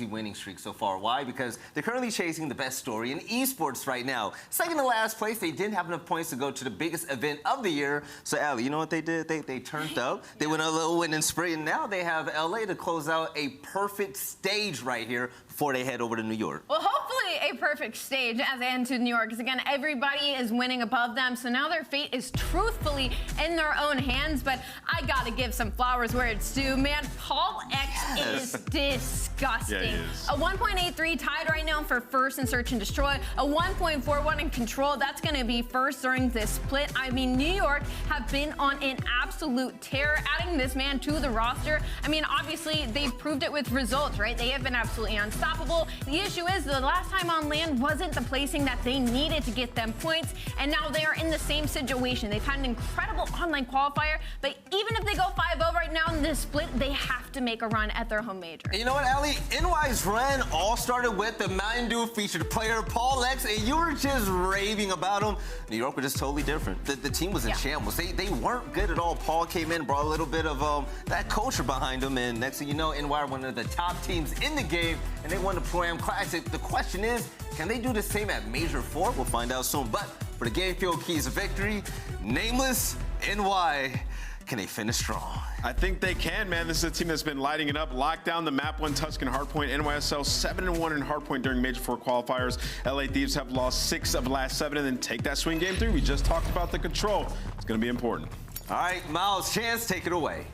winning streak so far. Why? Because they're currently chasing the best story in esports right now. Second to last place, they didn't have enough points to go to the biggest event of the year. So, Allie, you know what they did? They turned up. They went on a little winning spree, and now they have LA to close out a perfect stage right here before they head over to New York. Well, hopefully a perfect stage as they head to New York, because again, everybody is winning above them, so now their fate is truthfully in their own hands. But I gotta give some flowers where it's due, man. Paulehx is disgusting. Yeah, he is. A 1.83 tied right now for first in search and destroy. A 1.41 in control. That's going to be first during this split. I mean, New York have been on an absolute tear. Adding this man to the roster, I mean, obviously they've proved it with results, right? They have been absolutely unstoppable. The issue is the last time on land wasn't the placing that they needed to get them points, and now they are in the same situation. They've had an incredible online qualifier, but even if they go 5-0 right now in this split, they have to make a run at their home major. You know what, Allie? NY's run all started with the Mountain Dew featured player Paulehx, and you were just raving about him. New York was just totally different. The team was in shambles. They weren't good at all. Paul came in, brought a little bit of that culture behind him, and next thing you know, NY are one of the top teams in the game, and they won the Pro-Am Classic. The question is, can they do the same at Major IV? We'll find out soon. But for the game field keys of victory, nameless NY. Can they finish strong? I think they can, man. This is a team that's been lighting it up. Locked down the map one Tuscan Hardpoint. NYSL 7-1 in Hardpoint during Major IV Qualifiers. LA Thieves have lost 6 of the last 7 and then take that swing game through. We just talked about the control. It's going to be important. All right, Miles, Chance, take it away.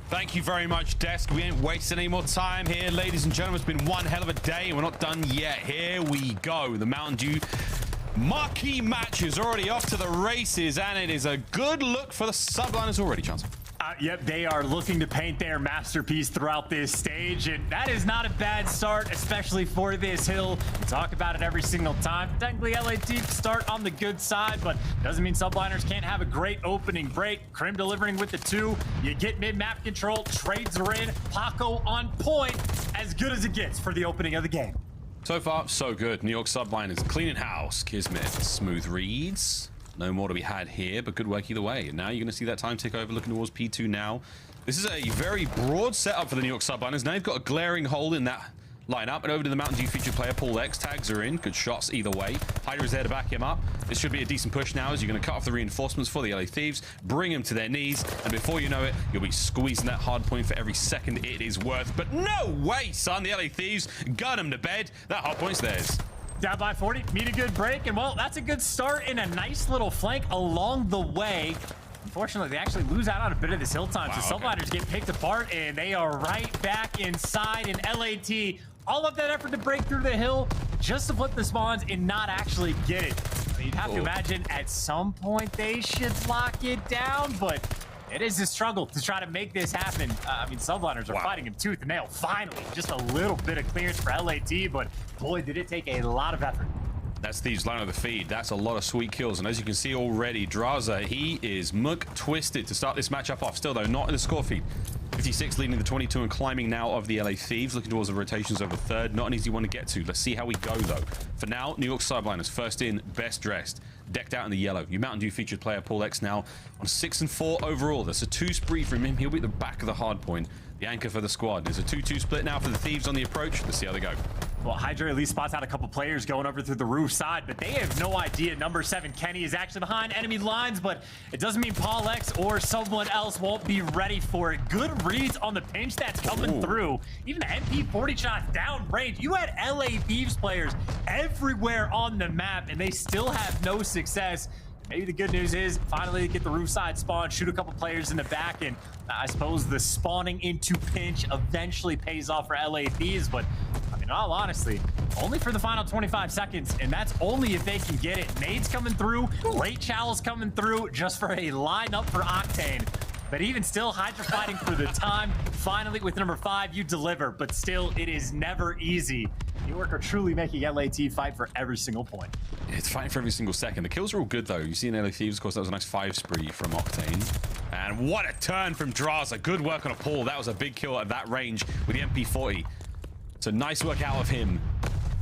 Thank you very much, Desk. We ain't wasting any more time here, ladies and gentlemen. It's been one hell of a day, and we're not done yet. Here we go. The Mountain Dew Marquee Match is already off to the races, and it is a good look for the Subliners already, Chance. Yep, they are looking to paint their masterpiece throughout this stage, and that is not a bad start, especially for this hill. We talk about it every single time. Technically, LA Thieves start on the good side, but doesn't mean Subliners can't have a great opening break. Crim delivering with the 2. You get mid-map control, trades are in, Paco on point, as good as it gets for the opening of the game. So far, so good. New York Subliners cleaning house. Kismet, smooth reads. No more to be had here, but good work either way. And now you're going to see that time tick over, looking towards P2 now. This is a very broad setup for the New York Subliners. Now you've got a glaring hole in that lineup, and over to the Mountain Dew featured player Paulehx. Tags are in, good shots either way. Hydra is there to back him up. This should be a decent push now, as you're going to cut off the reinforcements for the LA Thieves, bring them to their knees, and before you know it, you'll be squeezing that hard point for every second it is worth. But no way, son, the LA Thieves gun them to bed. That hard point's theirs. Down by 40, meet a good break, and well, that's a good start in a nice little flank along the way. Unfortunately, they actually lose out on a bit of this hill time, so Subliners get picked apart, and they are right back inside in LAT. All of that effort to break through the hill just to flip the spawns and not actually get it. You'd have to imagine at some point they should lock it down, but it is a struggle to try to make this happen. I mean, Subliners are fighting him tooth and nail. Finally, just a little bit of clearance for LAT, but boy, did it take a lot of effort. That's Thieves line of the feed. That's a lot of sweet kills. And as you can see already, Drazah, he is muck twisted to start this matchup off. Still, though, not in the score feed. 56 leading the 22 and climbing now of the LA Thieves, looking towards the rotations over third. Not an easy one to get to. Let's see how we go, though. For now, New York Subliners, first in, best dressed, decked out in the yellow. Your Mountain Dew featured player Paulehx now on 6-4 overall. That's a 2 spree from him. He'll be at the back of the hard point, the anchor for the squad. There's a 2-2 split now for the Thieves on the approach. Let's see how they go. Well, Hydra at least spots out a couple players going over through the roof side, but they have no idea number 7 Kenny is actually behind enemy lines, but it doesn't mean Paulehx or someone else won't be ready for it. Good reads on the pinch that's coming through. Even the MP40 shot down range. You had LA Thieves players everywhere on the map, and they still have no success. Maybe the good news is finally they get the roof side spawn, shoot a couple players in the back, and I suppose the spawning into pinch eventually pays off for LA Thieves, but I mean, in all honesty, only for the final 25 seconds, and that's only if they can get it. Nades coming through, late Chalice coming through, just for a lineup for Octane. But even still, Hydra fighting for the time. Finally, with number 5, you deliver, but still, it is never easy. New York are truly making LAT fight for every single point. It's fighting for every single second. The kills are all good, though. You see in LA Thieves, of course, that was a nice 5 spree from Octane. And what a turn from Drazah. Good work on a pull. That was a big kill at that range with the MP40. So nice work out of him.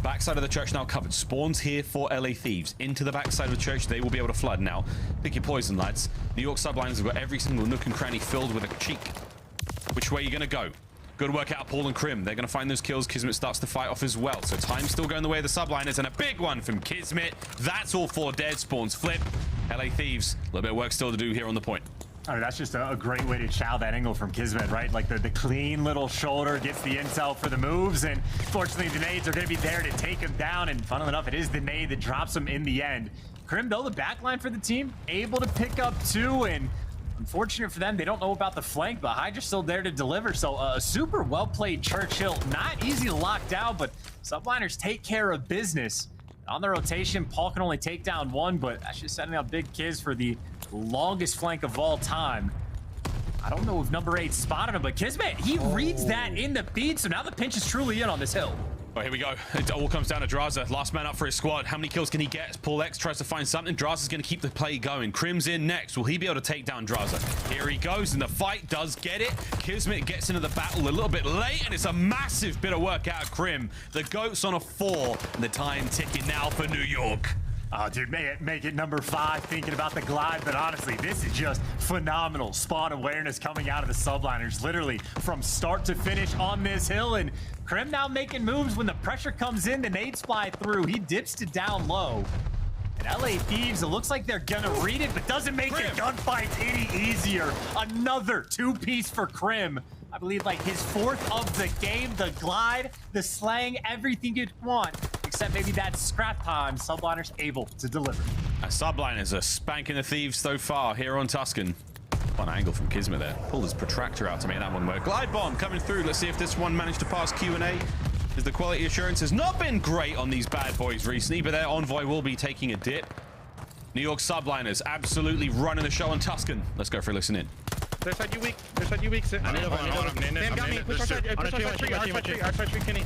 Backside of the church now covered. Spawns here for LA Thieves. Into the backside of the church, they will be able to flood now. Pick your poison, lads. New York Subliners have got every single nook and cranny filled with a cheek. Which way are you going to go? Good work out, Paul and Crim. They're going to find those kills. Kismet starts to fight off as well. So time's still going the way of the subliners, and a big one from Kismet. That's all 4 dead. Spawns flip. LA Thieves, a little bit of work still to do here on the point. I mean, that's just a great way to chow that angle from Kismet, right? Like the clean little shoulder gets the intel for the moves, and fortunately the nades are going to be there to take him down, and funnily enough, it is the nade that drops him in the end. Crim, though, the backline for the team, able to pick up 2, and unfortunate for them, they don't know about the flank, but Hydra's still there to deliver. So a super well-played Churchill. Not easy to lock down, but subliners take care of business. On the rotation, Paul can only take down 1, but that's just setting up big Kiz for the longest flank of all time. I don't know if number 8 spotted him, but Kismet, he reads that in the beat, so now the pinch is truly in on this hill. Oh, here we go. It all comes down to Drazah. Last man up for his squad. How many kills can he get? Paulehx tries to find something. Drazah's going to keep the play going. Crim's in next. Will he be able to take down Drazah? Here he goes, and the fight does get it. Kismet gets into the battle a little bit late, and it's a massive bit of work out of Crim. The GOAT's on a 4, and the time ticking now for New York. Oh, dude, make it number 5, thinking about the glide, but honestly, this is just phenomenal spawn awareness coming out of the subliners, literally from start to finish on this hill, and Crim now making moves when the pressure comes in, the nades fly through, he dips to down low. And LA Thieves, it looks like they're gonna read it, but doesn't make the gunfight any easier. Another 2-piece for Crim. I believe like his 4th of the game, the glide, the slang, everything you'd want, except maybe that scrap time, subliners able to deliver. Subliners are spanking the Thieves so far here on Tuscan. One angle from Kismet there. Pulled his protractor out to make that one work. Glide bomb coming through. Let's see if this one managed to pass Q&A. As the quality assurance has not been great on these bad boys recently, but their envoy will be taking a dip. New York subliners absolutely running the show on Tuscan. Let's go for a listen in. Their side you weak. Their side you weak. I need Sam got me. Push our side. Push our side 3, Kenny.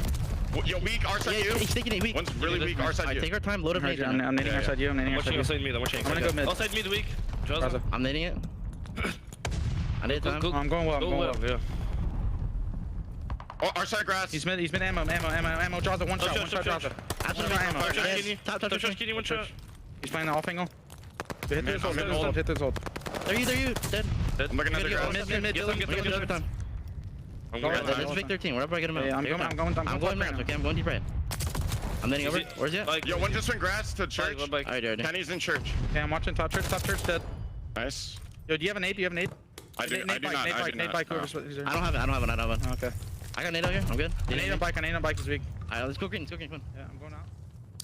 Yo, weak, our side you. He's taking it weak. One's really weak, our side you. Take our time, load of nades. I'm nading our side you. I'm nading our side you. I'm gonna go mid. All side mid weak. I'm nading it. I need time. I'm going well. I'm going well. Oh, our side grass. He's mid ammo. Drazah, one shot. Drazah. Absolutely ammo. Top, one shot. He's playing the off angle. Hit this hold. They're you. Dead. I'm looking at the grass. Mid. Get overtime. This is Vic 13. Wherever I get him out. I'm going ramps. Okay, I'm going deep right. I'm letting over. Where's he at? Yo, one just went grass to church. Alright. Kenny's in church. Okay, I'm watching top church. Top church dead. Nice. Yo, do you have a nade? I do not. Nade bike. No. I don't have it. Okay. I got nade out here. I'm good. Nade on bike is weak. Alright, let's go green. Come on. Yeah, I'm going out.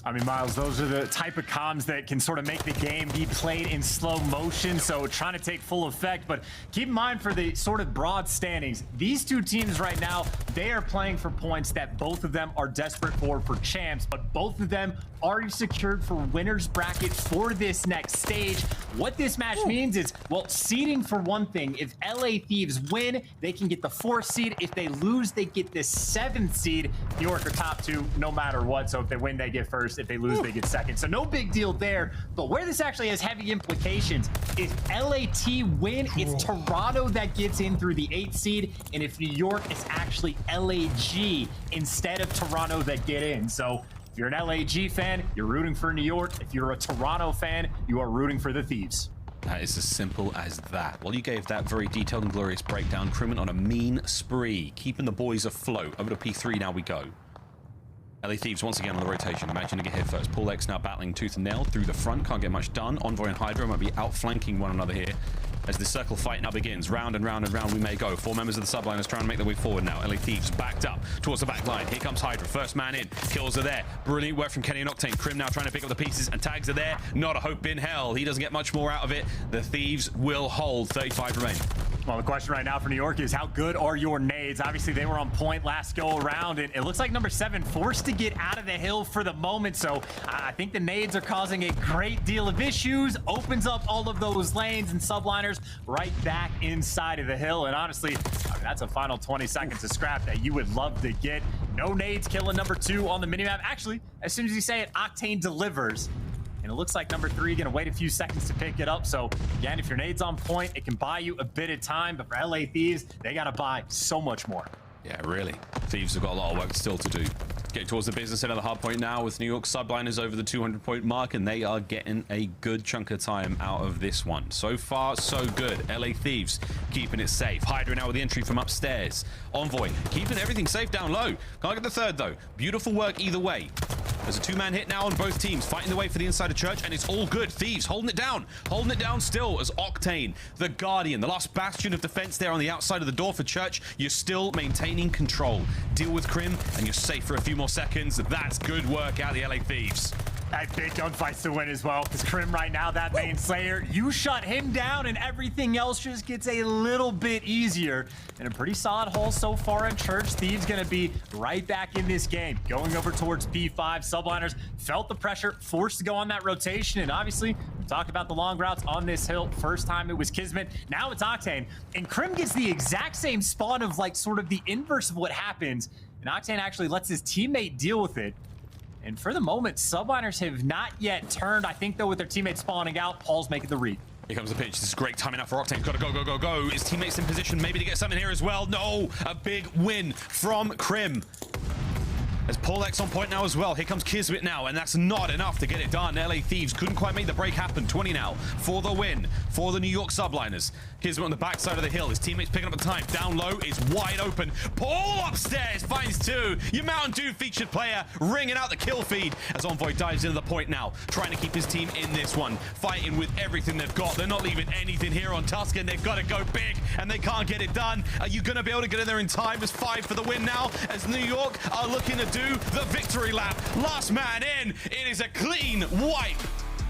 I mean, Miles, those are the type of comms that can sort of make the game be played in slow motion, so trying to take full effect. But keep in mind for the sort of broad standings, these two teams right now, they are playing for points that both of them are desperate for champs, but both of them already secured for winners bracket for this next stage. What this match means is, well, seeding for one thing. If LA Thieves win, they can get the 4th seed. If they lose, they get the 7th seed. New York are top 2 no matter what, so if they win, they get 1st. If they lose, they get 2nd. So no big deal there. But where this actually has heavy implications, if LAT win, it's Toronto that gets in through the 8th seed. And if New York, it's actually LAG instead of Toronto that get in. So if you're an LAG fan, you're rooting for New York. If you're a Toronto fan, you are rooting for the Thieves. That is as simple as that. Well, you gave that very detailed and glorious breakdown. Crimin on a mean spree, keeping the boys afloat. Over to P3 now we go. LA Thieves once again on the rotation. Imagine to get hit first. Paulehx now battling tooth and nail through the front. Can't get much done. Envoy and Hydra might be outflanking one another here as the circle fight now begins. Round and round and round we may go. 4 members of the subliners trying to make their way forward now. LA Thieves backed up towards the back line. Here comes Hydra. First man in. Kills are there. Brilliant work from Kenny and Octane. Crim now trying to pick up the pieces, and tags are there. Not a hope in hell. He doesn't get much more out of it. The Thieves will hold. 35 remain. Well, the question right now for New York is how good are your nades? Obviously, they were on point last go around, and it looks like number 7 forced to get out of the hill for the moment. So I think the nades are causing a great deal of issues. Opens up all of those lanes, and subliners right back inside of the hill. And honestly, I mean, that's a final 20 seconds of scrap that you would love to get. No nades killing number 2 on the minimap. Actually, as soon as you say it, Octane delivers. And it looks like number 3 gonna wait a few seconds to pick it up. So again, if your nade's on point, it can buy you a bit of time. But for LA Thieves, they gotta buy so much more. Yeah, really. Thieves have got a lot of work still to do. Get towards the business end of the hard point now with New York Subliners over the 200-point mark, and they are getting a good chunk of time out of this one. So far, so good. LA Thieves keeping it safe. Hydra now with the entry from upstairs. Envoy keeping everything safe down low. Can't get the third, though. Beautiful work either way. There's a two-man hit now on both teams, fighting the way for the inside of church, and it's all good. Thieves holding it down still as Octane, the Guardian, the last bastion of defense there on the outside of the door for church. You're still maintaining control. Deal with Crim, and you're safe for a few more seconds. That's good work out of the LA Thieves. That big gunfights to win as well, because Crim right now, that main Slayer, you shut him down and everything else just gets a little bit easier. And a pretty solid haul so far in church. Thieves gonna be right back in this game. Going over towards P5, Subliners felt the pressure, forced to go on that rotation, and obviously, we talked about the long routes on this hill. First time it was Kismet, now it's Octane. And Crim gets the exact same spawn of like sort of the inverse of what happens, and Octane actually lets his teammate deal with it. And for the moment, Subliners have not yet turned. I think, though, with their teammates spawning out, Paul's making the read. Here comes the pitch. This is great timing out for Octane. Gotta go, go, go, go. His teammates in position maybe to get something here as well. No, a big win from Crim. There's Paulehx on point now as well. Here comes Kismet now, and that's not enough to get it done. LA Thieves couldn't quite make the break happen. 20 now for the win for the New York Subliners. Kismet on the backside of the hill. His teammates picking up the time. Down low is wide open. Paul upstairs finds two. Your Mountain Dew featured player ringing out the kill feed as Envoy dives into the point now, trying to keep his team in this one, fighting with everything they've got. They're not leaving anything here on Tuscan. They've got to go big, and they can't get it done. Are you going to be able to get in there in time? As 5 for the win now, as New York are looking to do the victory lap. Last man in. It is a clean wipe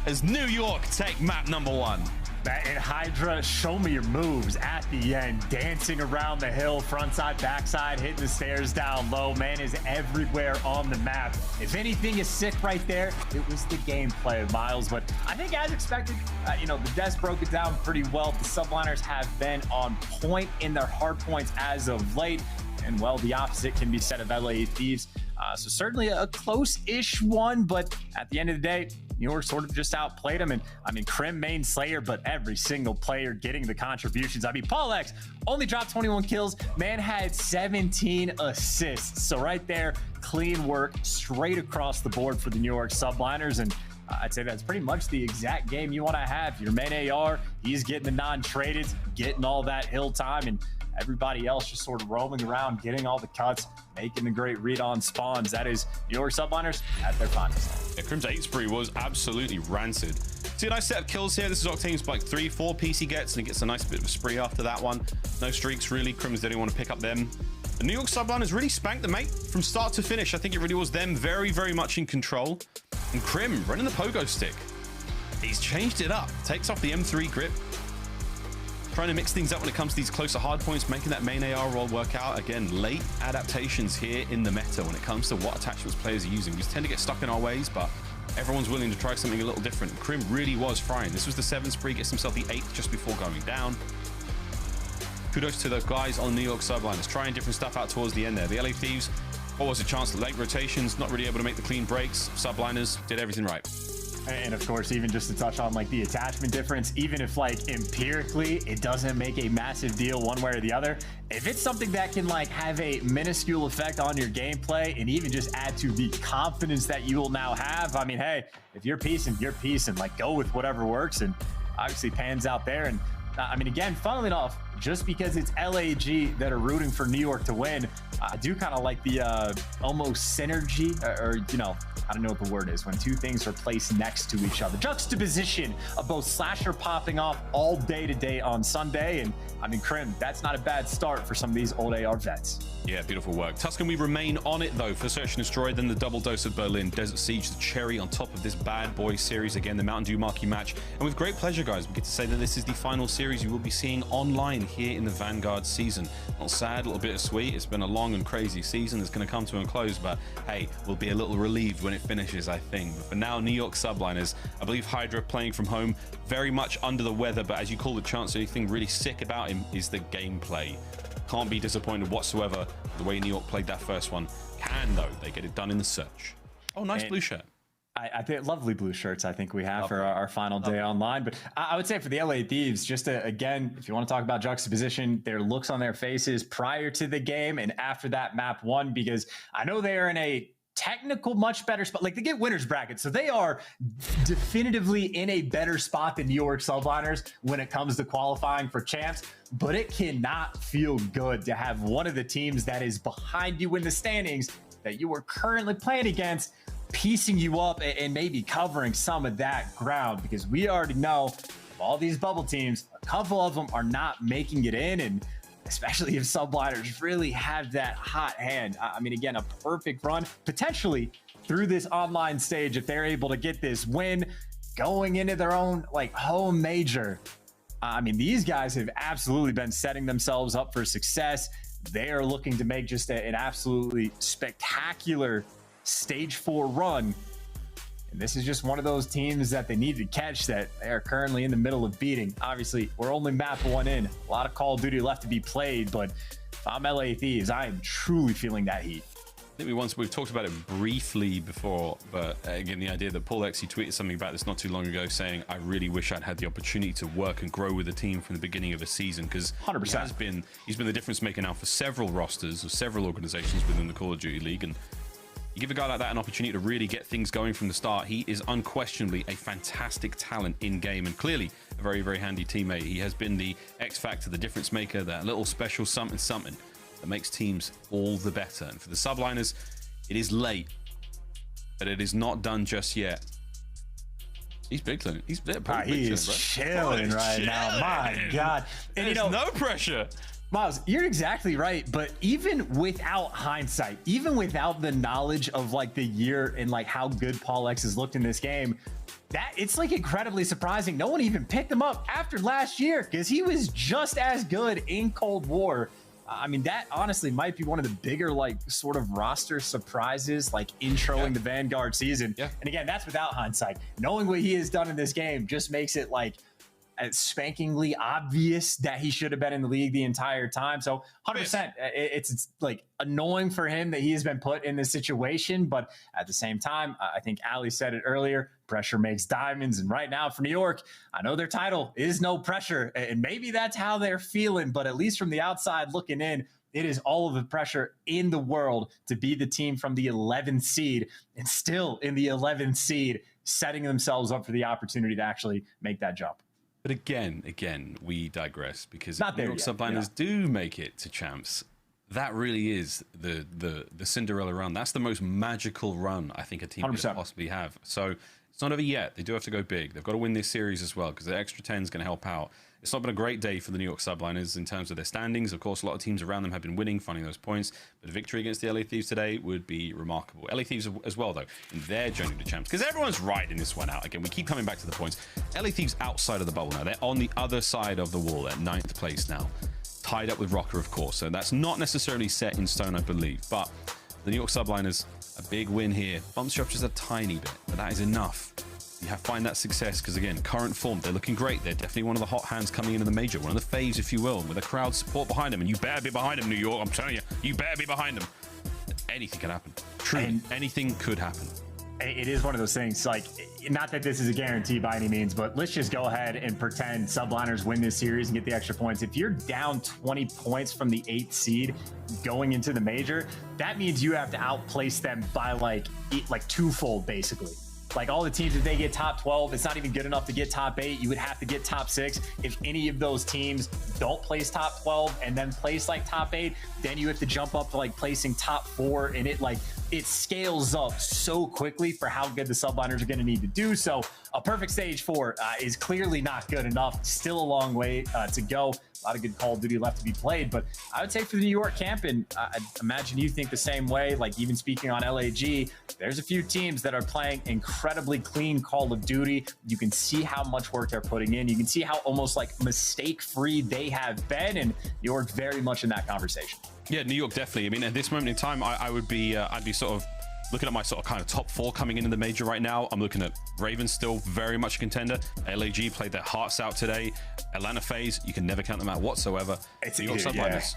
as New York take map number 1. And Hydra, show me your moves at the end. Dancing around the hill, front side, back side, hitting the stairs down low. Man is everywhere on the map. If anything is sick right there, it was the gameplay of Miles. But I think as expected, you know, the Des broke it down pretty well. The Subliners have been on point in their hard points as of late. And well, the opposite can be said of LA Thieves. So certainly a close-ish one, but at the end of the day, New York sort of just outplayed them. And I mean, Crim main Slayer, but every single player getting the contributions. I mean, Paulehx only dropped 21 kills. Man had 17 assists. So right there, clean work straight across the board for the New York Subliners. And I'd say that's pretty much the exact game you want to have. Your main AR, he's getting the non-traded, getting all that hill time, and everybody else just sort of roaming around, getting all the cuts, making the great read on spawns. That is New York Subliners at their finest. Yeah, Crim's 8 spree was absolutely rancid. See a nice set of kills here. This is Octane's like 3-4 PC gets, and he gets a nice bit of a spree after that one. No streaks really. Crims didn't want to pick up them. The New York Subliners really spanked the mate from start to finish. I think it really was them very, very much in control. And Crim running the pogo stick. He's changed it up. Takes off the M3 grip. Trying to mix things up when it comes to these closer hard points, making that main AR roll work out. Again, late adaptations here in the meta when it comes to what attachments players are using. We tend to get stuck in our ways, but everyone's willing to try something a little different. Crim really was frying. This was the 7th spree, gets himself the 8th just before going down. Kudos to those guys on New York Subliners, trying different stuff out towards the end there. The LA Thieves, what was a chance to late rotations, not really able to make the clean breaks. Subliners did everything right. And of course, even just to touch on like the attachment difference, even if like empirically it doesn't make a massive deal one way or the other, if it's something that can like have a minuscule effect on your gameplay and even just add to the confidence that you will now have, I mean, hey, if you're piecing, you're piecing. Like, go with whatever works, and obviously pans out there. And I mean, again, funnily enough, just because it's LAG that are rooting for New York to win, I do kind of like the almost synergy, or you know, I don't know what the word is, when two things are placed next to each other. Juxtaposition of both Slasher popping off all day today on Sunday. And I mean, Crim, that's not a bad start for some of these old AR vets. Yeah, beautiful work. Tuscan, we remain on it though for Search and Destroy, then the double dose of Berlin, Desert Siege, the cherry on top of this bad boy series. Again, the Mountain Dew Marquee Match. And with great pleasure, guys, we get to say that this is the final series you will be seeing online here in the Vanguard season. Not sad, a little bit of sweet. It's been a long and crazy season. It's going to come to a close, but hey, we'll be a little relieved when it finishes, I think. But for now, New York Subliners, I believe Hydra playing from home, very much under the weather, but as you call the chance, the only thing really sick about him is the gameplay. Can't be disappointed whatsoever the way New York played that first one. Can, though, they get it done in the search. Oh, nice blue shirt. I think lovely blue shirts I think we have for our final day online. But I would say for the LA Thieves, just to, again, if you want to talk about juxtaposition, their looks on their faces prior to the game and after that map 1, because I know they are in a technical much better spot. Like, they get winners bracket, so they are definitively in a better spot than New York Subliners when it comes to qualifying for champs. But it cannot feel good to have one of the teams that is behind you in the standings that you are currently playing against piecing you up and maybe covering some of that ground, because we already know of all these bubble teams, a couple of them are not making it in, and especially if Subliners really have that hot hand. I mean, again, a perfect run potentially through this online stage if they're able to get this win going into their own like home major. I mean, these guys have absolutely been setting themselves up for success. They are looking to make just an absolutely spectacular stage 4 run. And this is just one of those teams that they need to catch that they are currently in the middle of beating. Obviously, we're only map 1 in. A lot of Call of Duty left to be played, but if I'm LA Thieves, I am truly feeling that heat. I think we've talked about it briefly before, but again, the idea that Paulehx, he tweeted something about this not too long ago saying, I really wish I'd had the opportunity to work and grow with the team from the beginning of a season, because 100%. He's been the difference maker now for several rosters of several organizations within the Call of Duty League, and you give a guy like that an opportunity to really get things going from the start. He is unquestionably a fantastic talent in game, and clearly a very, very handy teammate. He has been the X factor, the difference maker, that little special something that makes teams all the better. And for the Subliners, it is late, but it is not done just yet. He's big. He's he is chilling right now. My God. And there's no pressure. Miles, you're exactly right. But even without hindsight, even without the knowledge of like the year and like how good Paulehx has looked in this game, that it's like incredibly surprising. No one even picked him up after last year because he was just as good in Cold War. I mean, that honestly might be one of the bigger, like, sort of roster surprises, like introing the Vanguard season. And again, that's without hindsight. Knowing what he has done in this game just makes it like spankingly obvious that he should have been in the league the entire time. So 100%, it's like annoying for him that he has been put in this situation. But at the same time, I think Ali said it earlier, pressure makes diamonds. And right now for New York, I know their title is no pressure, and maybe that's how they're feeling. But at least from the outside looking in, it is all of the pressure in the world to be the team from the 11th seed and still in the 11th seed, setting themselves up for the opportunity to actually make that jump. But again, we digress, because New York Subliners do make it to champs. That really is the Cinderella run. That's the most magical run I think a team could possibly have. So it's not over yet. They do have to go big. They've got to win this series as well, because the extra 10 is going to help out. It's not been a great day for the New York Subliners in terms of their standings. Of course, a lot of teams around them have been winning, finding those points. But a victory against the LA Thieves today would be remarkable. LA Thieves as well, though, in their journey to champs, because everyone's riding this one out. Again, we keep coming back to the points. LA Thieves outside of the bubble now. They're on the other side of the wall at 9th place now, tied up with Røkkr, of course. So that's not necessarily set in stone, I believe. But the New York Subliners, a big win here. Bumps you up just a tiny bit, but that is enough. You have to find that success, because again, current form, they're looking great. They're definitely one of the hot hands coming into the major, one of the faves, if you will, with a crowd support behind them. And you better be behind them, New York. I'm telling you, you better be behind them. Anything can happen. Truly, anything could happen. It is one of those things, like, not that this is a guarantee by any means, but let's just go ahead and pretend Subliners win this series and get the extra points. If you're down 20 points from the 8th seed going into the major, that means you have to outplace them by like twofold, basically. Like, all the teams, if they get top 12, it's not even good enough to get top 8. You would have to get top 6. If any of those teams don't place top 12 and then place like top 8, then you have to jump up to like placing top 4, and it scales up so quickly for how good the Subliners are going to need to do. So a perfect stage 4 is clearly not good enough. Still a long way to go. A lot of good Call of Duty left to be played, but I would say for the New York camp, and I imagine you think the same way, like even speaking on LAG, there's a few teams that are playing incredibly clean Call of Duty. You can see how much work they're putting in. You can see how almost like mistake-free they have been, and New York very much in that conversation. Yeah, New York definitely. I mean, at this moment in time, I'd be sort of looking at my sort of kind of top 4 coming into the major right now. I'm looking at Ravens, still very much a contender. LAG played their hearts out today. Atlanta FaZe, you can never count them out whatsoever. New York Subliners,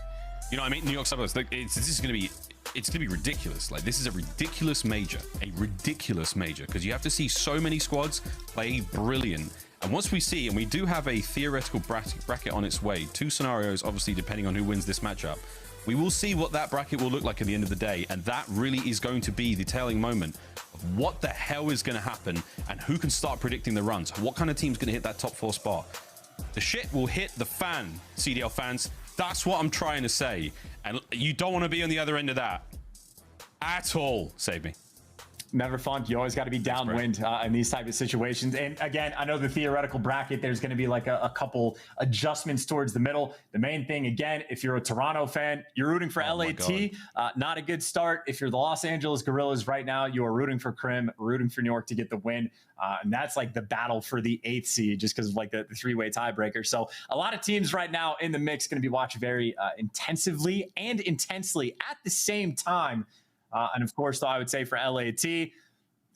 you know what I mean? New York Subliners, this is going to be, it's going to be ridiculous. Like, this is a ridiculous major, because you have to see so many squads play brilliant. And once we see, and we do have a theoretical bracket on its way, 2 scenarios, obviously, depending on who wins this matchup. We will see what that bracket will look like at the end of the day, and that really is going to be the telling moment of what the hell is going to happen and who can start predicting the runs. What kind of team's going to hit that top 4 spot? The shit will hit the fan, CDL fans. That's what I'm trying to say. And you don't want to be on the other end of that at all. Save me. Never fun. You always got to be downwind in these type of situations. And again, I know the theoretical bracket, there's going to be like a couple adjustments towards the middle. The main thing, again, if you're a Toronto fan, you're rooting for LAT. Not a good start. If you're the Los Angeles Guerrillas right now, you are rooting for Crim, rooting for New York to get the win. And that's like the battle for the 8th seed, just because of like the 3-way tiebreaker. So a lot of teams right now in the mix going to be watched very intensively and intensely at the same time. And of course, though, I would say for LAT, their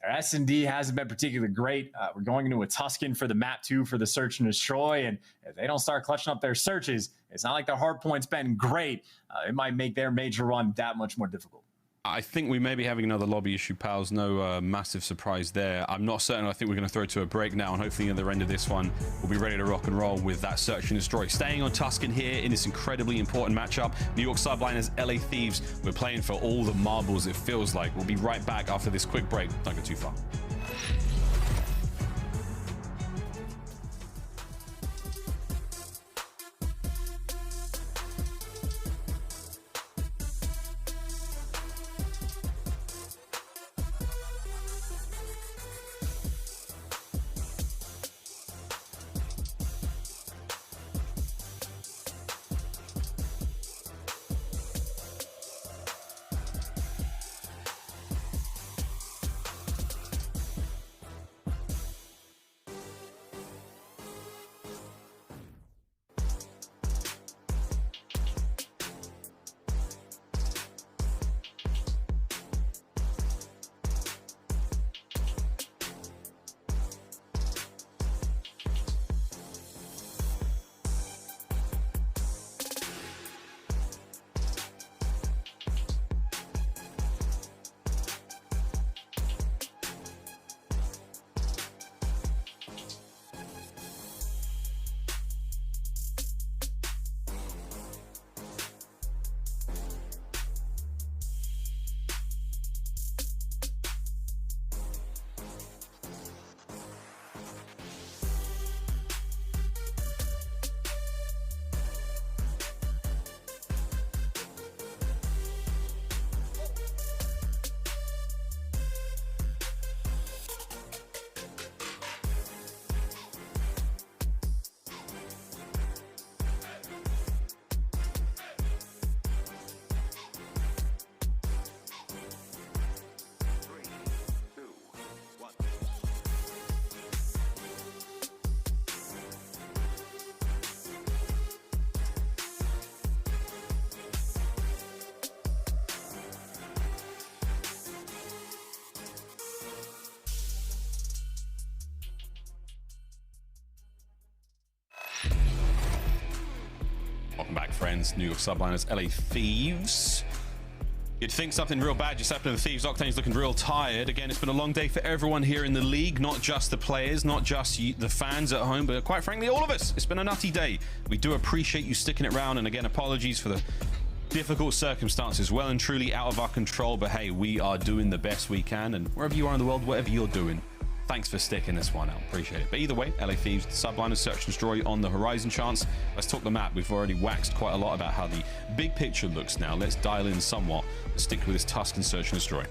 S&D hasn't been particularly great. We're going into a Tuscan for the map 2 for the search and destroy. And if they don't start clutching up their searches, it's not like their hard point's been great. It might make their major run that much more difficult. I think we may be having another lobby issue, pals. No massive surprise there. I'm not certain. I think we're going to throw to a break now, and hopefully at the end of this one, we'll be ready to rock and roll with that search and destroy. Staying on Tuscan here in this incredibly important matchup. New York Subliners, LA Thieves. We're playing for all the marbles, it feels like. We'll be right back after this quick break. Don't go too far. Welcome back, friends. New York Subliners, LA Thieves. You'd think something real bad just happened to the Thieves. Octane's looking real tired. Again, it's been a long day for everyone here in the league, not just the players, not just the fans at home, but quite frankly, all of us. It's been a nutty day. We do appreciate you sticking it around, and again, apologies for the difficult circumstances, well and truly out of our control, but hey, we are doing the best we can, and wherever you are in the world, whatever you're doing, thanks for sticking this one out. Appreciate it. But either way, LA Thieves, Subliners, search and destroy on the horizon chance. Let's talk the map. We've already waxed quite a lot about how the big picture looks now. Let's dial in somewhat and stick with this Tuscan search and destroy.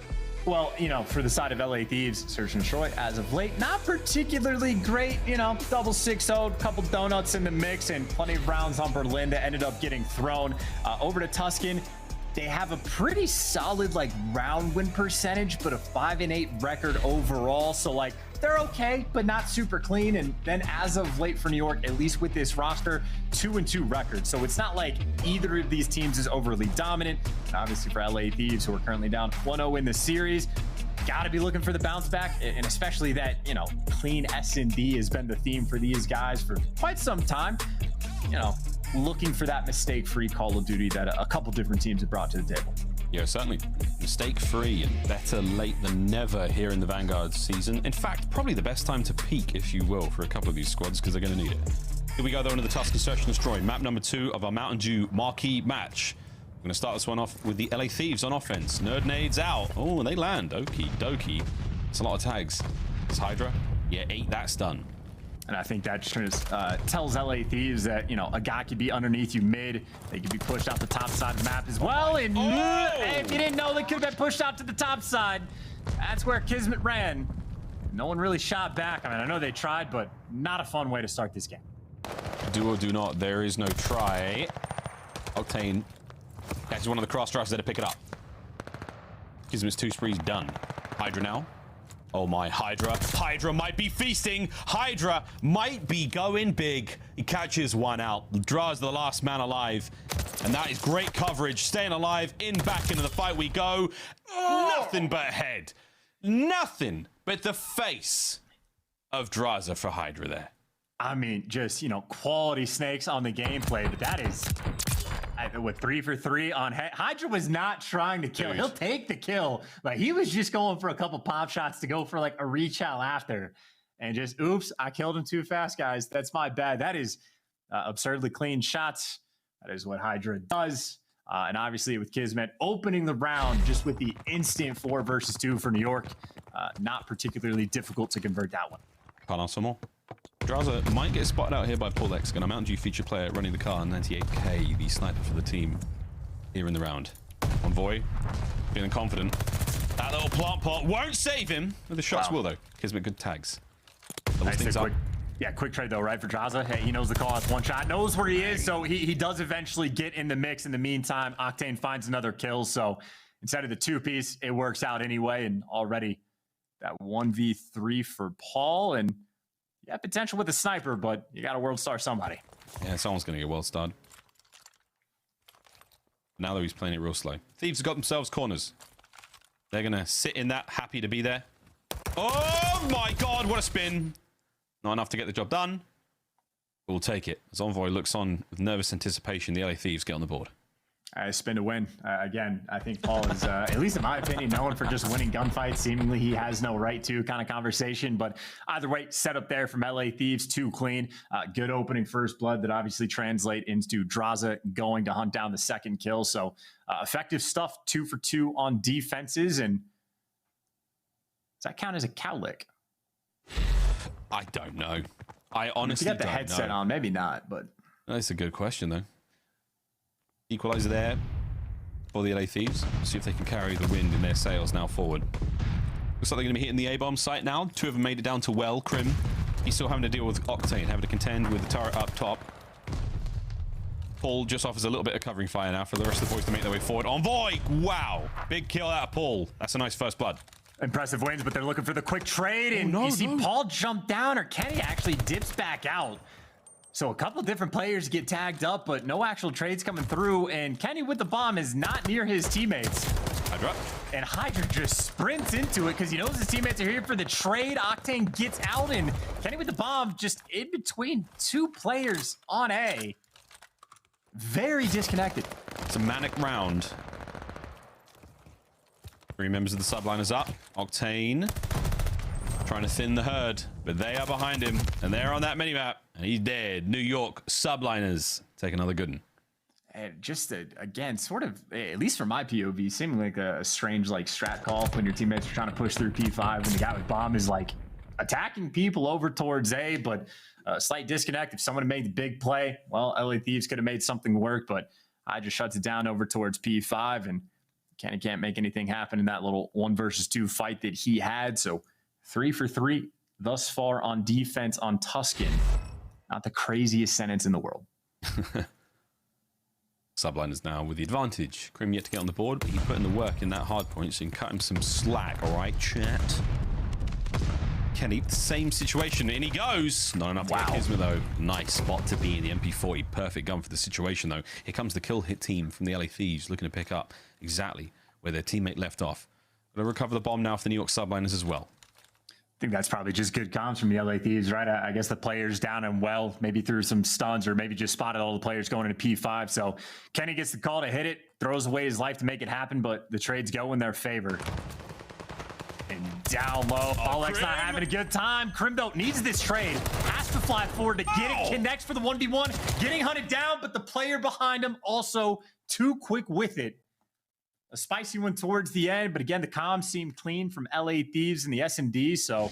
Well, you know, for the side of LA Thieves, search and destroy as of late, not particularly great. You know, double 6-0, couple donuts in the mix, and plenty of rounds on Berlin that ended up getting thrown over to Tuscan. They have a pretty solid like round win percentage, but a 5-8 record overall. So like they're okay, but not super clean. And then as of late for New York, at least with this roster, 2-2 record. So it's not like either of these teams is overly dominant. And obviously for LA Thieves, who are currently down 1-0 in the series, got to be looking for the bounce back, and especially that, you know, clean S&D has been the theme for these guys for quite some time. You know, looking for that mistake-free Call of Duty that a couple different teams have brought to the table. Yeah, certainly. Mistake-free and better late than never here in the Vanguard season. In fact, probably the best time to peak, if you will, for a couple of these squads, because they're going to need it. Here we go, though, into the Tuscan Search and Destroy. Map number 2 of our Mountain Dew Marquee Match. We're gonna start this one off with the LA Thieves on offense. Nerd nades out. Oh, and they land. Okie dokie. It's a lot of tags. It's Hydra. Yeah, 8. That's done. And I think that just tells LA Thieves that, you know, a guy could be underneath you mid. They could be pushed out the top side of the map as well. And if you didn't know, they could have been pushed out to the top side. That's where Kismet ran. No one really shot back. I mean, I know they tried, but not a fun way to start this game. Do or do not. There is no try. Octane catches one of the cross drafts there to pick it up. Kismet's 2 sprees done. Hydra now. Oh my, Hydra. Hydra might be feasting. Hydra might be going big. He catches one out. Drazah the last man alive. And that is great coverage. Staying alive. Back into the fight we go. Nothing but head. Nothing but the face of Drazah for Hydra there. I mean, just, you know, quality snakes on the gameplay, but that is with 3 for 3 on head. Hydra was not trying to kill. Dude. He'll take the kill, but he was just going for a couple pop shots to go for like a reach out after. And just, oops, I killed him too fast, guys. That's my bad. That is absurdly clean shots. That is what Hydra does. And obviously with Kismet opening the round just with the instant 4 versus 2 for New York, not particularly difficult to convert that one. Can't ask for more. Drazah might get spotted out here by Paulehx. Gonna Mountain Dew feature player running the car, 98k, the sniper for the team here in the round. Envoy, feeling confident. That little plant pot won't save him. The shots will though. Kismet good tags. Doubles things up. Quick trade though, right, for Drazah. Hey, he knows the call. It's one shot, knows where he is, so he does eventually get in the mix. In the meantime, Octane finds another kill, so instead of the 2-piece, it works out anyway, and already that 1v3 for Paul, and yeah, potential with the sniper, but you got to world star somebody. Yeah, someone's gonna get world starred. Now though, he's playing it real slow. Thieves have got themselves corners. They're gonna sit in that, happy to be there. Oh my god, what a spin! Not enough to get the job done. We'll take it. As Envoy looks on with nervous anticipation, the LA Thieves get on the board. Spin to win. Again, I think Paul is, at least in my opinion, known for just winning gunfights. Seemingly he has no right to kind of conversation. But either way, set up there from LA Thieves, 2 clean. Good opening first blood that obviously translate into Drazah going to hunt down the 2nd kill. So effective stuff, 2 for 2 on defenses. And does that count as a cow lick? I don't know. I honestly don't know. You got the headset on, maybe not, but that's a good question though. Equalizer there for the LA Thieves. See if they can carry the wind in their sails now forward. Looks like they're going to be hitting the A-bomb site now. 2 of them made it down to well. Crim, he's still having to deal with Octane, having to contend with the turret up top. Paul just offers a little bit of covering fire now for the rest of the boys to make their way forward. Envoy! Wow! Big kill out of Paul. That's a nice first blood. Impressive wins, but they're looking for the quick trade. And you see Paul jump down, or Kenny actually dips back out. So a couple different players get tagged up, but no actual trades coming through. And Kenny with the bomb is not near his teammates. Hydra. And Hydra just sprints into it because he knows his teammates are here for the trade. Octane gets out, and Kenny with the bomb just in between 2 players on A. Very disconnected. It's a manic round. 3 members of the Subliners up. Octane trying to thin the herd, but they are behind him, and they're on that minimap, and he's dead. New York Subliners take another good one. And just again, sort of, at least from my POV, seeming like a strange like strat call when your teammates are trying to push through P5 and the guy with bomb is like attacking people over towards A, but a slight disconnect. If someone had made the big play, well, LA Thieves could have made something work, but I just shuts it down over towards P5, and Kenny can't make anything happen in that little 1 versus 2 fight that he had. So 3 for 3 thus far on defense on Tuscan. Not the craziest sentence in the world. Subliners now with the advantage. Crim yet to get on the board, but he put in the work in that hard point, so you can cut him some slack, all right, chat? Kenny, same situation, and he goes. Not enough to get Kismet, though. Nice spot to be in the MP40. Perfect gun for the situation, though. Here comes the kill hit team from the LA Thieves, looking to pick up exactly where their teammate left off. Going to recover the bomb now for the New York Subliners as well. I think that's probably just good comms from the LA Thieves, right? I guess the players down and well, maybe threw some stuns or maybe just spotted all the players going into P5. So Kenny gets the call to hit it, throws away his life to make it happen, but the trades go in their favor. And down low, Paulehx not having a good time. Crimbo needs this trade, has to fly forward to get it, connects for the 1v1, getting hunted down, but the player behind him also too quick with it. A spicy one towards the end, but again, the comms seem clean from LA Thieves and the S&D, so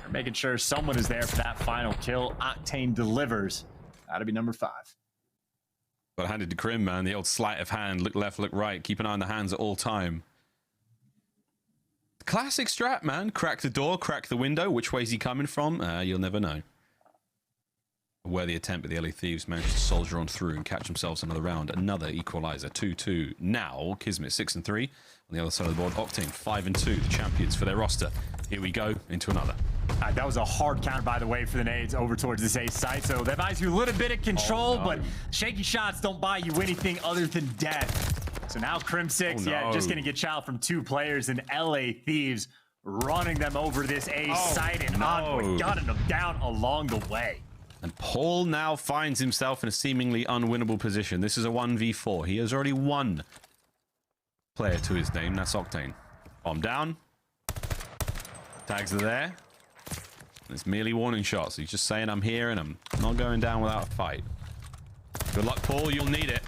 they're making sure someone is there for that final kill. Octane delivers. That'll be number 5. Got handed to Crim, man. The old sleight of hand. Look left, look right. Keep an eye on the hands at all time. Classic strat, man. Crack the door, crack the window. Which way is he coming from? You'll never know. A worthy attempt, but the LA Thieves managed to soldier on through and catch themselves another round. Another equalizer, 2-2. Now, Kismet 6-3. On the other side of the board, Octane 5-2. The champions for their roster. Here we go into another. That was a hard counter, by the way, for the nades over towards this A site. So that buys you a little bit of control, but shaky shots don't buy you anything other than death. So now Crimsix, just going to get child from 2 players, and LA Thieves running them over this A site, and Envoy gunning them down along the way. And Paul now finds himself in a seemingly unwinnable position. This is a 1v4. He has already one player to his name. That's Octane. Bomb down. Tags are there. It's merely warning shots. He's just saying, I'm here and I'm not going down without a fight. Good luck, Paul. You'll need it.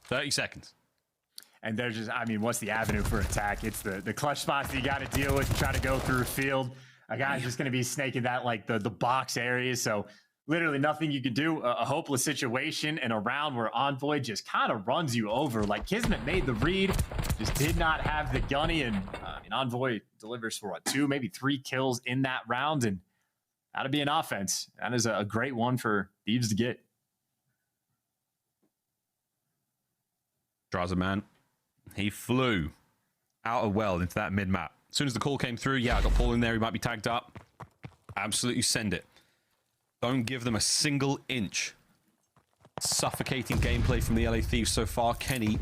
30 seconds. And there's just, I mean, what's the avenue for attack? It's the clutch spots that you got to deal with to try to go through a field. A guy's just going to be snaking that, like, the box areas. So literally nothing you can do. A hopeless situation and a round where Envoy just kind of runs you over. Like, Kismet made the read, just did not have the gunny, and Envoy delivers for what, 2, maybe 3 kills in that round, and that'll be an offense. That is a great one for Thieves to get. Drazah, man, he flew out of well into that mid map. As soon as the call came through, I got Paul in there. He might be tagged up. Absolutely send it. Don't give them a single inch. Suffocating gameplay from the LA Thieves so far. Kenny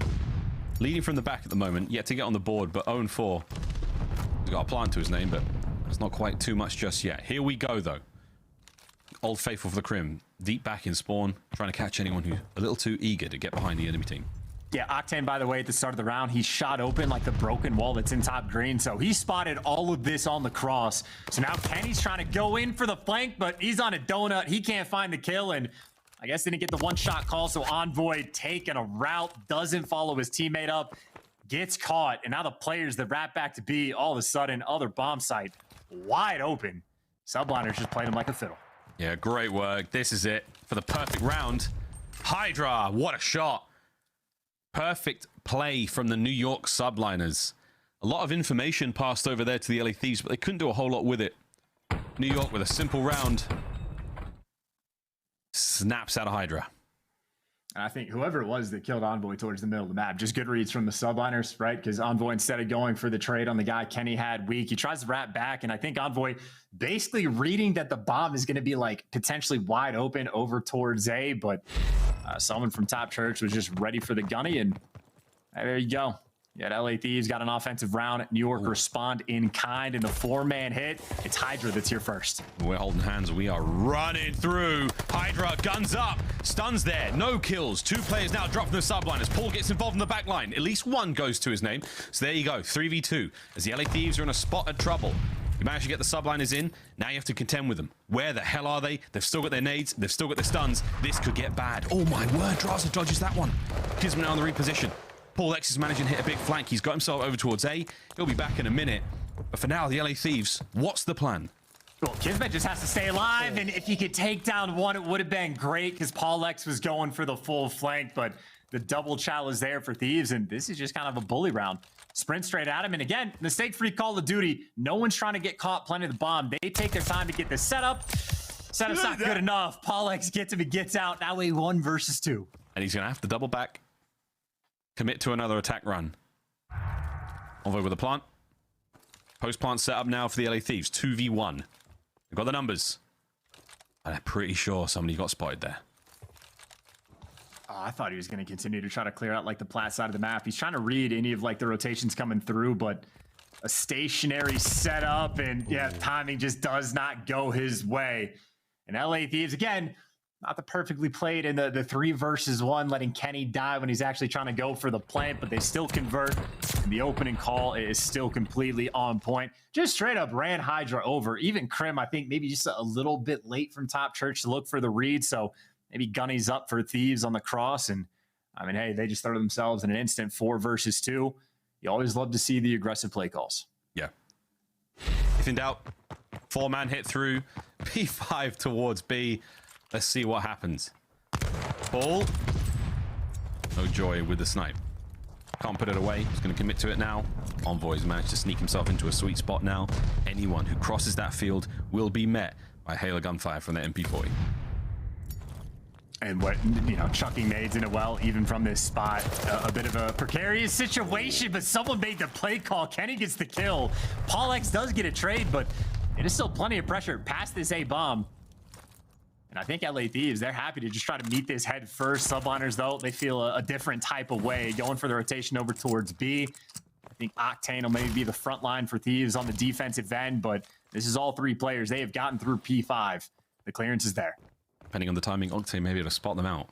leading from the back at the moment, yet to get on the board, but 0-4. He's got a plant to his name, but it's not quite too much just yet. Here we go, though. Old Faithful for the Crim. Deep back in spawn, trying to catch anyone who's a little too eager to get behind the enemy team. Yeah, Octane, by the way, at the start of the round, he shot open like the broken wall that's in top green. So he spotted all of this on the cross. So now Kenny's trying to go in for the flank, but he's on a donut. He can't find the kill, and I guess didn't get the one-shot call. So Envoy taking a route, doesn't follow his teammate up, gets caught. And now the players that wrap back to B, all of a sudden, other bomb site wide open. Subliners just played him like a fiddle. Yeah, great work. This is it for the perfect round. Hydra, what a shot. Perfect play from the New York Subliners. A lot of information passed over there to the LA Thieves, but they couldn't do a whole lot with it. New York with a simple round. Snaps out of Hydra. I think whoever it was that killed Envoy towards the middle of the map, just good reads from the Subliners, right? Because Envoy, instead of going for the trade on the guy Kenny had weak, he tries to wrap back, and I think Envoy basically reading that the bomb is going to be like potentially wide open over towards A, but someone from Top Church was just ready for the gunny, and there you go. You had LA Thieves got an offensive round. New York respond in kind in the 4-man hit. It's Hydra that's here first. We're holding hands. We are running through. Hydra guns up. Stuns there. No kills. 2 players now drop from the Subliners. Paul gets involved in the back line. At least 1 goes to his name. So there you go. 3v2. As the LA Thieves are in a spot of trouble. You manage to get the Subliners in. Now you have to contend with them. Where the hell are they? They've still got their nades. They've still got their stuns. This could get bad. Oh my word. Drazah dodges that one. Kismet now on the reposition. Paulehx is managing to hit a big flank. He's got himself over towards A. He'll be back in a minute. But for now, the LA Thieves, what's the plan? Well, Kismet just has to stay alive, and if he could take down one, it would have been great because Paulehx was going for the full flank, but the double chow is there for Thieves, and this is just kind of a bully round. Sprint straight at him, and again, mistake-free Call of Duty. No one's trying to get caught planting the bomb. They take their time to get this setup. Setup's not good enough. Paulehx gets him, he gets out. Now a 1 versus 2. And he's going to have to double back. Commit to another attack run. Envoy with a plant. Post-plant set up now for the LA Thieves. 2v1. They've got the numbers. And I'm pretty sure somebody got spotted there. Oh, I thought he was going to continue to try to clear out like the plat side of the map. He's trying to read any of like the rotations coming through, but a stationary setup, and yeah, timing just does not go his way. And LA Thieves, again, not the perfectly played in the 3 versus 1, letting Kenny die when he's actually trying to go for the plant, but they still convert. And the opening call is still completely on point. Just straight up ran Hydra over. Even Crim, I think maybe just a little bit late from Top Church to look for the read. So maybe Gunny's up for Thieves on the cross. And I mean, hey, they just throw themselves in an instant 4 versus 2. You always love to see the aggressive play calls. Yeah. If in doubt, 4-man hit through, P5 towards B. Let's see what happens. Ball. No joy with the snipe. Can't put it away. He's going to commit to it now. Envoy's managed to sneak himself into a sweet spot now. Anyone who crosses that field will be met by hail of gunfire from the MP40. And what, you know, chucking nades in it well, even from this spot. A bit of a precarious situation, but someone made the play call. Kenny gets the kill. Paulehx does get a trade, but it is still plenty of pressure past this A-bomb. And I think LA Thieves, they're happy to just try to meet this head first. Subliners, though, they feel a different type of way, going for the rotation over towards B. I think Octane will maybe be the front line for Thieves on the defensive end, but this is all 3 players. They have gotten through P5. The clearance is there. Depending on the timing, Octane may be able to spot them out.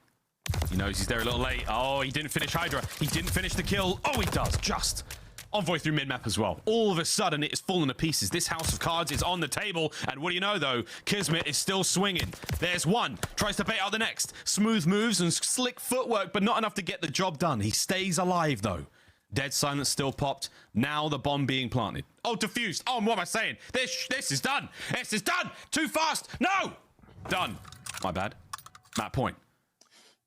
He knows he's there a little late. Oh, he didn't finish Hydra. He didn't finish the kill. Oh, he does, just. Envoy through mid-map as well. All of a sudden, it is fallen to pieces. This house of cards is on the table. And what do you know, though? Kismet is still swinging. There's one. Tries to bait out the next. Smooth moves and slick footwork, but not enough to get the job done. He stays alive, though. Dead silence still popped. Now the bomb being planted. Oh, defused. Oh, what am I saying? This is done. This is done. Too fast. No. Done. My bad. Matt point.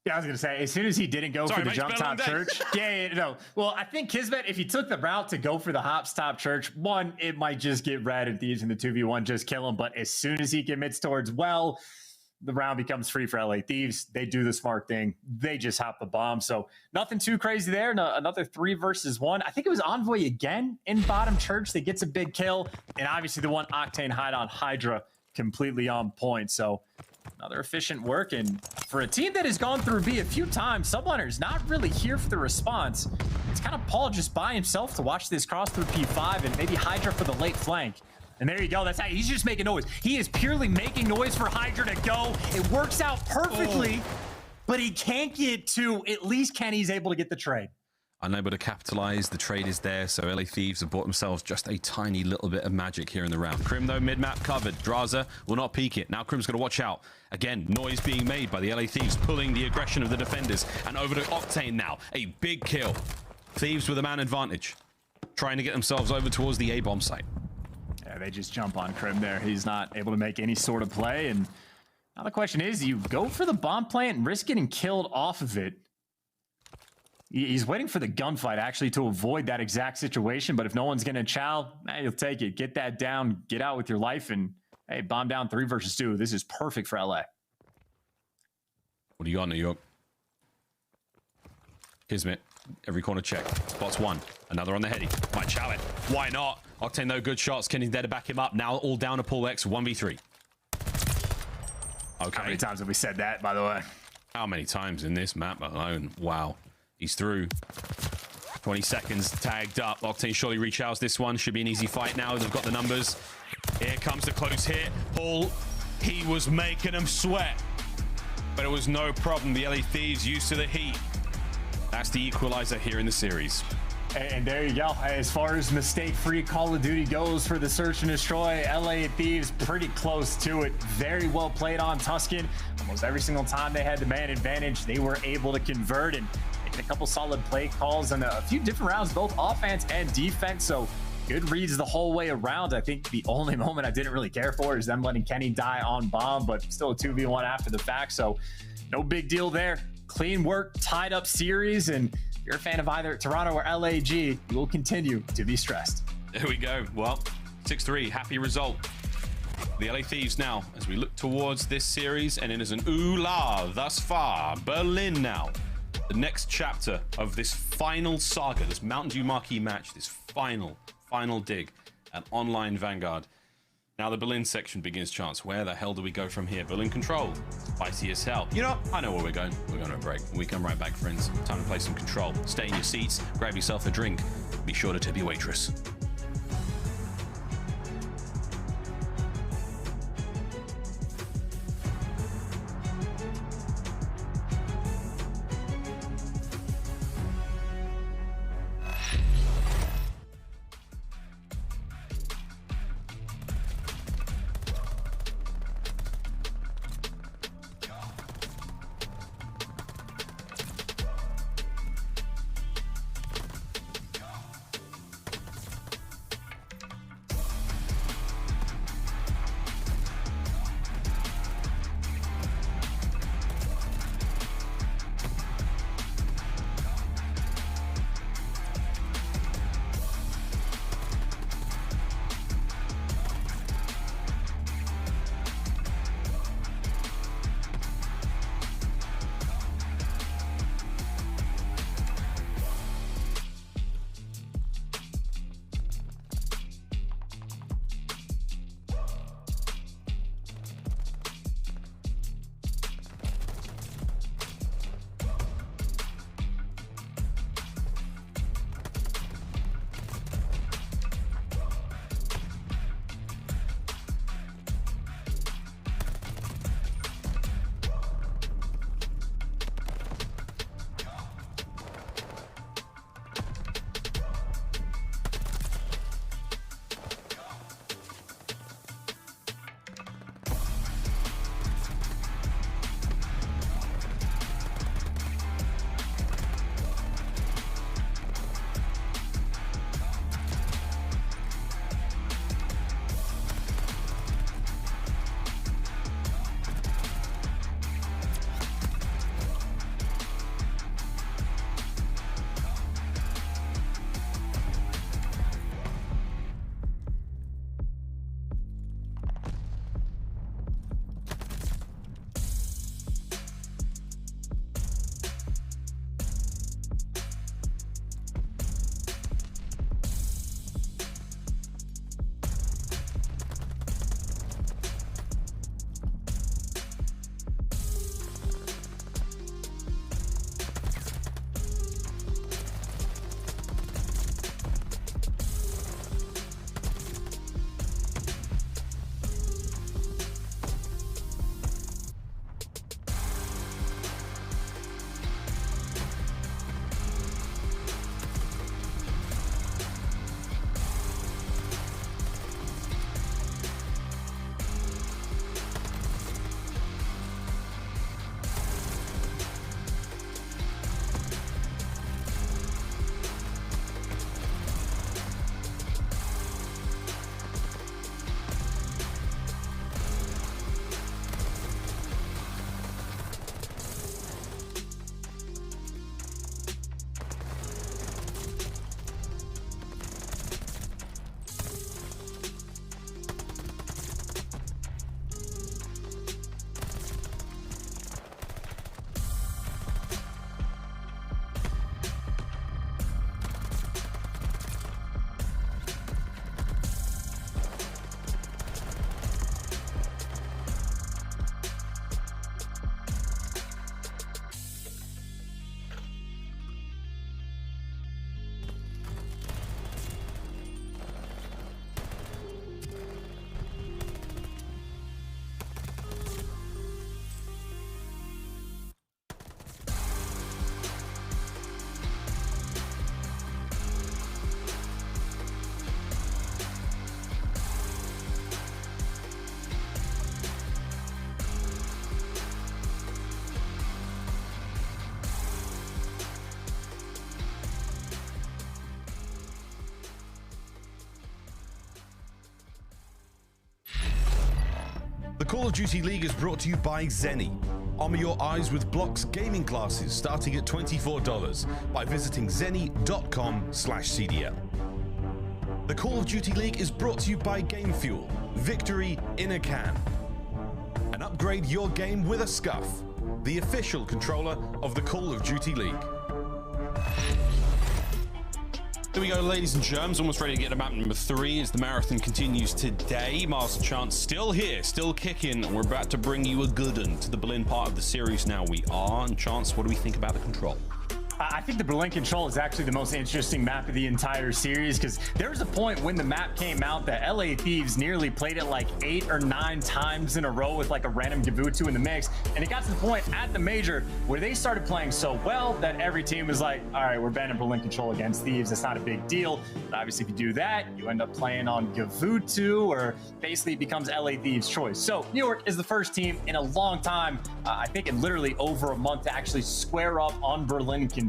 Yeah, I was going to say, as soon as he didn't go for the jump top church. No. Well, I think Kismet, if he took the route to go for the hops top church, one, it might just get red and Thieves in the 2v1 just kill him. But as soon as he commits towards well, the round becomes free for LA Thieves. They do the smart thing. They just hop the bomb. So nothing too crazy there. Another 3 versus 1. I think it was Envoy again in bottom church that gets a big kill. And obviously the one Octane hide on Hydra completely on point. So another efficient work, and for a team that has gone through B a few times, Subliners not really here for the response. It's kind of Paul just by himself to watch this cross through P5 and maybe Hydra for the late flank. And there you go. That's how he's just making noise. He is purely making noise for Hydra to go. It works out perfectly, but he can't get to at least Kenny's able to get the trade. Unable to capitalize, the trade is there, so LA Thieves have bought themselves just a tiny little bit of magic here in the round. Crim, though, mid-map covered. Drazah will not peek it. Now Crim's got to watch out. Again, noise being made by the LA Thieves, pulling the aggression of the defenders. And over to Octane now. A big kill. Thieves with a man advantage. Trying to get themselves over towards the A-bomb site. Yeah, they just jump on Crim there. He's not able to make any sort of play. And now the question is, you go for the bomb plant and risk getting killed off of it. He's waiting for the gunfight, actually, to avoid that exact situation. But if no one's going to chow, you'll take it. Get that down. Get out with your life. And, hey, bomb down 3 versus 2. This is perfect for LA. What do you got, New York? Kismet. Every corner check. Spots one. Another on the heady. Might chow it. Why not? Octane, though, good shots. Kenny's there to back him up. Now all down to Paulehx. 1v3. Okay. How many times have we said that, by the way? How many times in this map alone? Wow. He's through. 20 seconds tagged up. Octane surely reach out this one. Should be an easy fight now. They've got the numbers. Here comes the close hit. Paul, he was making them sweat. But it was no problem. The LA Thieves used to the heat. That's the equalizer here in the series. And there you go. As far as mistake-free Call of Duty goes for the search and destroy, LA Thieves pretty close to it. Very well played on Tuscan. Almost every single time they had the man advantage, they were able to convert and make a couple solid play calls and a few different rounds, both offense and defense. So good reads the whole way around. I think the only moment I didn't really care for is them letting Kenny die on bomb, but still a 2v1 after the fact. So no big deal there. Clean work, tied up series, and if you're a fan of either Toronto or LAG, you will continue to be stressed. There we go. Well, 6-3, happy result. The LA Thieves now, as we look towards this series, and it is an ooh-la thus far. Berlin now. The next chapter of this final saga, this Mountain Dew Marquee Match, this final dig at Online Vanguard. Now the Berlin section begins, Chance. Where the hell do we go from here? Berlin Control, spicy as hell. You know, I know where we're going. We're going to a break. When we come right back, friends, time to play some Control. Stay in your seats, grab yourself a drink. Be sure to tip your waitress. The Call of Duty League is brought to you by Zenny. Armor your eyes with Block's gaming glasses starting at $24 by visiting zenny.com/CDL. The Call of Duty League is brought to you by Game Fuel. Victory in a can. And upgrade your game with a Scuff, the official controller of the Call of Duty League. Here we go, ladies and germs, almost ready to get to map number 3 as the marathon continues today. Master Chance still here, still kicking, and we're about to bring you a good one to the Berlin part of the series now. We are. And Chance, what do we think about the control? I think the Berlin control is actually the most interesting map of the entire series, because there was a point when the map came out that LA Thieves nearly played it like 8 or 9 times in a row with like a random Gavutu in the mix, and it got to the point at the major where they started playing so well that every team was like, all right, we're banning Berlin control against Thieves, that's not a big deal. But obviously if you do that, you end up playing on Gavutu, or basically it becomes LA Thieves' choice. So New York is the first team in a long time, I think in literally over a month, to actually square up on Berlin control.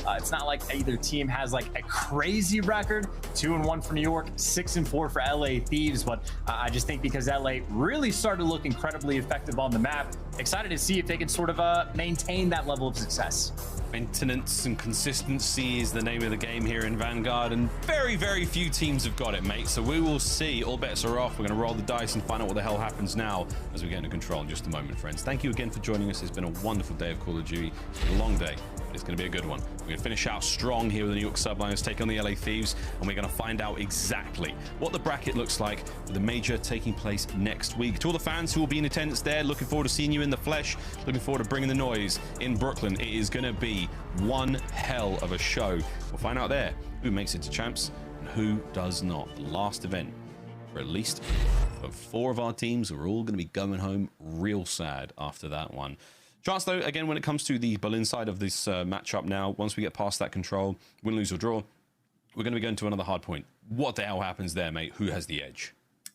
It's not like either team has like a crazy record. 2-1 for New York, 6-4 for LA Thieves, but I just think because LA really started to look incredibly effective on the map, excited to see if they can sort of maintain that level of success. Maintenance and consistency is the name of the game here in Vanguard, and very, very few teams have got it, mate. So we will see. All bets are off. We're going to roll the dice and find out what the hell happens now as we get into control in just a moment, friends. Thank you again for joining us. It's been a wonderful day of Call of Duty. It's been a long day, but it's going to be a good one. We're going to finish out strong here with the New York Subliners taking on the LA Thieves, and we're going to find out exactly what the bracket looks like with the major taking place next week. To all the fans who will be in attendance there, looking forward to seeing you in the flesh, looking forward to bringing the noise in Brooklyn. It is going to be one hell of a show. We'll find out there who makes it to champs and who does not. The last event for at least for 4 of our teams. We're all going to be going home real sad after that one. Chance, though, again, when it comes to the Berlin side of this matchup now, once we get past that control, win, lose, or draw, we're going to be going to another hard point. What the hell happens there, mate? Who has the edge?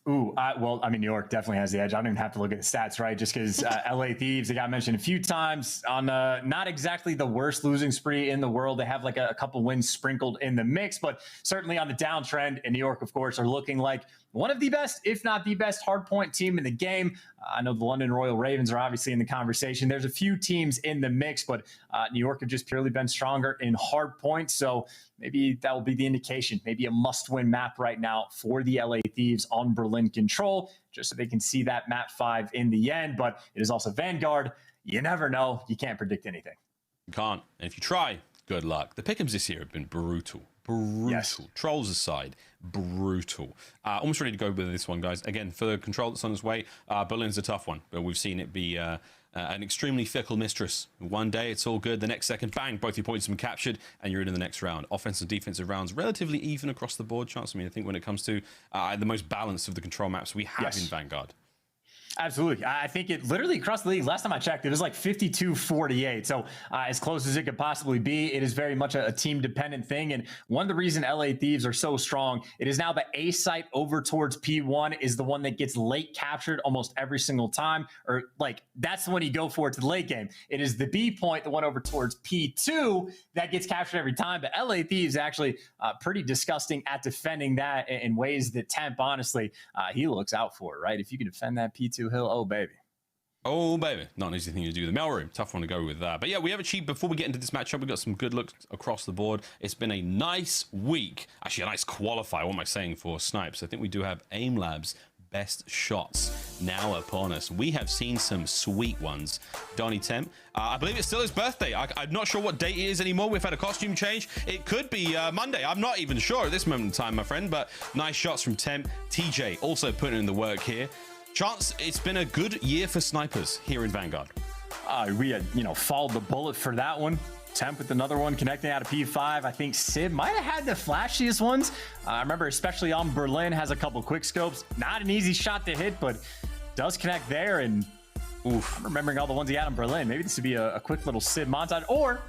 Ooh, well, I mean, New York definitely has the edge. I don't even have to look at the stats, right? Just because LA Thieves, they got mentioned a few times on not exactly the worst losing spree in the world. They have like a couple wins sprinkled in the mix, but certainly on the downtrend. And New York, of course, are looking like one of the best, if not the best, hardpoint team in the game. I know the London Royal Ravens are obviously in the conversation. There's a few teams in the mix, but New York have just purely been stronger in hardpoint. So maybe that will be the indication. Maybe a must-win map right now for the LA Thieves on Berlin control, just so they can see that map 5 in the end. But it is also Vanguard. You never know. You can't predict anything. You can't. And if you try, good luck. The pick'ems this year have been brutal. Brutal. Yes. Trolls aside, brutal. Almost ready to go with this one, guys. Again, for the control that's on its way, Berlin's a tough one, but we've seen it be an extremely fickle mistress. One day, it's all good. The next second, bang, both your points have been captured, and you're in the next round. Offensive and defensive rounds, relatively even across the board, Chance. I mean, I think when it comes to the most balanced of the control maps we have in Vanguard. Absolutely. I think it literally across the league, last time I checked, it was like 52-48. So as close as it could possibly be. It is very much a team dependent thing. And one of the reasons LA Thieves are so strong, it is now the A site over towards P1 is the one that gets late captured almost every single time. Or like, that's the one you go for to the late game. It is the B point, the one over towards P2 that gets captured every time. But LA Thieves actually pretty disgusting at defending that in ways that Temp, honestly, he looks out for, right? If you can defend that P2 hill, oh baby. Oh baby, not an easy thing to do. The mail room, tough one to go with that. But yeah, we have achieved, before we get into this matchup, we've got some good looks across the board. It's been a nice week, actually a nice qualifier. What am I saying for snipes? I think we do have Aim Labs best shots now upon us. We have seen some sweet ones. Donnie Temp, I believe it's still his birthday. I'm not sure what date it is anymore. We've had a costume change. It could be Monday. I'm not even sure at this moment in time, my friend, but nice shots from Temp. TJ also putting in the work here. Chance, it's been a good year for snipers here in Vanguard. We had, followed the bullet for that one. Temp with another one connecting out of P5. I think Sid might have had the flashiest ones. I remember especially on Berlin, has a couple quick scopes. Not an easy shot to hit, but does connect there. And oof, I'm remembering all the ones he had on Berlin. Maybe this would be a quick little Sid montage, or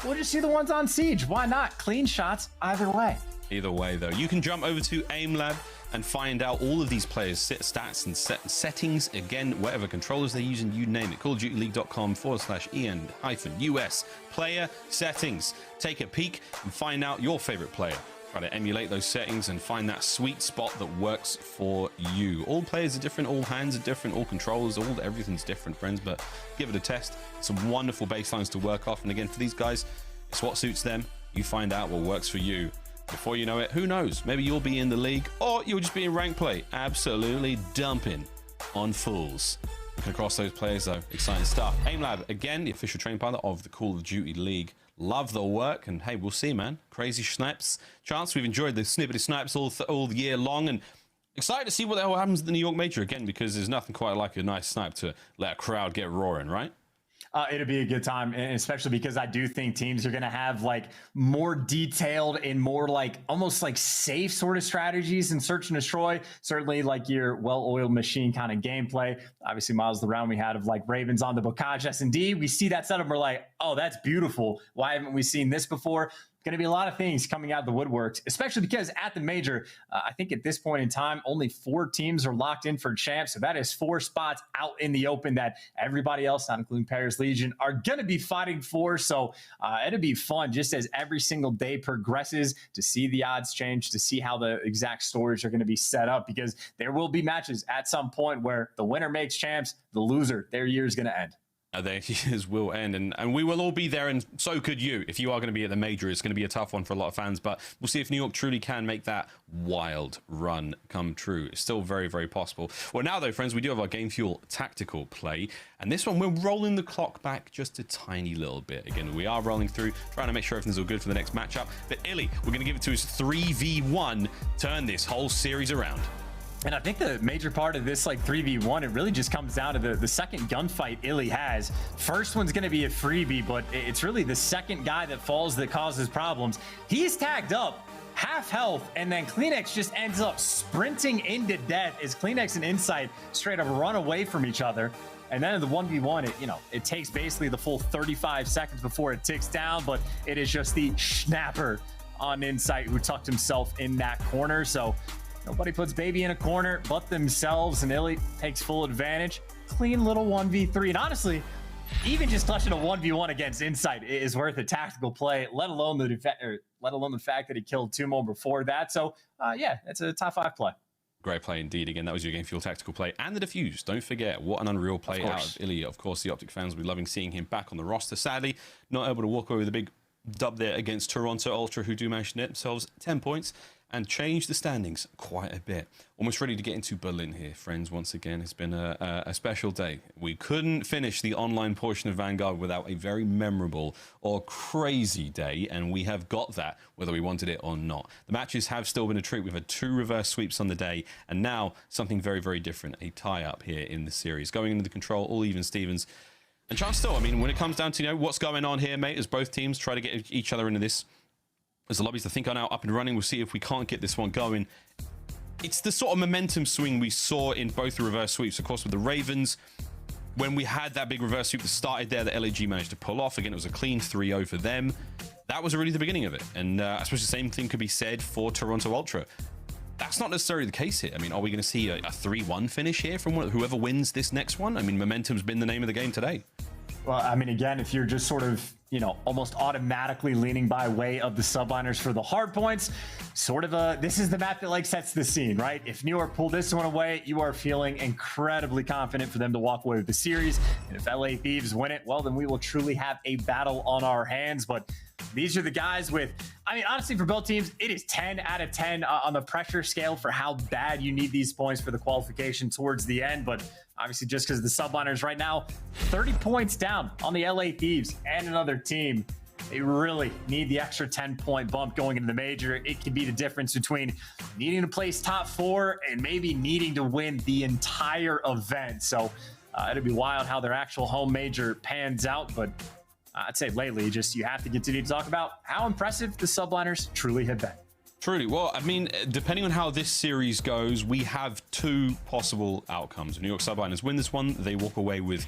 we'll just see the ones on Siege. Why not? Clean shots either way. Either way, though, you can jump over to Aim Lab and find out all of these players' stats and settings. Again, whatever controllers they're using, you name it. CallOfDutyLeague.com/EN-US player settings. Take a peek and find out your favorite player Try to emulate those settings and find that sweet spot that works for you. All players are different, all hands are different, all controllers, everything's different, friends, but give it a test. Some wonderful baselines to work off. And again, for these guys, it's what suits them. You find out what works for you. Before you know it, who knows? Maybe you'll be in the league or you'll just be in rank play. Absolutely dumping on fools. Looking across those players though, exciting stuff. AimLab, again, the official training partner of the Call of Duty League. Love the work, and hey, we'll see, man. Crazy snipes. Chance, we've enjoyed the snippety snipes all year long, and excited to see what the hell happens at the New York Major again, because there's nothing quite like a nice snipe to let a crowd get roaring, right? It'll be a good time, and especially because I do think teams are going to have like more detailed and more like almost like safe sort of strategies in search and destroy. Certainly like your well-oiled machine kind of gameplay. Obviously, Miles, the round we had of like Ravens on the Bocage S&D, we see that setup, we're like, oh, that's beautiful. Why haven't we seen this before? Going to be a lot of things coming out of the woodworks, especially because at the Major, I think at this point in time, only 4 teams are locked in for champs. So that is 4 spots out in the open that everybody else, not including Paris Legion, are going to be fighting for. So it'll be fun just as every single day progresses to see the odds change, to see how the exact stories are going to be set up, because there will be matches at some point where the winner makes champs, the loser, their year is going to end. Their years will end, and we will all be there, and so could you. If you are going to be at the Major, it's going to be a tough one for a lot of fans, but we'll see if New York truly can make that wild run come true. It's still very, very possible. Well, now though, friends, we do have our Game Fuel tactical play, and this one, we're rolling the clock back just a tiny little bit. Again, we are rolling through, trying to make sure everything's all good for the next matchup, but aBeZy, we're going to give it to his 3v1, turn this whole series around. And I think the major part of this like 3v1, it really just comes down to the second gunfight aBeZy has. First one's going to be a freebie, but it's really the second guy that falls that causes problems. He's tagged up, half health, and then Cleanex just ends up sprinting into death as Cleanex and Insight straight up run away from each other. And then in the 1v1, it takes basically the full 35 seconds before it ticks down, but it is just the schnapper on Insight who tucked himself in that corner. So nobody puts baby in a corner but themselves, and aBeZy takes full advantage. Clean little 1v3. And honestly, even just touching a 1v1 against Insight is worth a tactical play, let alone the fact that he killed Tumo before that. So yeah, it's a top 5 play. Great play indeed. Again, that was your Game Fuel tactical play and the defuse. Don't forget, what an unreal play out of aBeZy. Of course, the OpTic fans will be loving seeing him back on the roster. Sadly, not able to walk away with a big dub there against Toronto Ultra, who do manage to net themselves 10 points and change the standings quite a bit. Almost ready to get into Berlin here, friends. Once again, it's been a special day. We couldn't finish the online portion of Vanguard without a very memorable or crazy day, and we have got that, whether we wanted it or not. The matches have still been a treat. We've had 2 reverse sweeps on the day, and now something very, very different, a tie-up here in the series. Going into the control, all even Stevens. And chance still, I mean, when it comes down to, what's going on here, mate, as both teams try to get each other into this, as the lobbies I think are now up and running, we'll see if we can't get this one going. It's the sort of momentum swing we saw in both the reverse sweeps. Of course, with the Ravens, when we had that big reverse sweep that started there, the LAG managed to pull off. Again, it was a clean 3-0 for them. That was really the beginning of it. And I suppose the same thing could be said for Toronto Ultra. That's not necessarily the case here. I mean, are we going to see a 3-1 finish here from whoever wins this next one? I mean, momentum's been the name of the game today. Well, I mean, again, if you're just sort of, almost automatically leaning by way of the Subliners for the hard points, sort of this is the map that like sets the scene, right? If New York pull this one away, you are feeling incredibly confident for them to walk away with the series. And if LA Thieves win it, well, then we will truly have a battle on our hands. But these are the guys with, I mean, honestly, for both teams, it is 10 out of 10 on the pressure scale for how bad you need these points for the qualification towards the end. But obviously, just because the Subliners right now, 30 points down on the LA Thieves and another team, they really need the extra 10-point bump going into the Major. It can be the difference between needing to place top 4 and maybe needing to win the entire event. So it'll be wild how their actual home Major pans out. But I'd say lately, just you have to continue to talk about how impressive the Subliners truly have been. Truly. Well, I mean, depending on how this series goes, we have 2 possible outcomes. New York Subliners win this one, they walk away with,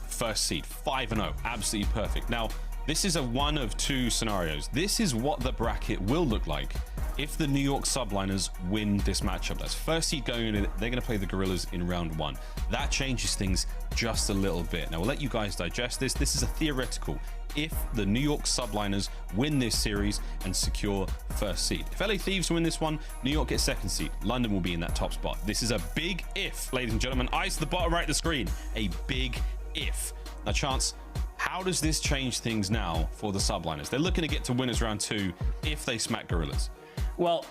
first seed, 5-0. Absolutely perfect. Now, this is a one of 2 scenarios. This is what the bracket will look like if the New York Subliners win this matchup, that's first seed going in, they're going to play the Guerrillas in round 1. That changes things just a little bit. Now, we'll let you guys digest this. This is a theoretical. If the New York Subliners win this series and secure first seed. If LA Thieves win this one, New York gets second seed. London will be in that top spot. This is a big if, ladies and gentlemen. Eyes to the bottom right of the screen. A big if. Now, Chance, how does this change things now for the Subliners? They're looking to get to winners round 2 if they smack Guerrillas. Well,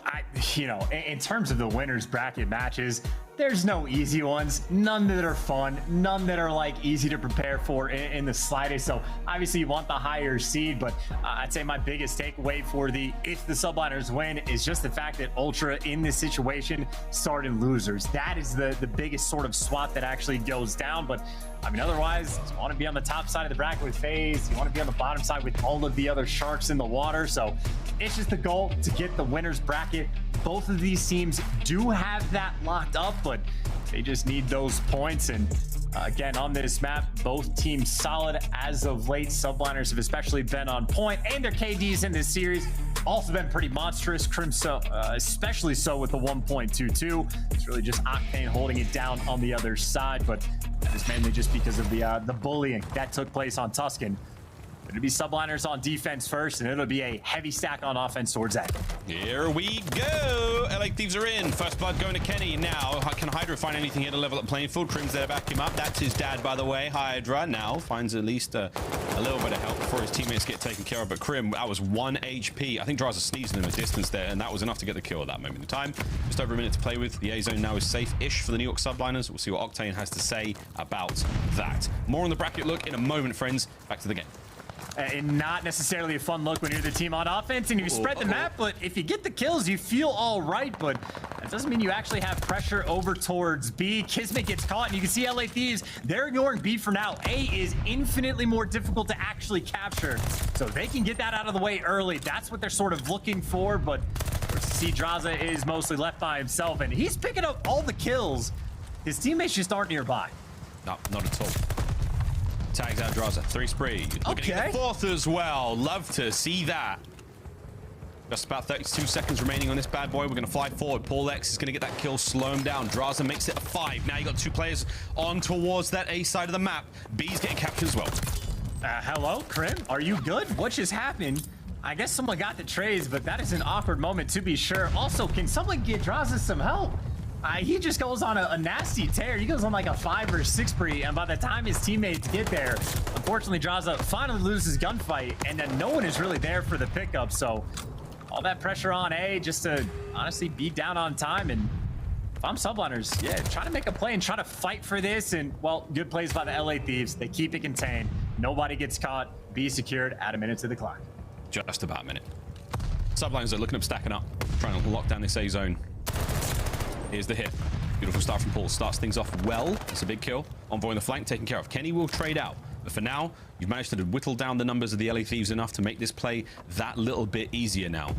in terms of the winners bracket matches, there's no easy ones, none that are fun, none that are like easy to prepare for in the slightest. So obviously you want the higher seed, but I'd say my biggest takeaway for if the Subliners win is just the fact that Ultra in this situation started losers. That is the biggest sort of swap that actually goes down. But I mean, otherwise, you want to be on the top side of the bracket with FaZe, you want to be on the bottom side with all of the other sharks in the water. So it's just the goal to get the winners bracket. Both of these teams do have that locked up, but they just need those points. And again, on this map, both teams solid as of late. Subliners have especially been on point, and their KDs in this series also been pretty monstrous. Crimsix, especially so with the 1.22. It's really just Octane holding it down on the other side, but that is mainly just because of the bullying that took place on Tuscan. It'll be Subliners on defense first, and it'll be a heavy stack on offense towards that. Here we go. LA Thieves are in. First blood going to Kenny. Now, can Hydra find anything here to level up playing field? Crim's there to back him up. That's his dad, by the way. Hydra now finds at least a little bit of help before his teammates get taken care of. But Crim, that was 1 HP. I think Drazah sneezing in the distance there, and that was enough to get the kill at that moment in time. Just over a minute to play with. The A zone now is safe-ish for the New York Subliners. We'll see what Octane has to say about that. More on the bracket look in a moment, friends. Back to the game. And not necessarily a fun look when you're the team on offense and you spread the map, but if you get the kills, you feel all right, but that doesn't mean you actually have pressure over towards B. Kismet gets caught, and you can see LA Thieves, they're ignoring B for now. A is infinitely more difficult to actually capture, so they can get that out of the way early. That's what they're sort of looking for, but see, Drazah is mostly left by himself, and he's picking up all the kills. His teammates just aren't nearby. No, not at all. Tags out Drazah. 3 spree. Looking at the 4th as well. Love to see that. Just about 32 seconds remaining on this bad boy. We're going to fly forward. Paulehx is going to get that kill, slow him down. Drazah makes it a 5. Now you got 2 players on towards that A side of the map. B's getting captured as well. Hello, Crim? Are you good? What just happened? I guess someone got the trays, but that is an awkward moment to be sure. Also, can someone get Drazah some help? He just goes on a nasty tear. He goes on like a 5 or 6 spree, and by the time his teammates get there, unfortunately, Drazah finally loses gunfight, and then no one is really there for the pickup. So all that pressure on A just to honestly be down on time. And if I'm Subliners, yeah, trying to make a play and try to fight for this. And, well, good plays by the LA Thieves. They keep it contained. Nobody gets caught. B secured at a minute to the clock. Just about a minute. Subliners are looking up, stacking up, trying to lock down this A zone. Here's the hit. Beautiful start from Paul. Starts things off well. It's a big kill. Envoy on the flank taken care of. Kenny will trade out. But for now, you've managed to whittle down the numbers of the LA Thieves enough to make this play that little bit easier now.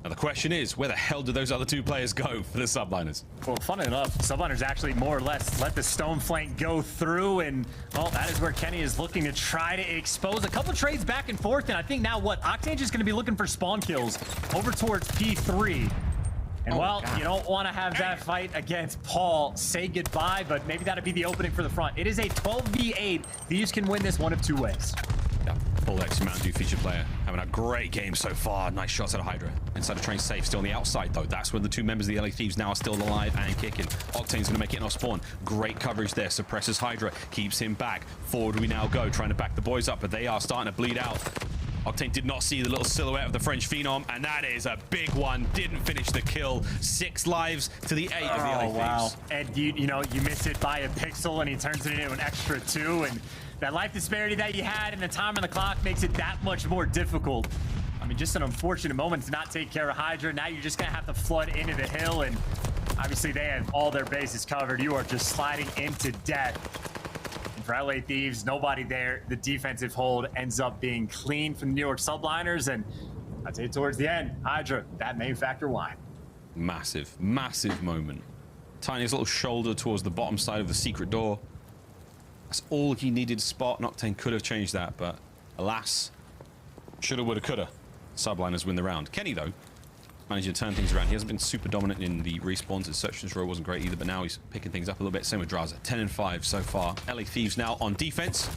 Now the question is, where the hell do those other 2 players go for the Subliners? Well, funny enough, Subliners actually more or less let the stone flank go through, and well, that is where Kenny is looking to try to expose a couple trades back and forth. And I think now what Octane is going to be looking for spawn kills over towards P3. And well, you don't want to have that fight against Paul. Say goodbye, but maybe that'd be the opening for the front. It is a 12v8. These can win this one of 2 ways. Yeah, Paulehx, Mountain Dew featured player, having a great game so far. Nice shots out of Hydra. Inside the train safe, still on the outside though. That's where the 2 members of the LA Thieves now are still alive and kicking. Octane's gonna make it off spawn. Great coverage there, suppresses Hydra, keeps him back. Forward we now go, trying to back the boys up, but they are starting to bleed out. Octane did not see the little silhouette of the French Phenom, and that is a big one. Didn't finish the kill. 6 lives to the 8 of the LA Thieves. Wow. And you miss it by a pixel, and he turns it into an extra 2, and that life disparity that you had and the time on the clock makes it that much more difficult. I mean, just an unfortunate moment to not take care of Hydra. Now you're just gonna have to flood into the hill, and obviously they have all their bases covered. You are just sliding into death. For LA Thieves, nobody there. The defensive hold ends up being clean from the New York Subliners, and I'd say towards the end, Hydra, that may factor why. Massive, massive moment. Tiniest little shoulder towards the bottom side of the secret door. That's all he needed to spot. Octane could have changed that, but alas, shoulda, woulda, coulda. Subliners win the round. Kenny, though, managing to turn things around. He hasn't been super dominant in the respawns. His search and destroy wasn't great either, but now he's picking things up a little bit. Same with Drazah. 10 and 5 so far. LA Thieves now on defense.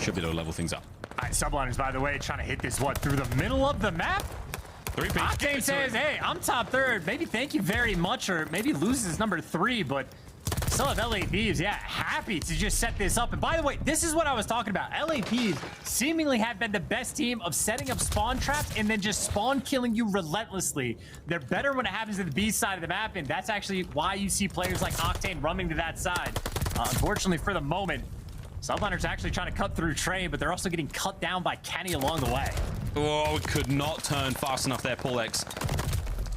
Should be able to level things up. All right, Subliners, by the way, trying to hit this, through the middle of the map? Octane says, hey, I'm top third. Maybe thank you very much, or maybe loses number 3, but still have LA Thieves, yeah, happy to just set this up. And by the way, this is what I was talking about. LA Thieves seemingly have been the best team of setting up spawn traps and then just spawn killing you relentlessly. They're better when it happens to the B side of the map, and that's actually why you see players like Octane running to that side. Unfortunately, for the moment, Subliners actually trying to cut through Train, but they're also getting cut down by Kenny along the way. Oh, could not turn fast enough there. Paulehx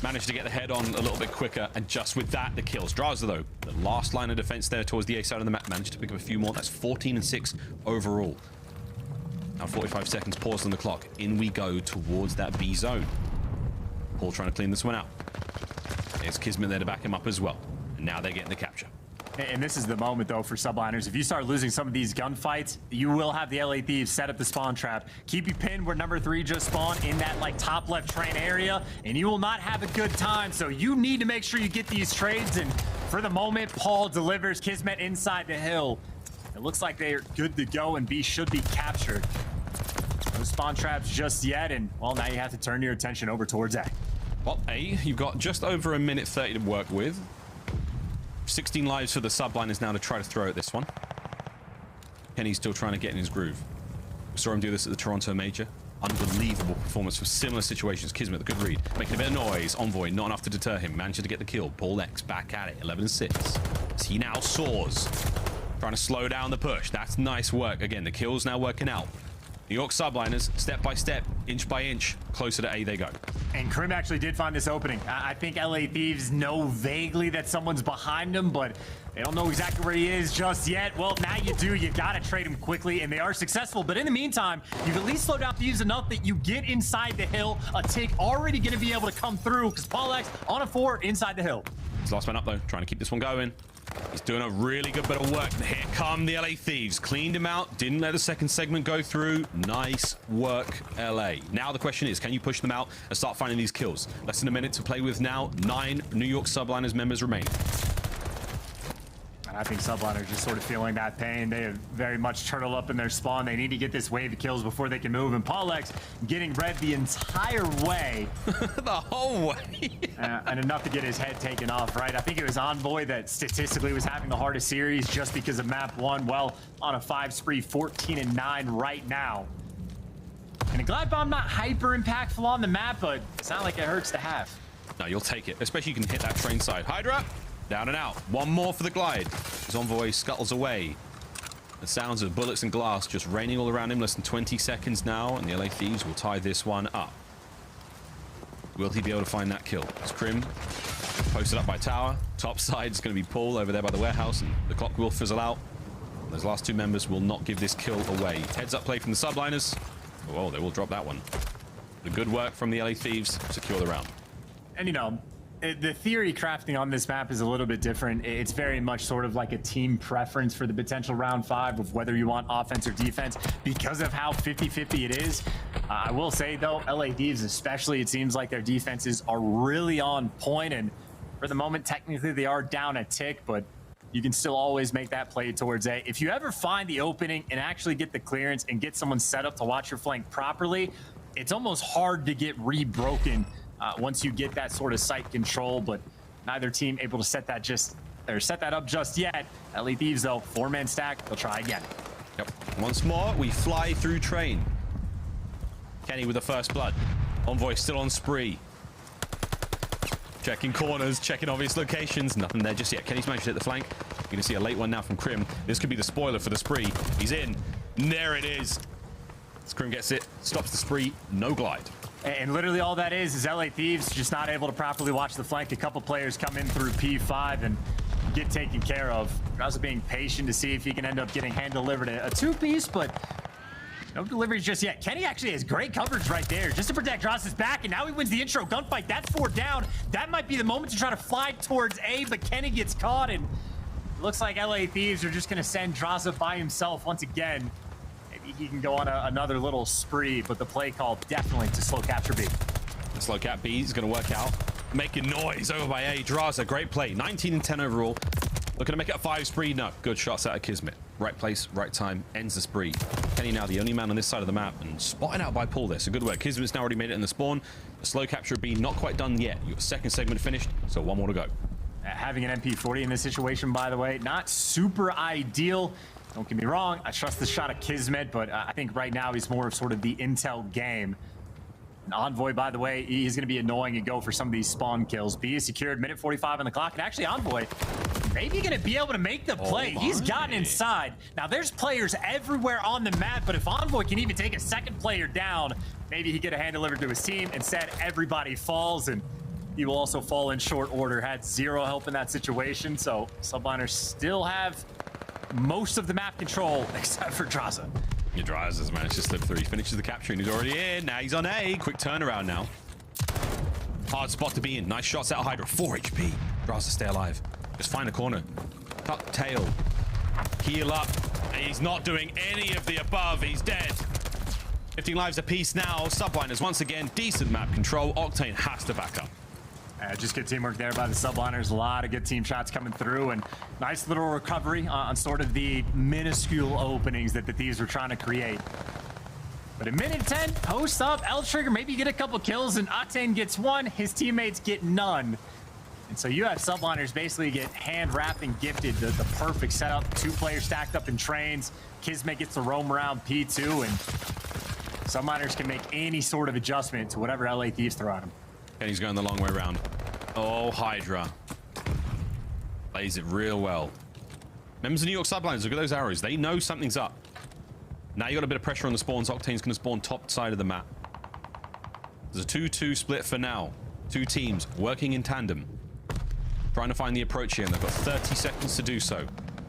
managed to get the head on a little bit quicker, and just with that, the kills. Drazah, though, the last line of defense there towards the A side of the map, managed to pick up a few more. That's 14 and 6 overall. Now 45 seconds paused on the clock. In we go towards that B zone. Paul trying to clean this one out. There's Kismet there to back him up as well. And now they're getting the capture. And this is the moment, though, for Subliners. If you start losing some of these gunfights, you will have the LA Thieves set up the spawn trap. Keep you pinned where number 3 just spawned in that, like, top left Train area, and you will not have a good time. So you need to make sure you get these trades. And for the moment, Paul delivers Kismet inside the hill. It looks like they're good to go, and B should be captured. No spawn traps just yet, and, well, now you have to turn your attention over towards A. Well, A, you've got just over a minute 30 to work with. 16 lives for the Subliners now to try to throw at this one. Kenny's still trying to get in his groove. We saw him do this at the Toronto Major. Unbelievable performance for similar situations. Kismet, the good read, making a bit of noise. Envoy, not enough to deter him. Managed to get the kill. Paulehx back at it, 11 and 6. As he now soars. Trying to slow down the push. That's nice work. Again, the kill's now working out. New York Subliners, step by step, inch by inch, closer to A they go. And Crim actually did find this opening. I think LA Thieves know vaguely that someone's behind them, but they don't know exactly where he is just yet. Well, now you do. You gotta trade him quickly, and they are successful. But in the meantime, you've at least slowed down Thieves enough that you get inside the hill. A tick already gonna be able to come through, because Paulehx on a 4 inside the hill. He's last man up, though, trying to keep this one going. He's doing a really good bit of work. Here come the LA Thieves. Cleaned him out. Didn't let the second segment go through. Nice work, LA. Now the question is, can you push them out and start finding these kills? Less than a minute to play with now. 9 New York Subliners members remain. I think Subliners just sort of feeling that pain. They have very much turtled up in their spawn. They need to get this wave of kills before they can move. And Paulehx getting red the entire way. The whole way. And enough to get his head taken off, right? I think it was Envoy that statistically was having the hardest series just because of map 1. Well, on a 5 spree, 14 and 9 right now. And a glide bomb not hyper impactful on the map, but it's not like it hurts to have. No, you'll take it, especially you can hit that Train side. Hydra, down and out. One more for the glide. His Envoy scuttles away. The sounds of bullets and glass just raining all around him. Less than 20 seconds now, and the LA Thieves will tie this one up. Will he be able to find that kill? It's Crim posted up by tower. Top side is going to be Paul over there by the warehouse, and the clock will fizzle out. Those last 2 members will not give this kill away. Heads up play from the Subliners. Oh, they will drop that one. The good work from the LA Thieves secure the round. And, you know, the theory crafting on this map is a little bit different. It's very much sort of like a team preference for the potential round 5 of whether you want offense or defense because of how 50-50 it is. I will say, though, LA Thieves especially, it seems like their defenses are really on point, and for the moment, technically, they are down a tick, but you can still always make that play towards A. If you ever find the opening and actually get the clearance and get someone set up to watch your flank properly, it's almost hard to get re-broken once you get that sort of sight control, but neither team able to set that up just yet. LA Thieves, though, 4-man stack, they'll try again. Yep. Once more, we fly through Train. Kenny with the first blood. Envoy still on spree. Checking corners, checking obvious locations. Nothing there just yet. Kenny's managed to hit the flank. You're going to see a late one now from Crim. This could be the spoiler for the spree. He's in. There it is. As Crim gets it, stops the spree, no glide. And literally all that is LA Thieves just not able to properly watch the flank. A couple players come in through P5 and get taken care of. Drazah being patient to see if he can end up getting hand-delivered a 2-piece, but no deliveries just yet. Kenny actually has great coverage right there just to protect Drazah's back, and now he wins the intro gunfight. That's 4 down. That might be the moment to try to fly towards A, but Kenny gets caught, and it looks like LA Thieves are just going to send Drazah by himself once again. He can go on another little spree, but the play call definitely to slow capture B. The slow cap B is going to work out. making noise over by A. Drazah, great play. 19 and 10 overall. Looking to make it a 5 spree. No, good shots out of Kismet. Right place, right time, ends the spree. Kenny now the only man on this side of the map and spotted out by Paul there. So good work. Kismet's now already made it in the spawn. The slow capture of B not quite done yet. Your second segment finished, so one more to go. Having an MP40 in this situation, by the way, not super ideal. Don't get me wrong, I trust the shot of Kismet, but I think right now he's more of sort of the intel game. And Envoy, by the way, he's going to be annoying and go for some of these spawn kills. B is secured, minute 45 on the clock, and actually Envoy maybe going to be able to make the play. He's gotten inside. Now, there's players everywhere on the map, but if Envoy can even take a second player down, maybe he get a hand delivered to his team. Instead, everybody falls, and he will also fall in short order. Had zero help in that situation, so Subliners still have most of the map control, except for Drazah. Your Drazah has managed to slip through. He finishes the capture and he's already in. Now he's on A. Quick turnaround now. Hard spot to be in. Nice shots out of Hydra. 4 HP. Drazah, stay alive. Just find a corner. Tuck tail. Heal up. And he's not doing any of the above. He's dead. 15 lives apiece now. Subliners once again. Decent map control. Octane has to back up. Just good teamwork there by the Subliners. A lot of good team shots coming through, and nice little recovery on sort of the minuscule openings that the Thieves were trying to create. But in minute 10, post up, L trigger, maybe get a couple kills, and Octane gets one, his teammates get none. And so you have Subliners basically get hand-wrapped and gifted the perfect setup. 2 players stacked up in trains. Kismet gets to roam around P2, and Subliners can make any sort of adjustment to whatever LA Thieves throw at him. And he's going the long way around. Oh, Hydra. Plays it real well. Members of New York Subliners, look at those arrows. They know something's up. Now you got a bit of pressure on the spawns. Octane's going to spawn top side of the map. There's a 2-2 split for now. 2 teams working in tandem. Trying to find the approach here, and they've got 30 seconds to do so.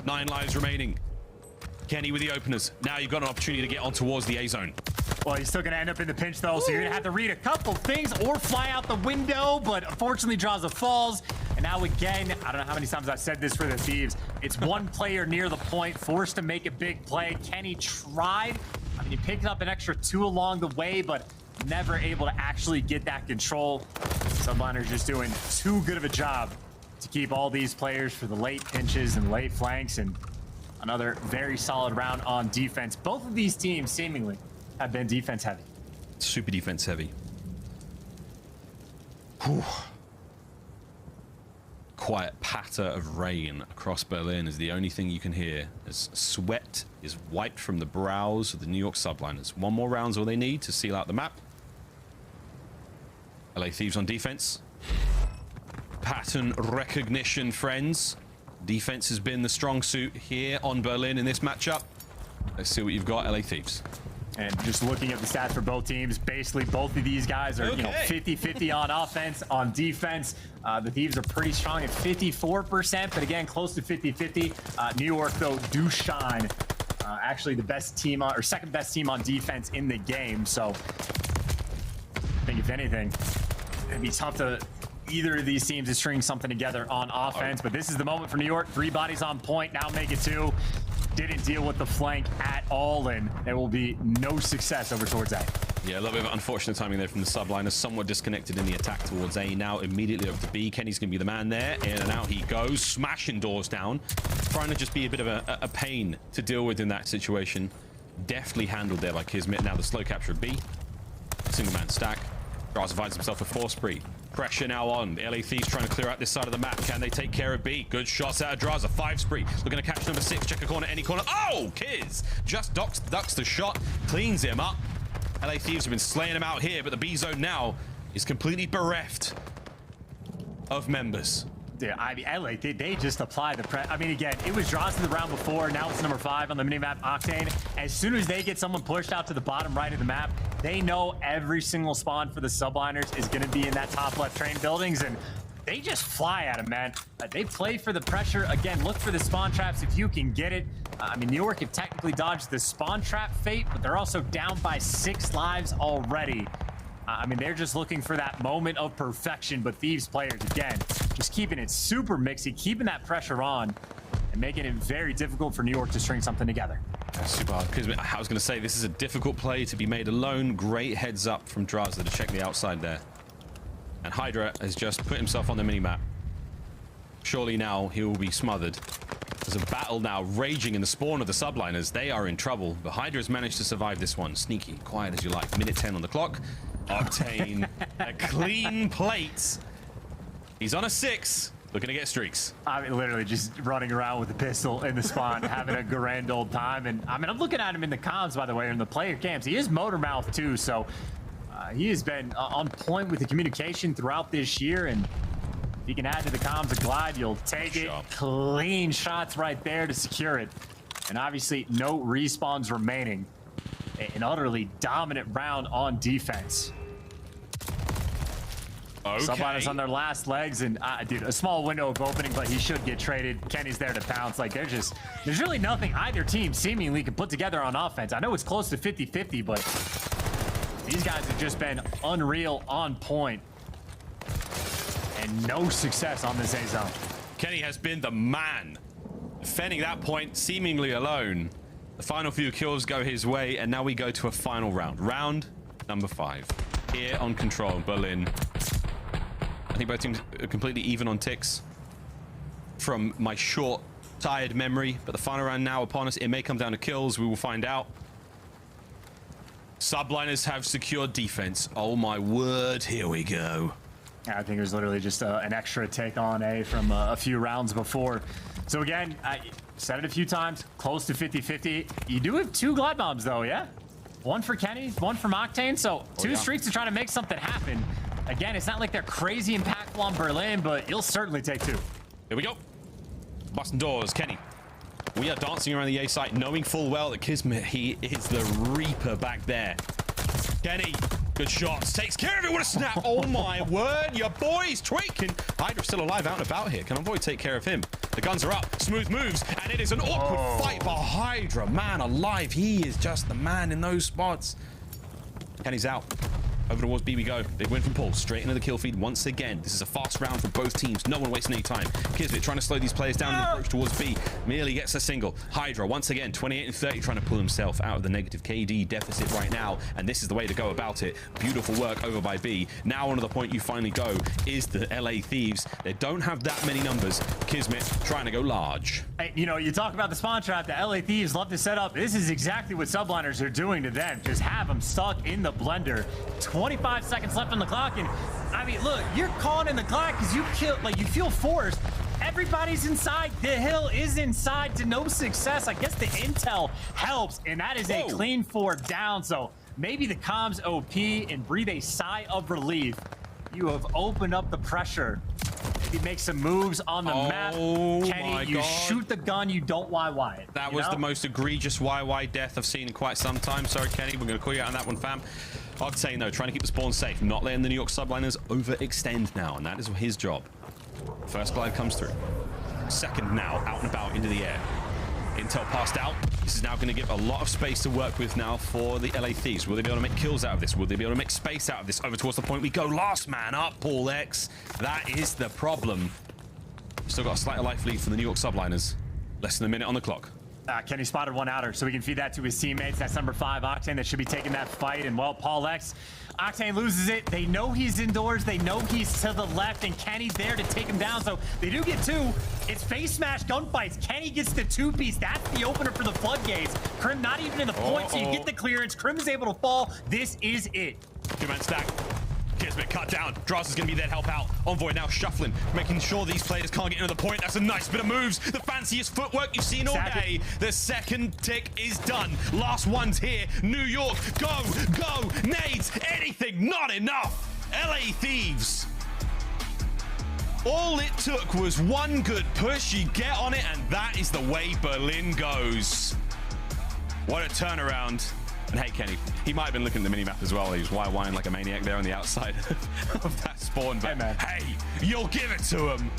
9 lives remaining. Kenny with the openers. Now you've got an opportunity to get on towards the A zone. Well, he's still going to end up in the pinch, though, so you're going to have to read a couple things or fly out the window, but unfortunately, Drazah falls. And now again, I don't know how many times I've said this for the Thieves. It's one player near the point, forced to make a big play. Kenny tried. I mean, he picked up an extra 2 along the way, but never able to actually get that control. Subliners just doing too good of a job to keep all these players for the late pinches and late flanks, and another very solid round on defense. Both of these teams seemingly have been defense heavy. Super defense heavy. Whew. Quiet patter of rain across Berlin is the only thing you can hear as sweat is wiped from the brows of the New York Subliners. 1 more round's all they need to seal out the map. LA Thieves on defense. Pattern recognition, friends. Defense has been the strong suit here on Berlin in this matchup. Let's see what you've got, LA Thieves. And just looking at the stats for both teams, basically both of these guys are, 50-50 on offense, on defense. The Thieves are pretty strong at 54%, but again, close to 50-50. New York, though, do shine. Actually, the best team on, or second best team on defense in the game. So I think if anything, it'd be tough to either of these teams to string something together on offense. But this is the moment for New York. 3 bodies on point, now make it 2. Didn't deal with the flank at all, and there will be no success over towards A. Yeah, a little bit of unfortunate timing there from the Subliners. Somewhat disconnected in the attack towards A. Now immediately over to B. Kenny's going to be the man there. In and out he goes, smashing doors down. Trying to just be a bit of a pain to deal with in that situation. Deftly handled there by Kismet. Now the slow capture of B. Single man stack. Drazah finds himself a 4 spree. Pressure now on. The LA Thieves trying to clear out this side of the map. Can they take care of B? Good shots out of Drazah. 5 spree. Looking to catch number 6. Check a corner, any corner. Oh, Kiz just ducks the shot. Cleans him up. LA Thieves have been slaying him out here, but the B zone now is completely bereft of members. Dude, I mean, LA, they just apply the press. I mean, again, it was Drazah the round before. Now it's number 5 on the minimap, Octane. As soon as they get someone pushed out to the bottom right of the map, they know every single spawn for the Subliners is going to be in that top left train buildings, and they just fly at them, man. They play for the pressure. Again, look for the spawn traps if you can get it. I mean, New York have technically dodged the spawn trap fate, but they're also down by 6 lives already. I mean, they're just looking for that moment of perfection, but Thieves players, again, just keeping it super mixy, keeping that pressure on, and making it very difficult for New York to string something together. Super hard. I was going to say, this is a difficult play to be made alone. Great heads up from Drazah to check the outside there. And Hydra has just put himself on the minimap. Surely now he will be smothered. There's a battle now raging in the spawn of the Subliners. They are in trouble, but Hydra has managed to survive this one. Sneaky, quiet as you like. Minute 10 on the clock. Octane, a clean plate. He's on a 6, looking to get streaks. I mean, literally just running around with a pistol in the spawn, having a grand old time. And I mean, I'm looking at him in the comms, by the way, in the player cams. He is motor mouth too, so he has been on point with the communication throughout this year. And if you can add to the comms a glide, you'll take it. Clean shots right there to secure it. And obviously, no respawns remaining. An utterly dominant round on defense. Okay. Subliners on their last legs, and dude, a small window of opening, but he should get traded. Kenny's there to pounce. Like, there's really nothing either team seemingly can put together on offense. I know it's close to 50-50, but these guys have just been unreal on point. And no success on this A zone. Kenny has been the man, defending that point seemingly alone. The final few kills go his way, and now we go to a final round. Round number 5. Here on Control, Berlin. I think both teams are completely even on ticks from my short, tired memory, but the final round now upon us. It may come down to kills. We will find out. Subliners have secured defense. Oh my word, here we go. I think it was literally just an extra take on A from a few rounds before. So again, I said it a few times, close to 50-50. You do have 2 glide bombs though, yeah? One for Kenny, one from Octane, so 2 streaks to try to make something happen. Again, it's not like they're crazy impactful on Berlin, but you'll certainly take 2. Here we go. Busting doors, Kenny. We are dancing around the A site, knowing full well that Kismet, he is the Reaper back there. Kenny, good shots, takes care of it. What a snap. Oh my word, your boy's tweaking. Hydra's still alive out and about here. Can Envoy take care of him? The guns are up, smooth moves, and it is an awkward fight by Hydra. Man alive, he is just the man in those spots. Kenny's out. Over towards B we go. Big win from Paul. Straight into the kill feed once again. This is a fast round for both teams. No one wasting any time. Kismet trying to slow these players down in the approach towards B. Merely gets a single. Hydra once again 28 and 30 trying to pull himself out of the negative KD deficit right now. And this is the way to go about it. Beautiful work over by B. Now on to the point you finally go is the LA Thieves. They don't have that many numbers. Kismet trying to go large. Hey, you know, you talk about the spawn trap. The LA Thieves love to set up. This is exactly what Subliners are doing to them. Just have them stuck in the blender. 25 seconds left on the clock, and I mean, look, you're calling in the clock because you feel forced. Everybody's inside. The hill is inside to no success. I guess the intel helps, and that is a clean 4 down. So maybe the comms OP and breathe a sigh of relief. You have opened up the pressure. Maybe make some moves on the map. Kenny, you shoot the gun, you don't YY it. That was the most egregious YY death I've seen in quite some time. Sorry, Kenny, we're going to call you out on that one, fam. Octane, though, trying to keep the spawn safe, not letting the New York Subliners overextend now, and that is his job. First glide comes through. Second now, out and about into the air. Intel passed out. This is now going to give a lot of space to work with now for the LA Thieves. Will they be able to make kills out of this? Will they be able to make space out of this? Over towards the point we go. Last man up, Paulehx. That is the problem. Still got a slight life lead for the New York Subliners. Less than a minute on the clock. Kenny spotted one outer, so we can feed that to his teammates. That's number 5, Octane, that should be taking that fight. And, well, Paulehx, Octane loses it. They know he's indoors. They know he's to the left, and Kenny's there to take him down. So they do get 2. It's face smash gunfights. Kenny gets the 2-piece. That's the opener for the floodgates. Crim not even in the point, so you get the clearance. Crim is able to fall. This is it. 2-man stack. Kismet cut down. Drazah's going to be there to help out. Envoy now shuffling, making sure these players can't get into the point. That's a nice bit of moves. The fanciest footwork you've seen all day. The second tick is done. Last one's here. New York, go, go, nades, anything, not enough. LA Thieves. All it took was one good push. You get on it, and that is the way Berlin goes. What a turnaround. And hey, Kenny, he might have been looking at the minimap as well. He was YYing like a maniac there on the outside of that spawn. But hey, you'll give it to him.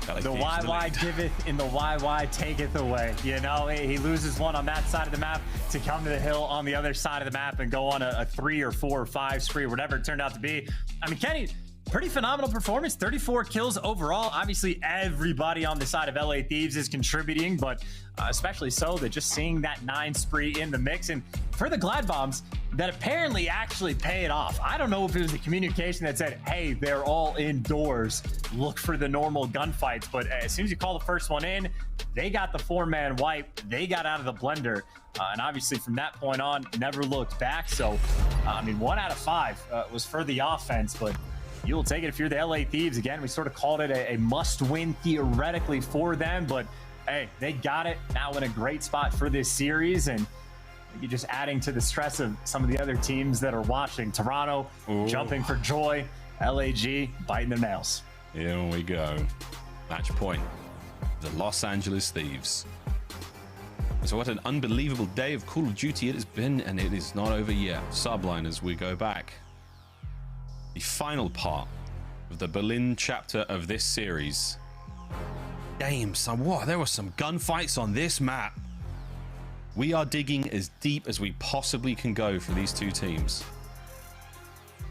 The YY giveth and the YY taketh away. You know, he loses one on that side of the map to come to the hill on the other side of the map and go on a 3 or 4 or 5 spree, whatever it turned out to be. I mean, Kenny pretty phenomenal performance. 34 kills overall. Obviously, everybody on the side of LA Thieves is contributing, but especially so that just seeing that 9 spree in the mix. And for the Glad Bombs, that apparently actually paid off. I don't know if it was the communication that said, hey, they're all indoors, look for the normal gunfights. But as soon as you call the first one in, they got the 4-man wipe. They got out of the blender. And obviously from that point on, never looked back. So, I mean, 1 out of 5 was for the offense, but you will take it if you're the LA Thieves. Again, we sort of called it a must-win theoretically for them, but hey, they got it. Now in a great spot for this series, and you're just adding to the stress of some of the other teams that are watching. Toronto jumping for joy, LAG biting their nails. Here we go. Match point. The Los Angeles Thieves. So what an unbelievable day of Call of Duty it has been, and it is not over yet. Subliners, we go back. The final part of the Berlin chapter of this series. Damn, son, what? There were some gunfights on this map. We are digging as deep as we possibly can go for these two teams.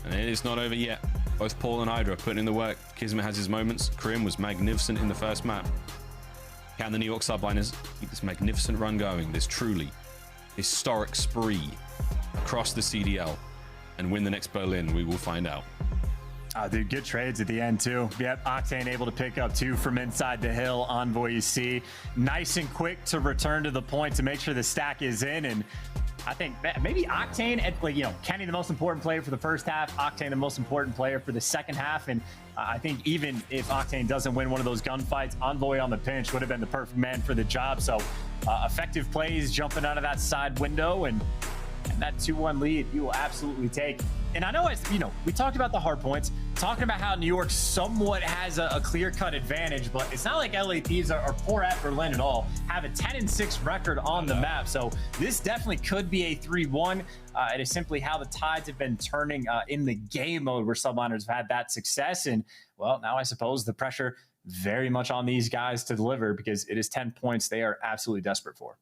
And it is not over yet. Both Paul and Hydra putting in the work. Kismet has his moments. Krim was magnificent in the first map. Can the New York Subliners keep this magnificent run going, this truly historic spree across the CDL, and win the next Berlin? We will find out. Dude, good trades at the end too. Yep, Octane able to pick up 2 from inside the hill. Envoy, you see, nice and quick to return to the point to make sure the stack is in. And I think maybe Octane, like, you know, Kenny the most important player for the first half, Octane the most important player for the second half. And I think even if Octane doesn't win one of those gunfights, Envoy on the pinch would have been the perfect man for the job. So effective plays jumping out of that side window, and that 2-1 lead you will absolutely take. And I know, as you know, we talked about the hard points, talking about how New York somewhat has a clear-cut advantage, but it's not like LA Thieves are poor at Berlin at all. Have a 10-6 record on the map, so this definitely could be a 3-1. It is simply how the tides have been turning in the game mode where Subliners have had that success. And well, now I suppose the pressure very much on these guys to deliver, because it is 10 points they are absolutely desperate for.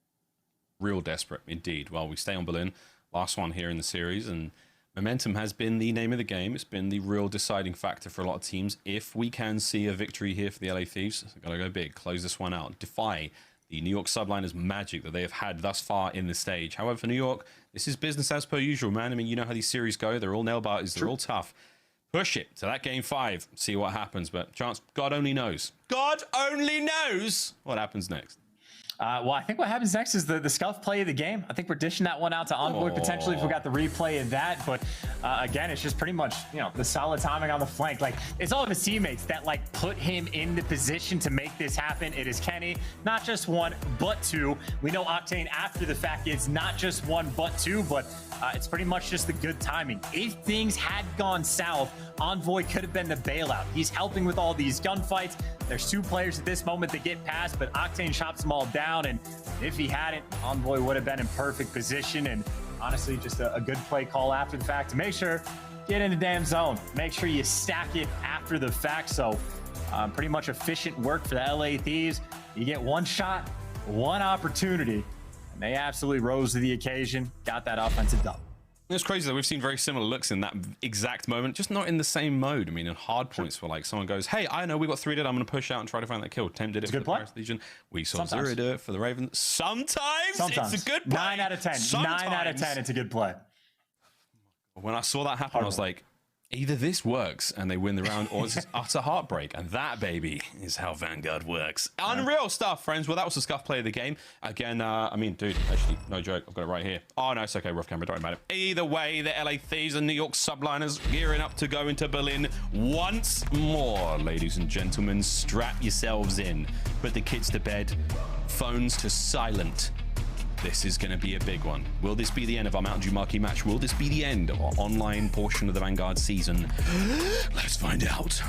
Real desperate indeed. Well, we stay on Berlin, last one here in the series, and momentum has been the name of the game. It's been the real deciding factor for a lot of teams. If we can see a victory here for the LA Thieves, we've got to go big, close this one out, defy the New York Subliners magic that they have had thus far in the stage. However, for New York, this is business as per usual, man. I mean, you know how these series go. They're all nail-biters. They're all tough. Push it to that game 5. See what happens. But chance, God only knows. God only knows what happens next. Well, I think what happens next is the Scump play of the game. I think we're dishing that one out to Envoy potentially if we got the replay of that. But again, it's just pretty much, you know, the solid timing on the flank. Like, it's all of his teammates that like put him in the position to make this happen. It is Kenny, not just 1, but 2. We know Octane after the fact is not just 1, but 2, but it's pretty much just the good timing. If things had gone south, Envoy could have been the bailout. He's helping with all these gunfights. There's 2 players at this moment that get past, but Octane chops them all down. And if he hadn't, Envoy would have been in perfect position. And honestly, just a good play call after the fact to make sure get in the damn zone. Make sure you stack it after the fact. So pretty much efficient work for the LA Thieves. You get 1 shot, 1 opportunity, and they absolutely rose to the occasion. Got that offensive dub. It's crazy that we've seen very similar looks in that exact moment, just not in the same mode. I mean, in hard points where like someone goes, hey, I know we got 3 dead, I'm going to push out and try to find that kill. Temp did it for the Paris Legion. We saw Zero do it for the Ravens. Sometimes it's a good play. 9 out of 10. Sometimes. 9 out of 10, it's a good play. When I saw that happen, I was like, either this works and they win the round, or it's just utter heartbreak. And that, baby, is how Vanguard works. Unreal stuff, friends. Well, that was the Scuff play of the game. Again, I mean, dude, actually, no joke. I've got it right here. Oh, no, it's okay. Rough camera. Don't worry about it. Either way, the LA Thieves and New York Subliners gearing up to go into Berlin once more. Ladies and gentlemen, strap yourselves in. Put the kids to bed. Phones to silent. This is going to be a big one. Will this be the end of our Mountain Dew Marquee Match? Will this be the end of our online portion of the Vanguard season? Let's find out.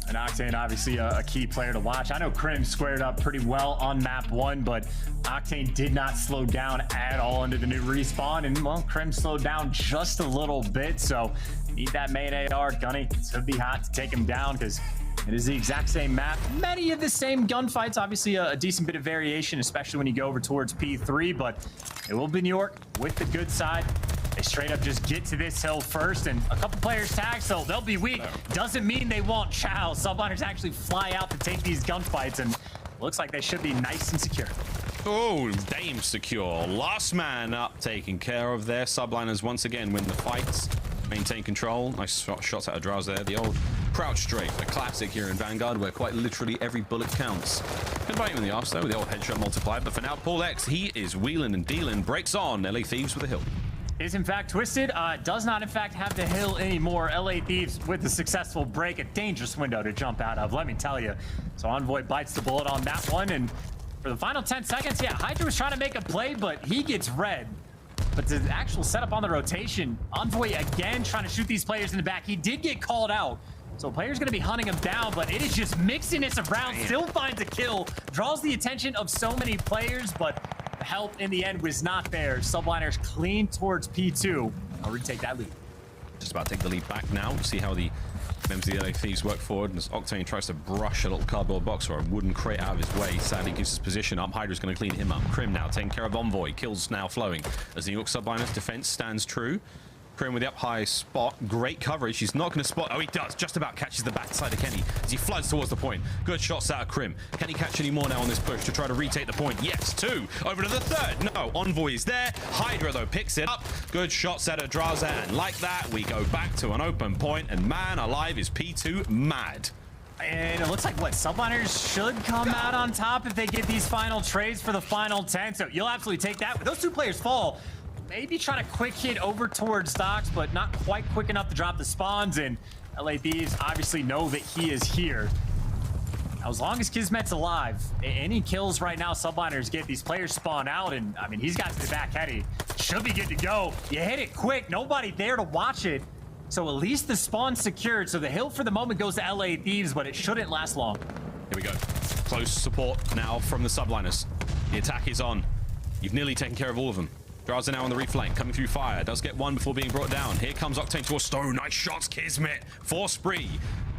And Octane, obviously a key player to watch. I know Krim squared up pretty well on map 1, but Octane did not slow down at all into the new respawn. And, well, Krim slowed down just a little bit. So need that main AR. Gunny to be hot to take him down, because it is the exact same map. Many of the same gunfights. Obviously, a decent bit of variation, especially when you go over towards P3. But it will be New York with the good side. They straight up just get to this hill first, and a couple players tag, so they'll be weak. Doesn't mean they won't chow. Subliners actually fly out to take these gunfights, and looks like they should be nice and secure. Oh, Dame secure. Last man up, taking care of their Subliners once again win the fights. Maintain control. Nice shots out of Drazah there. The old crouch straight, a classic here in Vanguard, where quite literally every bullet counts. Can bite him in the arse though with the old headshot multiplier, but for now, Paulehx, he is wheeling and dealing. Breaks on. LA Thieves with a hill. Is in fact twisted, does not in fact have the hill anymore. LA Thieves with a successful break, a dangerous window to jump out of, let me tell you. So Envoy bites the bullet on that one, and for the final 10 seconds, yeah, Hydra was trying to make a play, but he gets red. But the actual setup on the rotation, Envoy again trying to shoot these players in the back. He did get called out, so player's gonna be hunting him down, but it is just mixing this around, still finds a kill, draws the attention of so many players, but the help in the end was not there. Subliners clean towards P2. I'll retake that lead. Just about to take the lead back now. See how the members of the LA Thieves work forward as Octane tries to brush a little cardboard box or a wooden crate out of his way. Sadly gives his position up. Hydra's going to clean him up. Crim now taking care of Envoy. Kills now flowing as the York Subliners defense stands true. Crim with the up high spot. Great coverage. He's not going to spot. Oh, he does. Just about catches the backside of Kenny as he floods towards the point. Good shots out of Crim. Can he catch any more now on this push to try to retake the point? Yes, 2. Over to the 3rd. No, Envoy is there. Hydra, though, picks it up. Good shots out of Drazah. And like that, we go back to an open point. And man alive, is P2 mad. And it looks like, what, Subliners should come out on top if they get these final trades for the final 10. So you'll absolutely take that. But those 2 players fall. Maybe try to quick hit over towards Stocks, but not quite quick enough to drop the spawns. And LA Thieves obviously know that he is here. Now, as long as Kismet's alive, any kills right now Subliners get, these players spawn out, and I mean, he's got the back heady. Should be good to go. You hit it quick, nobody there to watch it. So at least the spawn's secured. So the hill for the moment goes to LA Thieves, but it shouldn't last long. Here we go. Close support now from the Subliners. The attack is on. You've nearly taken care of all of them. Drazah now on the reflank, coming through fire. Does get one before being brought down. Here comes Octane towards Stone. Nice shots, Kismet. 4 spree.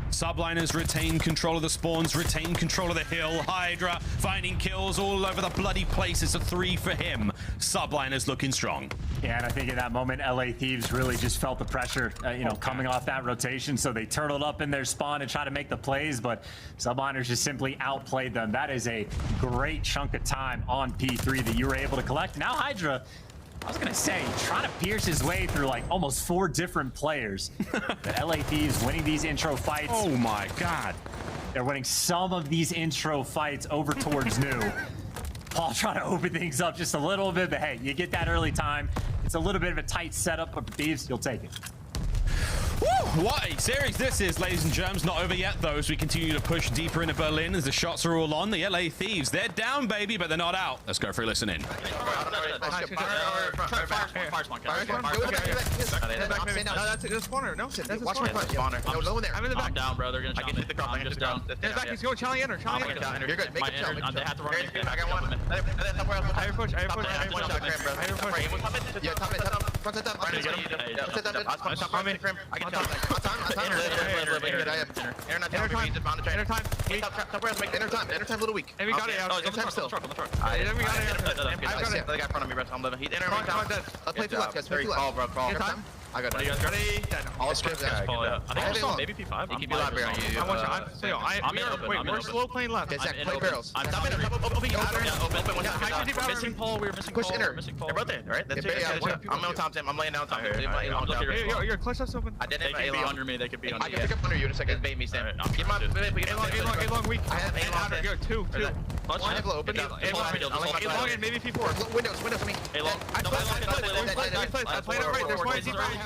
Subliners retain control of the spawns, retain control of the hill. Hydra finding kills all over the bloody place. It's a 3 for him. Subliners looking strong. Yeah, and I think in that moment, LA Thieves really just felt the pressure, coming off that rotation. So they turtled up in their spawn to try to make the plays, but Subliners just simply outplayed them. That is a great chunk of time on P3 that you were able to collect. Now Hydra, I was gonna say, trying to pierce his way through like almost 4 different players. The LA Thieves winning these intro fights. Oh my God. They're winning some of these intro fights over towards new. Paul trying to open things up just a little bit, but hey, you get that early time. It's a little bit of a tight setup, but for Thieves, you'll take it. Woo! What a series this is, ladies and germs. Not over yet, though, as we continue to push deeper into Berlin as the shots are all on. The LA Thieves, they're down, baby, but they're not out. Let's go for a listen in. No, that's a spawner. No, shit. That's a spawner. No, low there. I'm in the back. I'm down, bro. They're gonna challenge me. I'm just down. He's going Charlie enter. You're good. Make it chill. They have to run. I got one. I push. Yeah, top it. Front it up. I can tell. Inner time, little weak. And we got it. Inner time still. I got it. The guy in front of me, I'm living. He's inner. Let's play 2 left, guys. Play 2 left. Crawl. I got it. Ready? All scripts. I think I saw maybe P5. You keep your lab barrel. Wait, we're slow playing left. Okay, Zach, play barrels. I'm missing Paul. We were missing Paul. Push inner. They're both there, right? That's it. I'm on top, Tim. I'm laying down top here. Your clutch is open. They could be under me. They could be under me. I can pick up under you in a second. Bait me, Sam. Get my A-long weak. I have A-long. You're 2. One have low. Open. A-long and maybe P4. Windows me. A-long. I played it right. There's one easy right.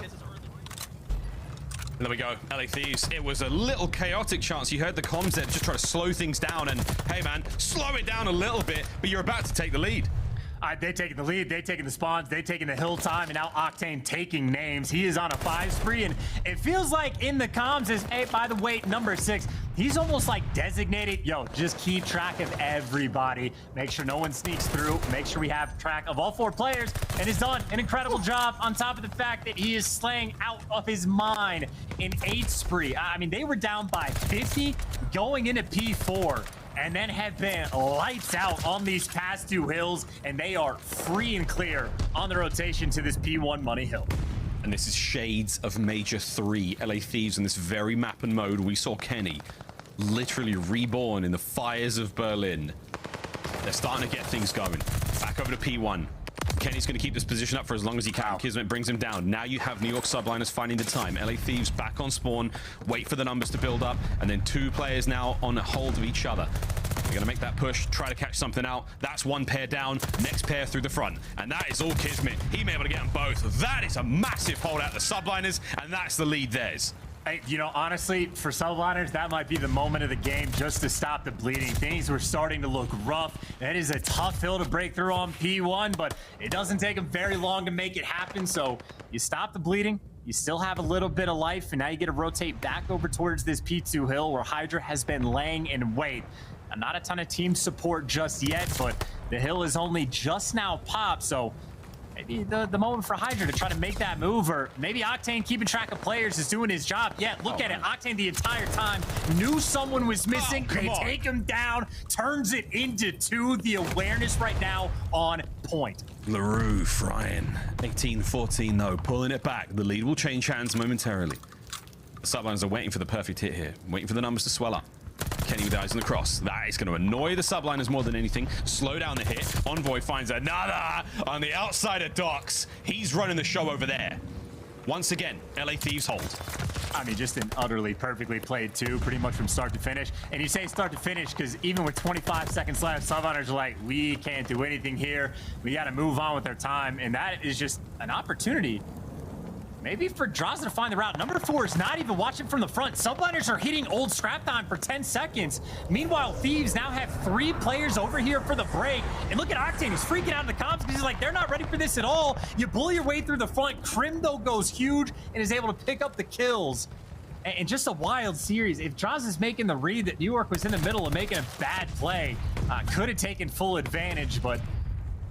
There we go, LA Thieves. It was a little chaotic chance. You heard the comms there, just try to slow things down. And hey, man, slow it down a little bit, but you're about to take the lead. They taking the lead, they taking the spawns, they taking the hill time, and now Octane taking names. He is on a 5 spree, and it feels like in the comms is, hey, by the way, number 6, he's almost like designated, yo, just keep track of everybody. Make sure no one sneaks through. Make sure we have track of all 4 players, and he's done an incredible job on top of the fact that he is slaying out of his mind in 8 spree. I mean, they were down by 50 going into P4. And then have been lights out on these past 2 hills, and they are free and clear on the rotation to this P1 money hill. And this is shades of Major 3 LA Thieves in this very map and mode. We saw Kenny literally reborn in the fires of Berlin. They're starting to get things going. Back over to P1. Kenny's going to keep this position up for as long as he can. Kismet brings him down. Now you have New York Subliners finding the time. LA Thieves back on spawn. Wait for the numbers to build up. And then 2 players now on hold of each other. They're going to make that push, try to catch something out. That's 1 pair down, next pair through the front. And that is all Kismet. He may be able to get them both. That is a massive hold out the Subliners, and that's the lead theirs. Hey, you know, honestly, for Subliners, that might be the moment of the game just to stop the bleeding. Things were starting to look rough. That is a tough hill to break through on P1, but it doesn't take them very long to make it happen. So you stop the bleeding. You still have a little bit of life, and now you get to rotate back over towards this P2 hill where Hydra has been laying in wait. Not a ton of team support just yet, but the hill is only just now popped, so maybe the moment for Hydra to try to make that move, or maybe Octane keeping track of players is doing his job. Yeah, look at it. Octane the entire time knew someone was missing. They take him down, turns it into 2. The awareness right now on point. LaRue, Ryan, 18-14 though, pulling it back. The lead will change hands momentarily. The Subliners are waiting for the perfect hit here, waiting for the numbers to swell up. Kenny with eyes on the cross. That is going to annoy the Subliners more than anything. Slow down the hit. Envoy finds another on the outside of docks. He's running the show over there. Once again, LA Thieves hold. I mean, just an utterly perfectly played 2, pretty much from start to finish. And you say start to finish because even with 25 seconds left, Subliners are like, we can't do anything here. We got to move on with our time. And that is just an opportunity. Maybe for Drazah to find the route. Number 4 is not even watching from the front. Subliners are hitting old scrap time for 10 seconds. Meanwhile, Thieves now have 3 players over here for the break. And look at Octane. He's freaking out in the comms because he's like, they're not ready for this at all. You bully your way through the front. Crim, though, goes huge and is able to pick up the kills. And just a wild series. If Drazah's making the read that New York was in the middle of making a bad play, could have taken full advantage. But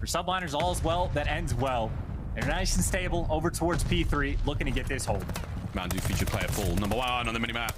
for Subliners, all's well that ends well. They're nice and stable over towards P3, looking to get this hold. Mountain Dew featured player full. Number 1 on the minimap.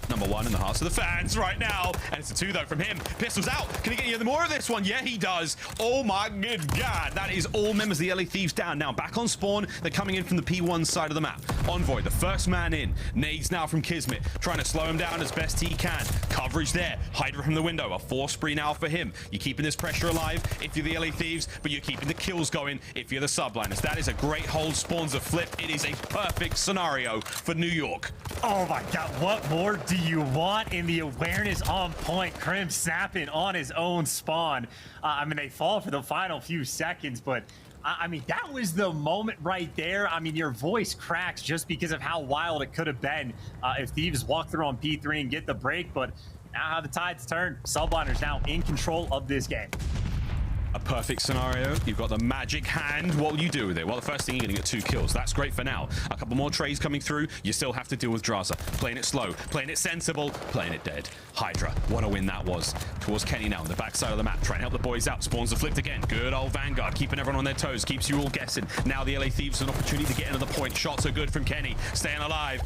Number 1 in the hearts of the fans right now. And it's a 2 though from him. Pistols out. Can he get any more of this one? Yeah, he does. Oh my good God. That is all members of the LA Thieves down. Now back on spawn. They're coming in from the P1 side of the map. Envoy, the first man in. Nades now from Kismet. Trying to slow him down as best he can. Coverage there. Hydra from the window. A 4 spree now for him. You're keeping this pressure alive if you're the LA Thieves, but you're keeping the kills going if you're the Subliners. That is a great hold. Spawns a flip. It is a perfect scenario for New York. Oh my God. What more do you want? In the awareness on point, Crim snapping on his own spawn. I mean, they fall for the final few seconds, but I mean, that was the moment right there. I mean, your voice cracks just because of how wild it could have been if Thieves walk through on P3 and get the break, but now how the tides turn. Subliners now in control of this game. A perfect scenario. You've got the magic hand. What will you do with it? Well, the first thing, you're going to get 2 kills. That's great for now. A couple more trays coming through. You still have to deal with Drazah. Playing it slow, playing it sensible, playing it dead. Hydra, what a win that was. Towards Kenny now on the backside of the map. Trying to help the boys out. Spawns are flipped again. Good old Vanguard, keeping everyone on their toes. Keeps you all guessing. Now the LA Thieves an opportunity to get another point. Shots are good from Kenny. Staying alive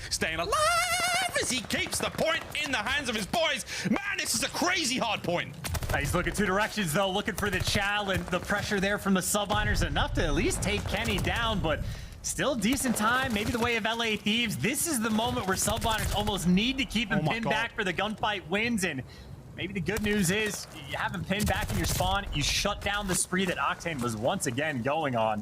as he keeps the point in the hands of his boys. Man, this is a crazy hard point. He's looking 2 directions, though, looking for the chow, and the pressure there from the Subliners enough to at least take Kenny down, but still decent time. Maybe the way of LA Thieves. This is the moment where Subliners almost need to keep him pinned back for the gunfight wins, and maybe the good news is you have him pinned back in your spawn. You shut down the spree that Octane was once again going on.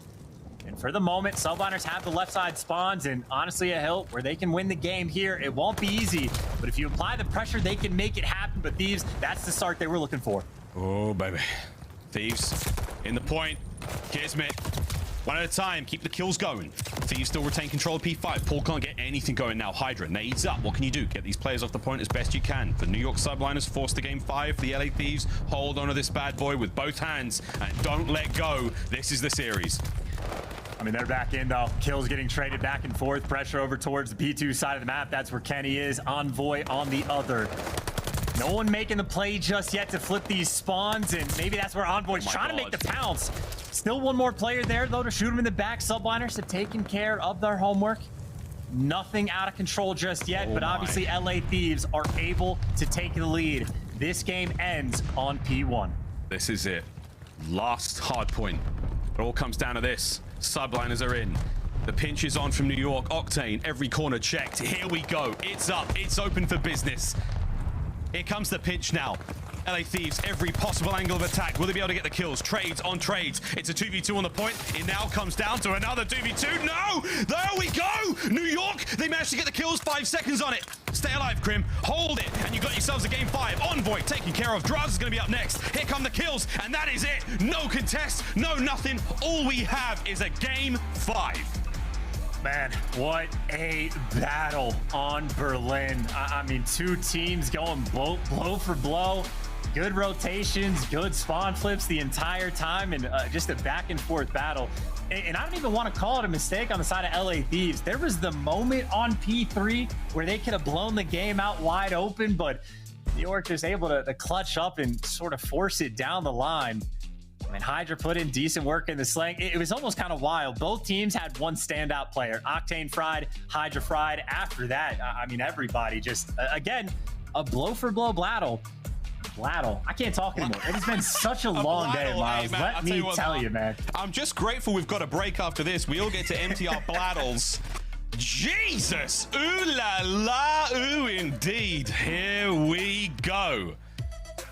And for the moment, Subliners have the left side spawns, and honestly a hill where they can win the game here. It won't be easy, but if you apply the pressure, they can make it happen. But Thieves, that's the start they were looking for. Oh, baby. Thieves in the point. Kismet. 1 at a time. Keep the kills going. Thieves still retain control of P5. Paul can't get anything going now. Hydra nades up. What can you do? Get these players off the point as best you can. The New York Subliners force to game 5. The LA Thieves hold on to this bad boy with both hands and don't let go. This is the series. I mean, they're back in, though. Kills getting traded back and forth. Pressure over towards the P2 side of the map. That's where Kenny is. Envoy on the other. No one making the play just yet to flip these spawns, and maybe that's where Envoy's trying to make the pounce. Still 1 more player there, though, to shoot him in the back. Subliners have taken care of their homework. Nothing out of control just yet, but obviously LA Thieves are able to take the lead. This game ends on P1. This is it. Last hard point. It all comes down to this. Subliners are in. The pinch is on from New York. Octane, every corner checked. Here we go. It's up. It's open for business. Here comes the pinch now. LA Thieves, every possible angle of attack. Will they be able to get the kills? Trades on trades. It's a 2v2 on the point. It now comes down to another 2v2. No! There we go! New York, they managed to get the kills. 5 seconds on it. Stay alive, Crim. Hold it. And you got yourselves a game 5. Envoy taking care of. Drazah is going to be up next. Here come the kills. And that is it. No contest. No nothing. All we have is a game 5. Man, what a battle on Berlin. I mean, 2 teams going blow for blow. Good rotations, good spawn flips the entire time, and just a back and forth battle. And I don't even want to call it a mistake on the side of LA Thieves. There was the moment on P3 where they could have blown the game out wide open, but New York just able to clutch up and sort of force it down the line. I mean, Hydra put in decent work in the slang. It was almost kind of wild. Both teams had one standout player. Octane fried, Hydra fried. After that, I mean, everybody just, again, a blow-for-blow battle. I can't talk anymore. It has been such a long day, Miles. Hey, man, Let me tell you, man. I'm just grateful we've got a break after this. We all get to empty our bladdles. Jesus! Ooh la la, ooh indeed. Here we go.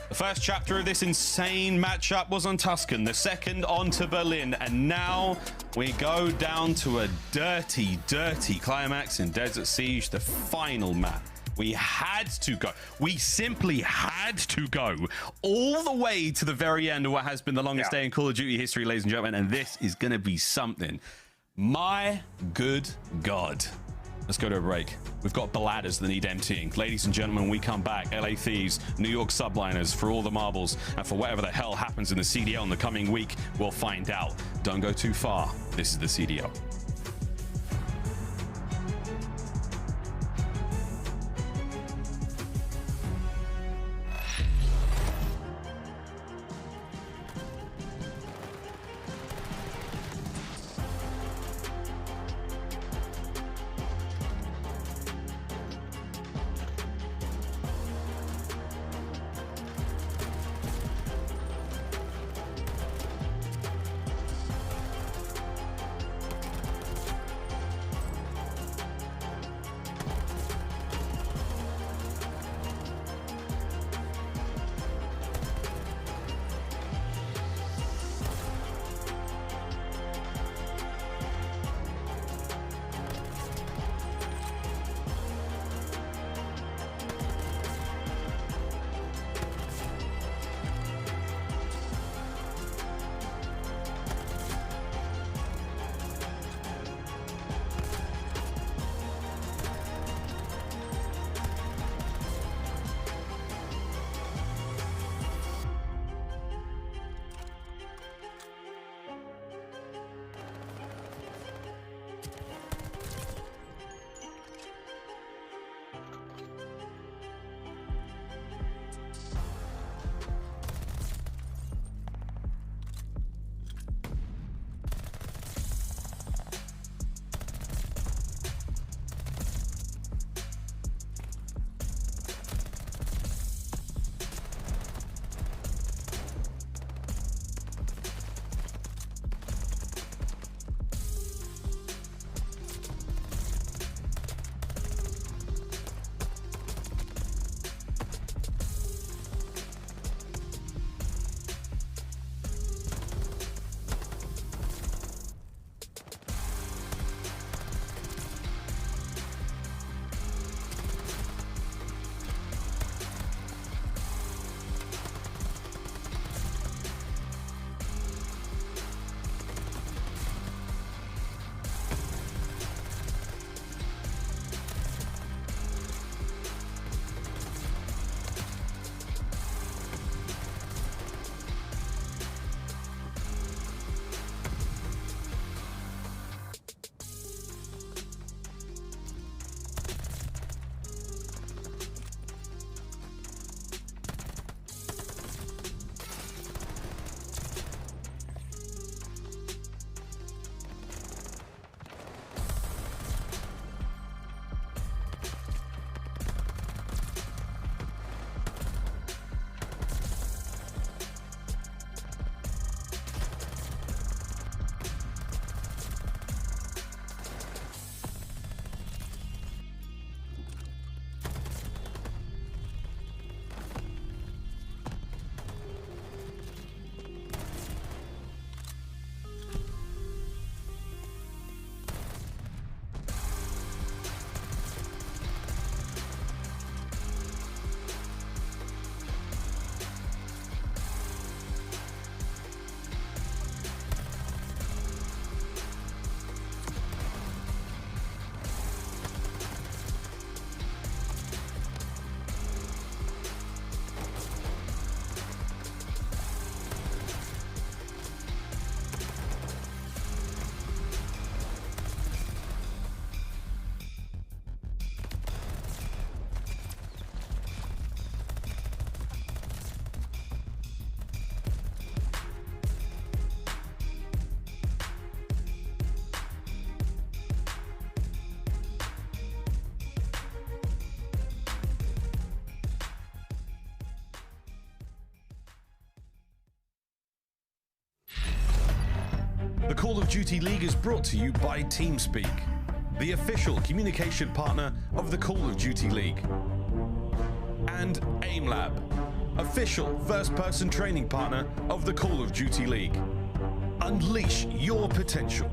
The first chapter of this insane matchup was on Tuscan, the second onto Berlin, and now we go down to a dirty, dirty climax in Desert Siege, the final map. We had to go. We simply had to go all the way to the very end of what has been the longest day in Call of Duty history, ladies and gentlemen, and this is going to be something. My good God. Let's go to a break. We've got bladders that need emptying. Ladies and gentlemen, when we come back, LA Thieves, New York Subliners for all the marbles, and for whatever the hell happens in the CDL in the coming week, we'll find out. Don't go too far. This is the CDL. The Call of Duty League is brought to you by TeamSpeak, the official communication partner of the Call of Duty League. And AimLab, official first-person training partner of the Call of Duty League. Unleash your potential.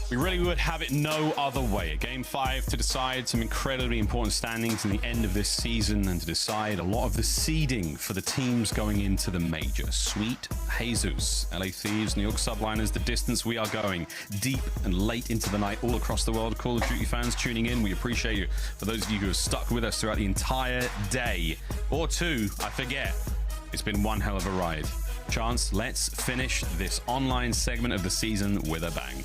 We really would have it no other way. A Game 5 to decide some incredibly important standings in the end of this season and to decide a lot of the seeding for the teams going into the major. Sweet Jesus, LA Thieves, New York Subliners, the distance we are going deep and late into the night all across the world. Call of Duty fans tuning in, we appreciate you. For those of you who have stuck with us throughout the entire day or two, I forget, it's been one hell of a ride. Chance, let's finish this online segment of the season with a bang.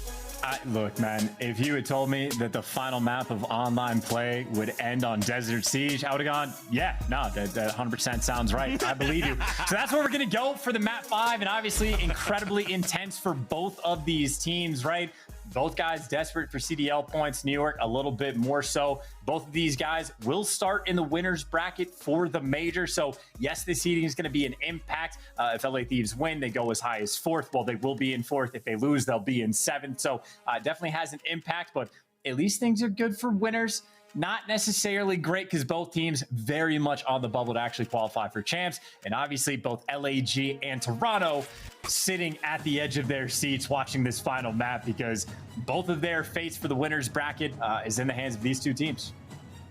Look, man, if you had told me that the final map of online play would end on Desert Siege, I would have gone, yeah, no, that 100% sounds right. I believe you. So that's where we're going to go for the map 5, and obviously incredibly intense for both of these teams, right? Both guys desperate for CDL points. New York a little bit more so. Both of these guys will start in the winner's bracket for the major. So yes, this seeding is going to be an impact. If LA Thieves win, they go as high as 4th. Well, they will be in 4th. If they lose, they'll be in 7th. So definitely has an impact, but at least things are good for winners. Not necessarily great because both teams very much on the bubble to actually qualify for champs. And obviously both LAG and Toronto sitting at the edge of their seats watching this final map because both of their fates for the winner's bracket is in the hands of these two teams.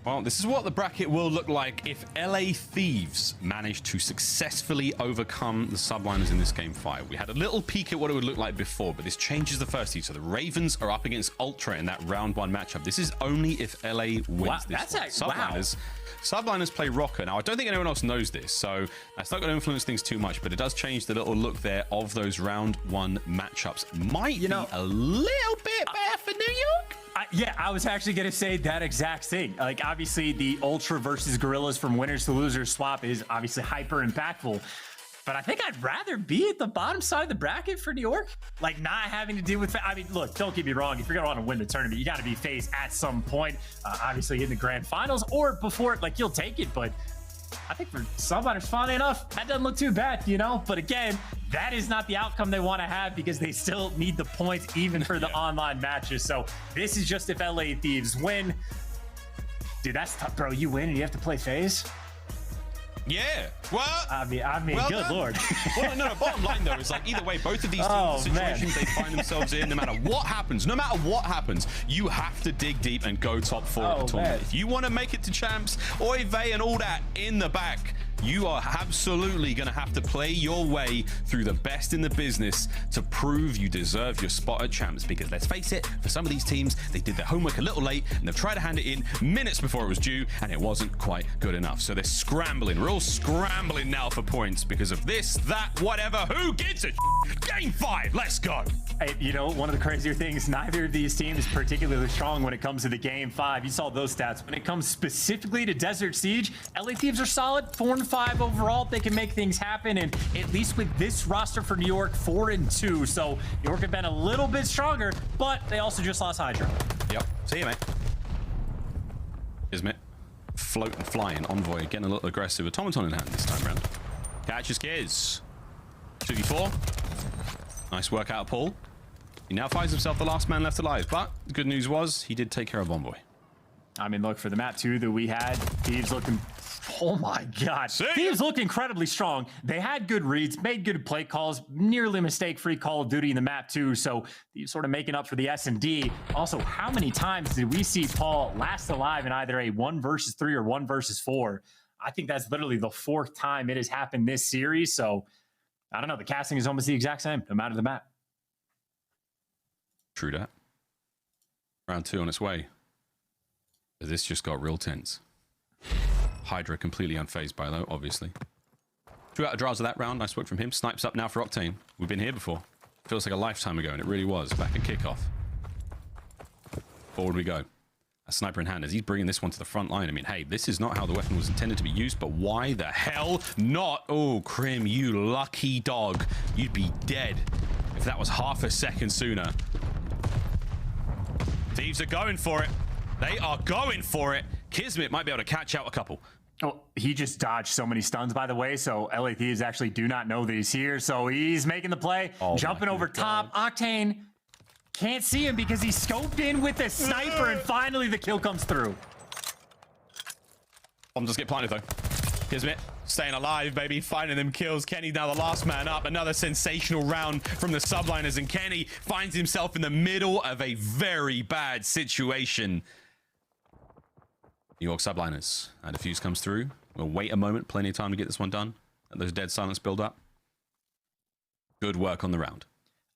Well, this is what the bracket will look like if LA Thieves manage to successfully overcome the Subliners in this Game 5. We had a little peek at what it would look like before, but this changes the first seed. So the Ravens are up against Ultra in that round 1 matchup. This is only if LA wins this one. Subliners play Røkkr. Now, I don't think anyone else knows this, so that's not going to influence things too much, but it does change the little look there of those round 1 matchups. Might be a little bit better for New York. Yeah, I was actually going to say that exact thing. Like, obviously, the Ultra versus Guerrillas from winners to losers swap is obviously hyper impactful. But I think I'd rather be at the bottom side of the bracket for New York. Like, not having to deal with... I mean, look, don't get me wrong. If you're going to want to win the tournament, you got to be FaZe at some point. Obviously, in the grand finals or before, like, you'll take it. But I think for Subliners, funny enough, that doesn't look too bad, you know? But again, that is not the outcome they want to have because they still need the points even for the online matches. So this is just if LA Thieves win. Dude, that's tough, bro. You win and you have to play FaZe? Yeah. Well, I mean, well, good lord. Well, no, bottom line though is like either way, both of these situations they find themselves in, no matter what happens, you have to dig deep and go top 4 of the tournament. If you want to make it to champs, oy vey and all that in the back, you are absolutely going to have to play your way through the best in the business to prove you deserve your spot at champs. Because let's face it, for some of these teams, they did their homework a little late and they've tried to hand it in minutes before it was due and it wasn't quite good enough. So they're scrambling. We're all scrambling now for points because of this, that, whatever. Who gets it? Game 5, let's go. Hey, you know, one of the crazier things, neither of these teams is particularly strong when it comes to the Game 5. You saw those stats. When it comes specifically to Desert Siege, LA Thieves are solid, 4-5 overall. They can make things happen, and at least with this roster for New York, 4-2. So New York have been a little bit stronger, but they also just lost Hydra. Yep. See you, mate. Kismet floating, flying, Envoy getting a little aggressive. Automaton in hand this time around. Catches Kiz. 2v4. Nice work out of Paul. He now finds himself the last man left alive, but the good news was he did take care of Envoy. I mean, look, for the map 2 that we had, Thieves looking... Oh my God. Thieves look incredibly strong. They had good reads, made good play calls, nearly mistake-free Call of Duty in the map too. So Thieves sort of making up for the S&D. Also, how many times did we see Paul last alive in either a 1 versus 3 or 1 versus 4? I think that's literally the 4th time it has happened this series. So I don't know. The casting is almost the exact same, no matter the map. True that. Round 2 on its way. This just got real tense. Hydra completely unfazed by though, obviously. Drew out a Drazah that round. Nice work from him. Snipes up now for Octane. We've been here before. Feels like a lifetime ago, and it really was. Back at kickoff. Forward we go. A sniper in hand as he's bringing this one to the front line. I mean, hey, this is not how the weapon was intended to be used, but why the hell not? Oh, Crim, you lucky dog. You'd be dead if that was half a second sooner. Thieves are going for it. They are going for it. Kismet might be able to catch out a couple. Oh, he just dodged so many stuns, by the way. So LA Thieves actually do not know that he's here. So he's making the play, jumping over top. Octane can't see him because he's scoped in with a sniper, and finally the kill comes through. Bombs just get planted though. Kismet staying alive, baby, finding them kills. Kenny now the last man up. Another sensational round from the Subliners, and Kenny finds himself in the middle of a very bad situation. New York Subliners. And a fuse comes through. We'll wait a moment. Plenty of time to get this one done. And those dead silence build up. Good work on the round.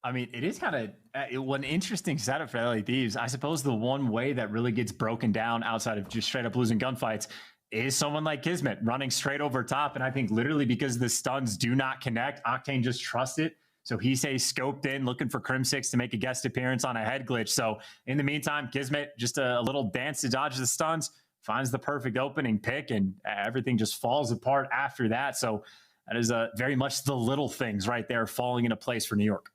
I mean, it is kind of one interesting setup for LA Thieves. I suppose the one way that really gets broken down outside of just straight up losing gunfights is someone like Kismet running straight over top. And I think literally because the stuns do not connect, Octane just trusts it. So he stays scoped in, looking for Crimsix to make a guest appearance on a head glitch. So in the meantime, Kismet, just a little dance to dodge the stuns, finds the perfect opening pick, and everything just falls apart after that. So that is very much the little things right there falling into place for New York.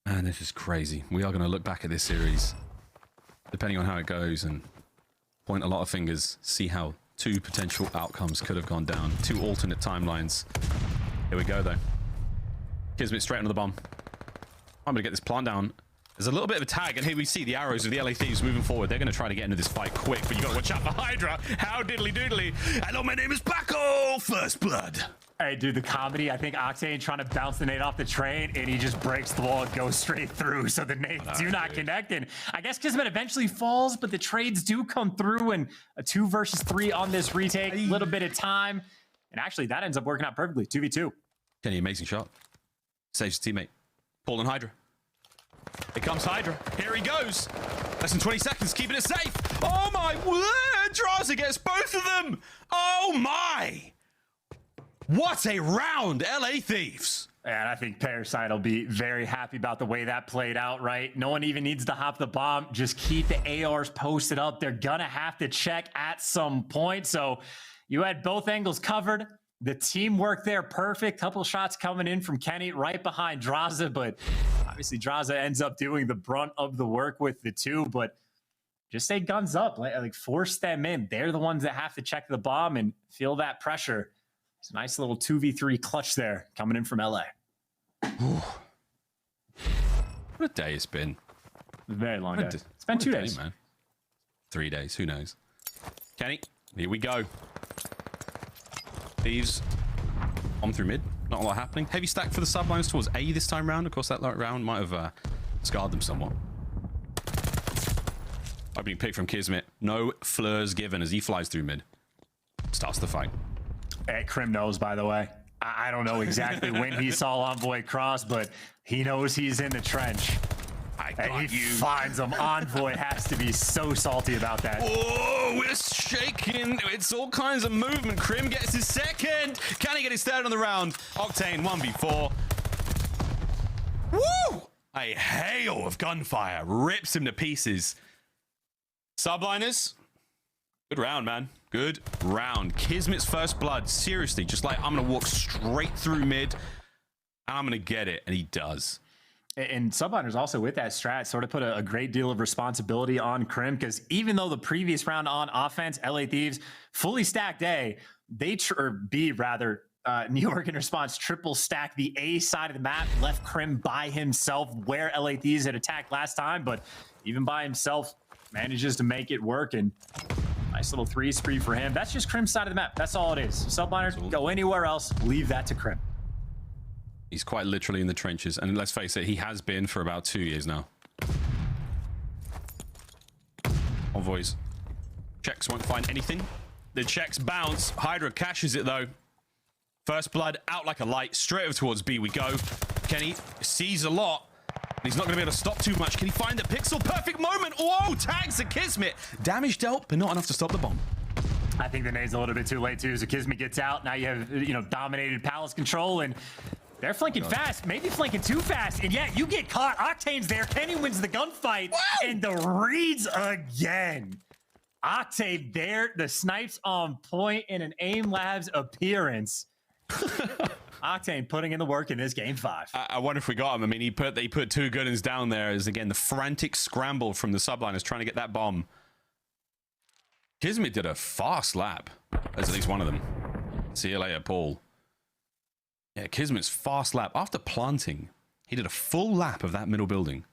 Man, this is crazy. We are going to look back at this series, depending on how it goes, and point a lot of fingers, see how two potential outcomes could have gone down. Two alternate timelines. Here we go, though. Kismet straight onto the bomb. I'm going to get this plant down. There's a little bit of a tag, and here we see the arrows of the LA Thieves moving forward. They're going to try to get into this fight quick, but you got to watch out for Hydra. How diddly doodly. Hello, my name is Paco. First blood. Hey, dude, the comedy. I think Octane trying to bounce the nade off the train, and he just breaks the wall and goes straight through. So the nades do not connect. And I guess Kismet eventually falls, but the trades do come through, and a 2 versus 3 on this retake. A little bit of time. And actually, that ends up working out perfectly. 2v2. Kenny, amazing shot. Saves his teammate. Paul and Hydra. Here comes Hydra. Here he goes. Less than 20 seconds, keeping it safe. Oh my word! Drazah gets both of them. Oh my! What a round, LA Thieves. And I think Parasite will be very happy about the way that played out, right? No one even needs to hop the bomb. Just keep the ARs posted up. They're gonna have to check at some point. So you had both angles covered. The teamwork there, perfect. Couple shots coming in from Kenny right behind Drazah, but obviously Drazah ends up doing the brunt of the work with the 2, but just stay guns up, like force them in. They're the ones that have to check the bomb and feel that pressure. It's a nice little 2v3 clutch there coming in from LA. What a day it's been. A very long day. It's been 2 days. Man. 3 days, who knows? Kenny, here we go. Thieves on through mid. Not a lot happening. Heavy stack for the Subliners towards A this time round. Of course, that round might have scarred them somewhat. Opening pick from Kismet. No flurs given as he flies through mid. Starts the fight. Hey, Crim knows, by the way. I don't know exactly when he saw Envoy cross, but he knows he's in the trench. And he finds him. Envoy has to be so salty about that. Oh, we're shaking. It's all kinds of movement. Crim gets his second. Can he get his third on the round? Octane 1v4. Woo! A hail of gunfire rips him to pieces. Subliners. Good round, man. Good round. Kismet's first blood. Seriously, just like, I'm going to walk straight through mid, and I'm going to get it. And he does. And Subliners also with that strat sort of put a great deal of responsibility on Crim, because even though the previous round on offense, LA Thieves fully stacked A, or B rather, New York in response triple stacked the A side of the map, left Crim by himself where LA Thieves had attacked last time, but even by himself manages to make it work. And nice little 3 spree for him. That's just Crim's side of the map. That's all it is. Subliners, go anywhere else, leave that to Crim. He's quite literally in the trenches, and let's face it, he has been for about 2 years now. Envoys. Checks won't find anything. The checks bounce. Hydra cashes it, though. First blood out like a light. Straight over towards B we go. Kenny sees a lot. He's not going to be able to stop too much. Can he find the pixel? Perfect moment. Whoa, tags the Kismet. Damage dealt, but not enough to stop the bomb. I think the nade's a little bit too late, too. So Kismet gets out. Now you have, dominated Palace control, and they're flanking fast, maybe flanking too fast, and yeah, you get caught. Octane's there. Kenny wins the gunfight, and the reads again. Octane there, the snipes on point in an Aim Labs appearance. Octane putting in the work in this game 5. I wonder if we got him. I mean, he put 2 good uns down there as, again, the frantic scramble from the Subliners trying to get that bomb. Kismet did a fast lap. There's at least one of them. See you later, Paul. Yeah, Kismet's fast lap. After planting, he did a full lap of that middle building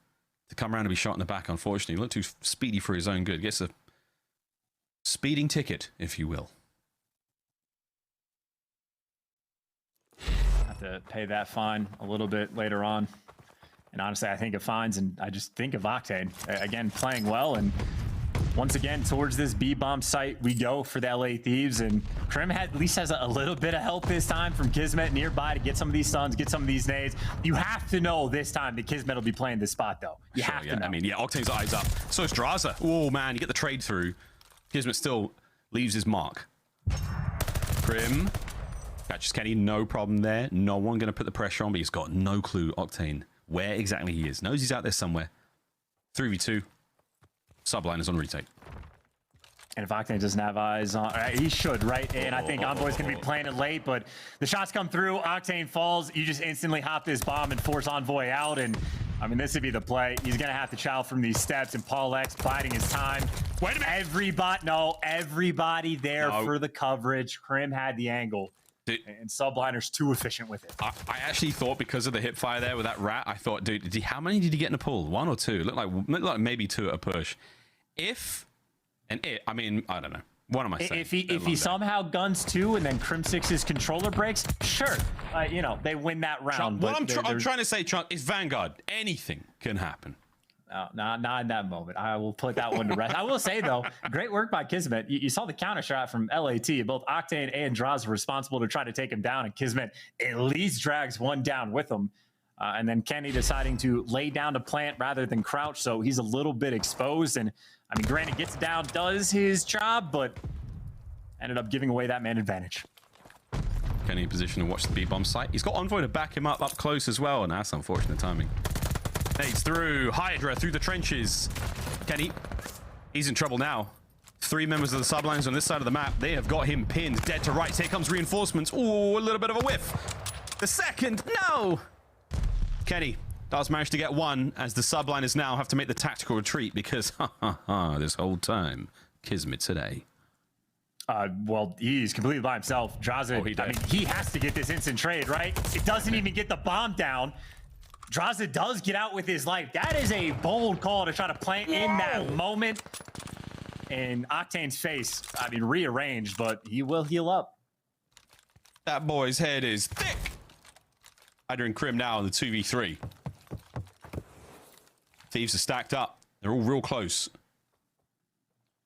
to come around and be shot in the back, unfortunately. He looked too speedy for his own good. Gets a speeding ticket, if you will. Have to pay that fine a little bit later on. And honestly, I think of fines, and I just think of Octane. Again, playing well, and once again, towards this B-bomb site we go for the LA Thieves, and Crim at least has a little bit of help this time from Kismet nearby to get some of these stuns, get some of these nades. You have to know this time that Kismet will be playing this spot, though. You have to know. I mean, yeah, Octane's eyes up. So is Drazah. Oh, man, you get the trade through. Kismet still leaves his mark. Crim catches Kenny, no problem there. No one going to put the pressure on, but he's got no clue, Octane, where exactly he is. Knows he's out there somewhere. 3v2. Subliners on retake. And if Octane doesn't have eyes on, he should, right? And I think Envoy's going to be playing it late, but the shots come through, Octane falls, you just instantly hop this bomb and force Envoy out, and I mean, this would be the play. He's going to have to chow from these steps, and Paulehx biding his time. Wait a minute. Everybody there for the coverage. Crim had the angle. And Subliner's too efficient with it. I actually thought, because of the hip fire there with that rat, I thought, dude, how many did he get in a pull? 1 or 2? Looked like maybe 2 at a push. I mean, I don't know. What am I saying? If he somehow guns 2 and then Crimsix's controller breaks, sure, you know, they win that round. What I'm trying to say, Trump, is Vanguard. Anything can happen. No, not in that moment. I will put that one to rest. I will say, though, great work by Kismet. You saw the counter shot from LAT. Both Octane and Drazah responsible to try to take him down, and Kismet at least drags one down with him. And then Kenny deciding to lay down to plant rather than crouch, so he's a little bit exposed. And, I mean, granted, gets down, does his job, but ended up giving away that man advantage. Kenny in position to watch the B-bomb site. He's got Envoy to back him up close as well, and that's unfortunate timing. Nades through. Hydra through the trenches. Kenny, he's in trouble now. 3 members of the Subliners on this side of the map. They have got him pinned. Dead to rights. Here comes reinforcements. Ooh, a little bit of a whiff. The second. No! Kenny does manage to get 1 as the Subliners now have to make the tactical retreat because, this whole time, Kismet today. Well, he's completely by himself. Drazah, I mean, he has to get this instant trade, right? It doesn't even get the bomb down. Drazah does get out with his life. That is a bold call to try to plant in that moment. And Octane's face, I mean, rearranged, but he will heal up. That boy's head is thick. Hydra and Crim now in the 2v3. Thieves are stacked up. They're all real close.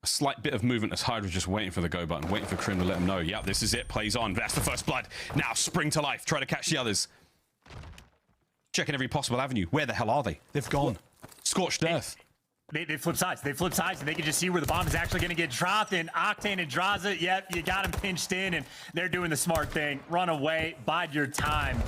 A slight bit of movement as Hydra just waiting for the go button, waiting for Crim to let him know. Yep, this is it. Plays on. That's the first blood. Now spring to life. Try to catch the others. Checking every possible avenue. Where the hell are they? They've gone. Scorched earth. They flip sides. They flip sides, and they can just see where the bomb is actually going to get dropped. And Octane and Drazah, yep, you got him pinched in, and they're doing the smart thing. Run away. Bide your time.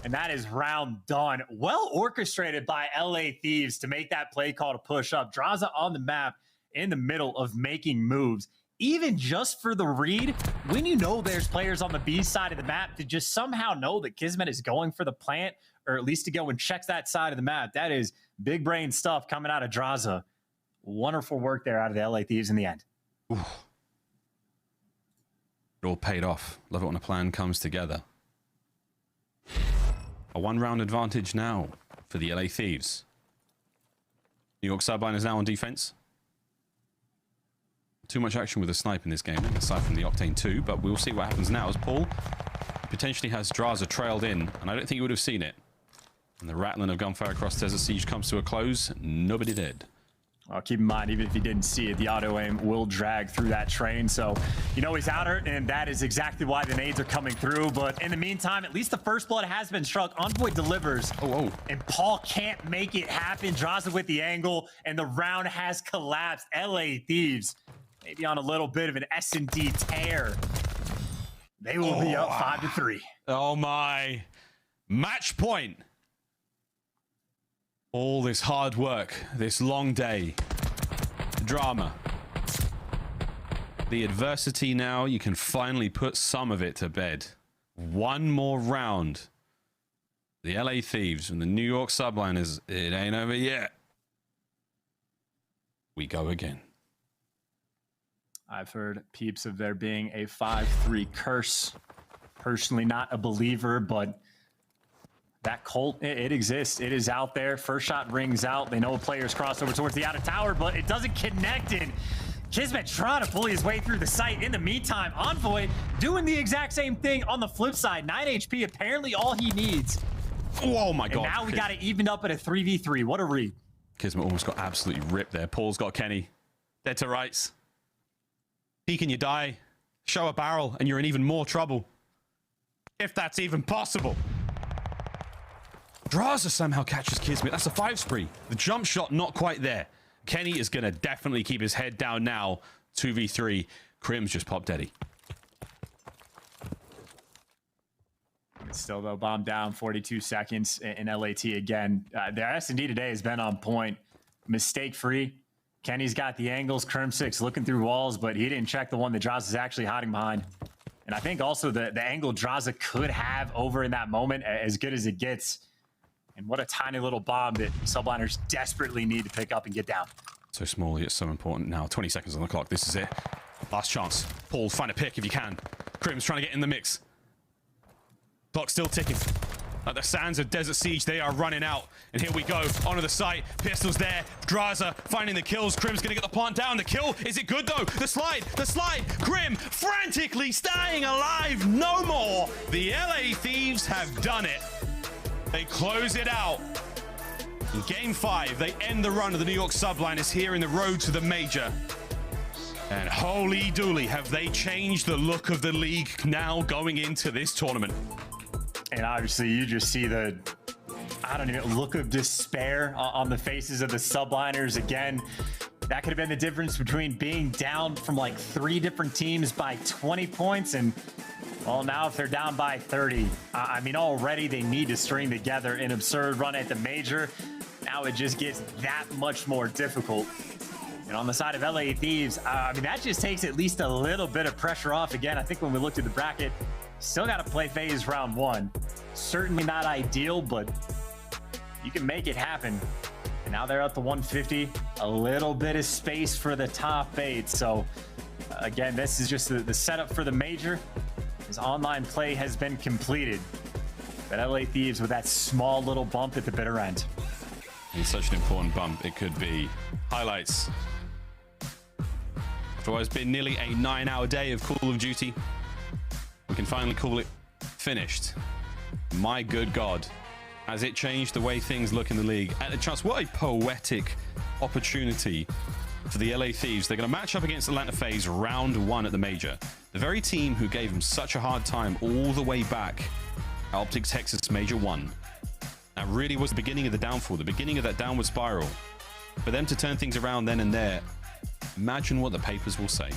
And that is round done. Well orchestrated by LA Thieves to make that play call to push up. Drazah on the map in the middle of making moves. Even just for the read, when you know there's players on the B side of the map, to just somehow know that Kismet is going for the plant, or at least to go and check that side of the map, that is big brain stuff coming out of Drazah. Wonderful work there out of the LA Thieves in the end. Ooh. It all paid off. Love it when a plan comes together. A 1-round advantage now for the LA Thieves. New York Subliners now on defense. Too much action with a snipe in this game, aside from the Octane 2, but we'll see what happens now as Paul potentially has Drazah trailed in, and I don't think he would have seen it. And the rattling of gunfire across Desert Siege comes to a close. Nobody did. Well, keep in mind, even if he didn't see it, the auto aim will drag through that train. So, you know, he's outer, and that is exactly why the nades are coming through. But in the meantime, at least the first blood has been struck. Envoy delivers. And Paul can't make it happen. Drazah with the angle, and the round has collapsed. LA Thieves, maybe on a little bit of an S&D tear. They will be up 5-3. Oh, my. Match point. All this hard work, this long day, drama, the adversity now, you can finally put some of it to bed. 1 more round. The LA Thieves and the New York Subliners, it ain't over yet. We go again. I've heard peeps of there being a 5-3 curse. Personally, not a believer, but that cult, it exists. It is out there. First shot rings out. They know a player's crossed over towards the outer tower, but it doesn't connect in. Kismet trying to bully his way through the site. In the meantime, Envoy doing the exact same thing on the flip side. 9 HP, apparently all he needs. Oh my God. And now we got it evened up at a 3v3. What a read. Kismet almost got absolutely ripped there. Paul's got Kenny. Dead to rights. Peek and you die. Show a barrel and you're in even more trouble. If that's even possible. Drazah somehow catches Kismet. That's a 5 spree. The jump shot not quite there. Kenny is going to definitely keep his head down now. 2v3. Crim's just popped Eddie. Still though, bomb down, 42 seconds in LAT again. Their S&D today has been on point. Mistake free. Kenny's got the angles. Crimsix looking through walls, but he didn't check the one that Drazah is actually hiding behind. And I think also the angle Drazah could have over in that moment, as good as it gets. And what a tiny little bomb that Subliners desperately need to pick up and get down. So small, it's so important now. 20 seconds on the clock. This is it. Last chance. Paul, find a pick if you can. Crim's trying to get in the mix. Clock still ticking. At the sands of Desert Siege, they are running out. And here we go, onto the site. Pistols there. Drazah finding the kills. Crim's gonna get the plant down. The kill, is it good though? The slide. Crim frantically staying alive. No more. The LA Thieves have done it. They close it out. In game 5, they end the run of the New York Subliners here in the road to the major. And holy dooly, have they changed the look of the league now going into this tournament. And obviously you just see the, look of despair on the faces of the Subliners again. That could have been the difference between being down from like 3 different teams by 20 points and, well, now if they're down by 30, I mean, already they need to string together an absurd run at the major. Now it just gets that much more difficult. And on the side of LA Thieves, I mean, that just takes at least a little bit of pressure off. Again, I think when we looked at the bracket, still got to play FaZe round 1. Certainly not ideal, but you can make it happen. And now they're at the 150. A little bit of space for the top 8. So, again, this is just the setup for the major. His online play has been completed. But LA Thieves with that small little bump at the bitter end. And such an important bump it could be. Highlights. After what has been nearly a 9-hour day of Call of Duty, we can finally call it finished. My good God, has it changed the way things look in the league? At the chance, what a poetic opportunity for the LA Thieves. They're going to match up against Atlanta FaZe round 1 at the major. The very team who gave them such a hard time all the way back at OpTic Texas Major 1. That really was the beginning of the downfall, the beginning of that downward spiral. For them to turn things around then and there, imagine what the papers will say.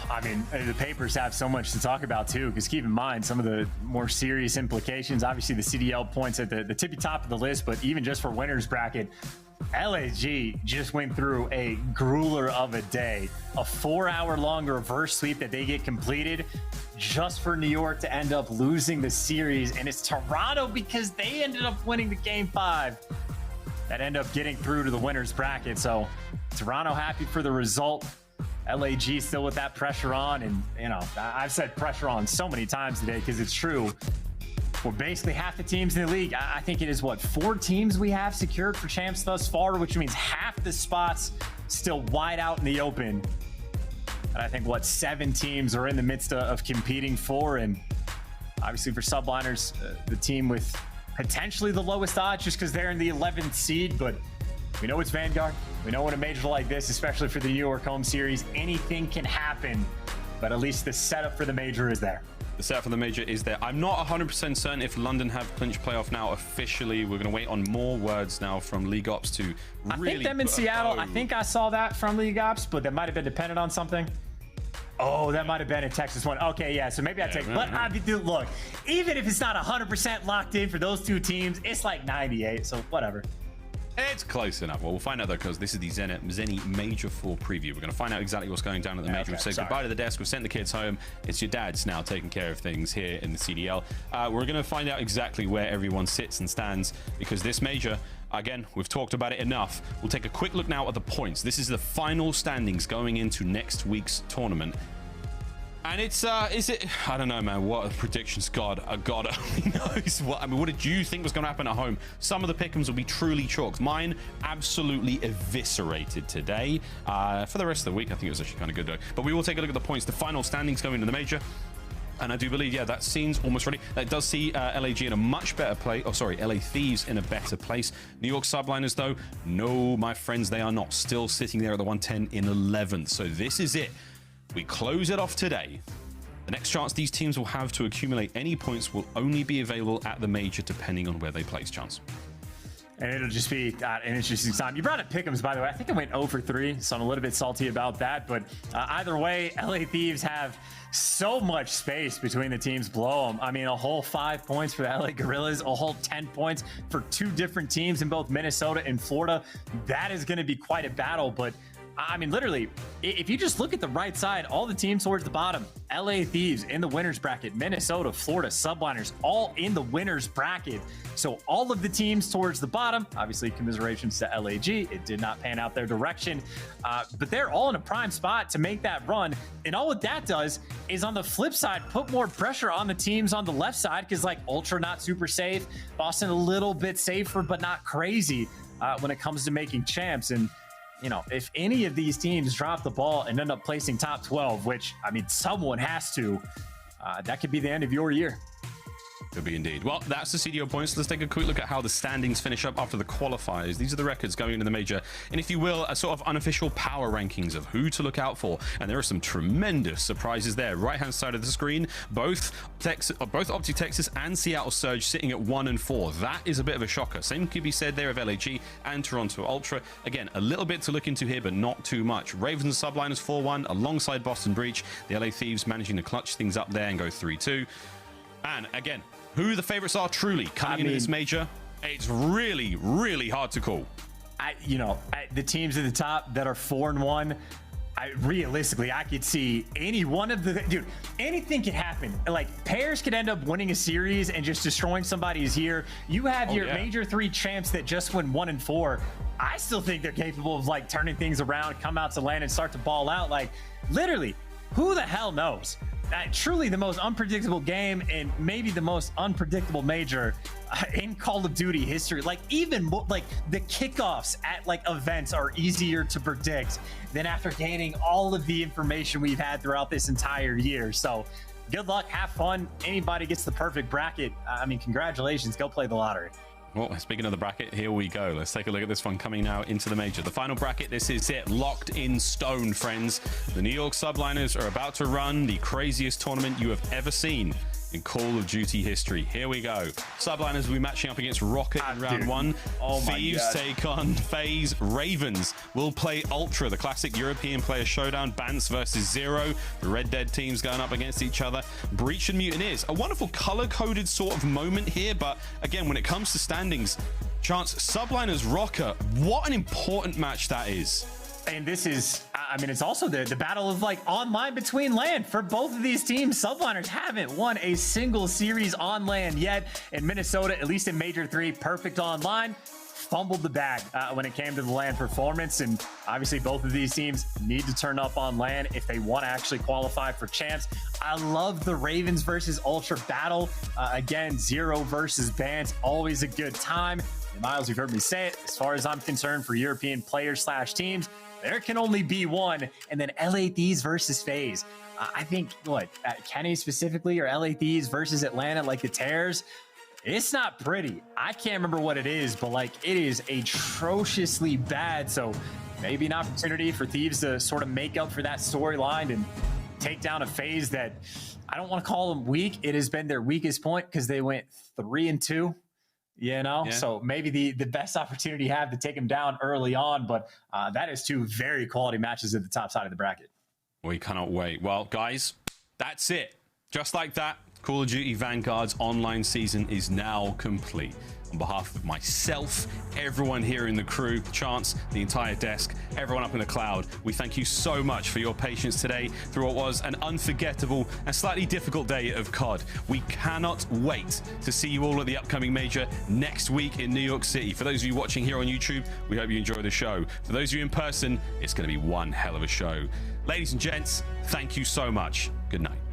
I mean, the papers have so much to talk about too, because keep in mind some of the more serious implications. Obviously, the CDL points at the tippy top of the list, but even just for winners bracket, LAG just went through a grueler of a day. A 4-hour-long reverse sweep that they get completed just for New York to end up losing the series. And it's Toronto, because they ended up winning the game 5, that end up getting through to the winners bracket. So Toronto happy for the result. LAG still with that pressure on. And, you know, I've said pressure on so many times today because it's true. We're basically half the teams in the league. I think it is, what, 4 teams we have secured for champs thus far, which means half the spots still wide out in the open. And I think, what, 7 teams are in the midst of competing for. And obviously for Subliners, the team with potentially the lowest odds just because they're in the 11th seed. But we know it's Vanguard. We know in a major like this, especially for the New York home series, anything can happen. But at least the setup for the major is there. The setup for the major is there. I'm not 100% certain if London have clinched playoff now officially. We're going to wait on more words now from League Ops to really... I think them in Seattle, I think I saw that from League Ops, but that might have been dependent on something. Oh, that might have been a Texas one. Okay, yeah, so maybe I take... But dude, look, even if it's not 100% locked in for those 2 teams, it's like 98, so whatever. It's close enough. Well, we'll find out though, because this is the Zenny Major IV preview. We're going to find out exactly what's going down at the Major. We've said goodbye to the desk. We've sent the kids home. It's your dad's now taking care of things here in the CDL. We're going to find out exactly where everyone sits and stands, because this Major, again, we've talked about it enough. We'll take a quick look now at the points. This is the final standings going into next week's tournament. And it's, is it, I don't know, man, what a predictions, God only knows. What, I mean, what did you think was going to happen at home? Some of the pick'ems will be truly chalked. Mine absolutely eviscerated today. For the rest of the week, I think it was actually kind of good though. But we will take a look at the points, the final standings going into the Major. And I do believe, yeah, that scene's almost ready. That does see LAG in a much better place. Oh, sorry, LA Thieves in a better place. New York Subliners, though, no, my friends, they are not. Still sitting there at the 110 in 11th. So this is it. We close it off today. The next chance these teams will have to accumulate any points will only be available at the Major, depending on where they place, Chance. And it'll just be an interesting time. You brought up pick'ems, by the way. I think I went 0 for 3, so I'm a little bit salty about that. But either way, LA Thieves have so much space between the teams below them. I mean, a whole 5 points for the LA Guerrillas, a whole 10 points for 2 different teams in both Minnesota and Florida. That is going to be quite a battle, but I mean, literally, if you just look at the right side, all the teams towards the bottom, LA Thieves in the winners bracket, Minnesota, Florida, Subliners, all in the winners bracket. So all of the teams towards the bottom, obviously commiserations to LAG, it did not pan out their direction, but they're all in a prime spot to make that run. And all what that does is on the flip side, put more pressure on the teams on the left side, because like Ultra not super safe, Boston a little bit safer, but not crazy when it comes to making champs. And you know, if any of these teams drop the ball and end up placing top 12, which, I mean, someone has to, that could be the end of your year. Could be indeed. Well, that's the CDO points. Let's take a quick look at how the standings finish up after the qualifiers. These are the records going into the Major. And if you will, a sort of unofficial power rankings of who to look out for. And there are some tremendous surprises there. Right-hand side of the screen, both OpTic Texas and Seattle Surge sitting at 1 and 4. That is a bit of a shocker. Same could be said there of LAG and Toronto Ultra. Again, a little bit to look into here, but not too much. Ravens and Subliners 4-1 alongside Boston Breach. The LA Thieves managing to clutch things up there and go 3-2. And again, who the favorites are truly coming into this Major, it's really, really hard to call. The teams at the top that are 4-1, realistically, I could see any one of the, dude, anything could happen. Like, pairs could end up winning a series and just destroying somebody's year. You have your Major 3 champs that just went 1 and 4. I still think they're capable of like turning things around, come out to land and start to ball out. Like, literally, who the hell knows? Truly the most unpredictable game and maybe the most unpredictable Major in Call of Duty history. Like, even like the kickoffs at like events are easier to predict than after gaining all of the information we've had throughout this entire year. So good luck, have fun. Anybody gets the perfect bracket, I mean, congratulations, go play the lottery. Well, speaking of the bracket, here we go. Let's take a look at this one coming now into the Major. The final bracket, this is it. Locked in stone, friends. The New York Subliners are about to run the craziest tournament you have ever seen in Call of Duty history. Here we go. Subliners will be matching up against Røkkr in round 1. Thieves take on FaZe. Ravens will play Ultra, the classic European player showdown. Bants versus Zero. The Red Dead teams going up against each other. Breach and Mutineers. A wonderful color-coded sort of moment here, but again, when it comes to standings, Chance, Subliners Røkkr, what an important match that is. And this is, I mean, it's also the battle of like online between land for both of these teams. Subliners haven't won a single series on land yet. In Minnesota, at least in Major 3, perfect online. Fumbled the bag when it came to the land performance. And obviously both of these teams need to turn up on land if they want to actually qualify for champs. I love the Ravens versus Ultra battle. Again, Zero versus Bants, always a good time. And Miles, you've heard me say it, as far as I'm concerned, for European players / teams, there can only be one. And then LA Thieves versus FaZe. I think, Kenny specifically, or LA Thieves versus Atlanta, like the Tears, it's not pretty. I can't remember what it is, but like, it is atrociously bad. So maybe an opportunity for Thieves to sort of make up for that storyline and take down a FaZe that, I don't want to call them weak. It has been their weakest point because they went 3-2. So maybe the best opportunity you have to take him down early on, but that is 2 very quality matches at the top side of the bracket. We cannot wait. Well, guys, that's it. Just like that, Call of Duty Vanguard's online season is now complete. on behalf of myself, everyone here in the crew, Chance, the entire desk, everyone up in the cloud, we thank you so much for your patience today through what was an unforgettable and slightly difficult day of COD. We cannot wait to see you all at the upcoming major next week in New York City. For those of you watching here on YouTube, we hope you enjoy the show. For those of you in person, it's going to be one hell of a show. Ladies and gents, thank you so much. Good night.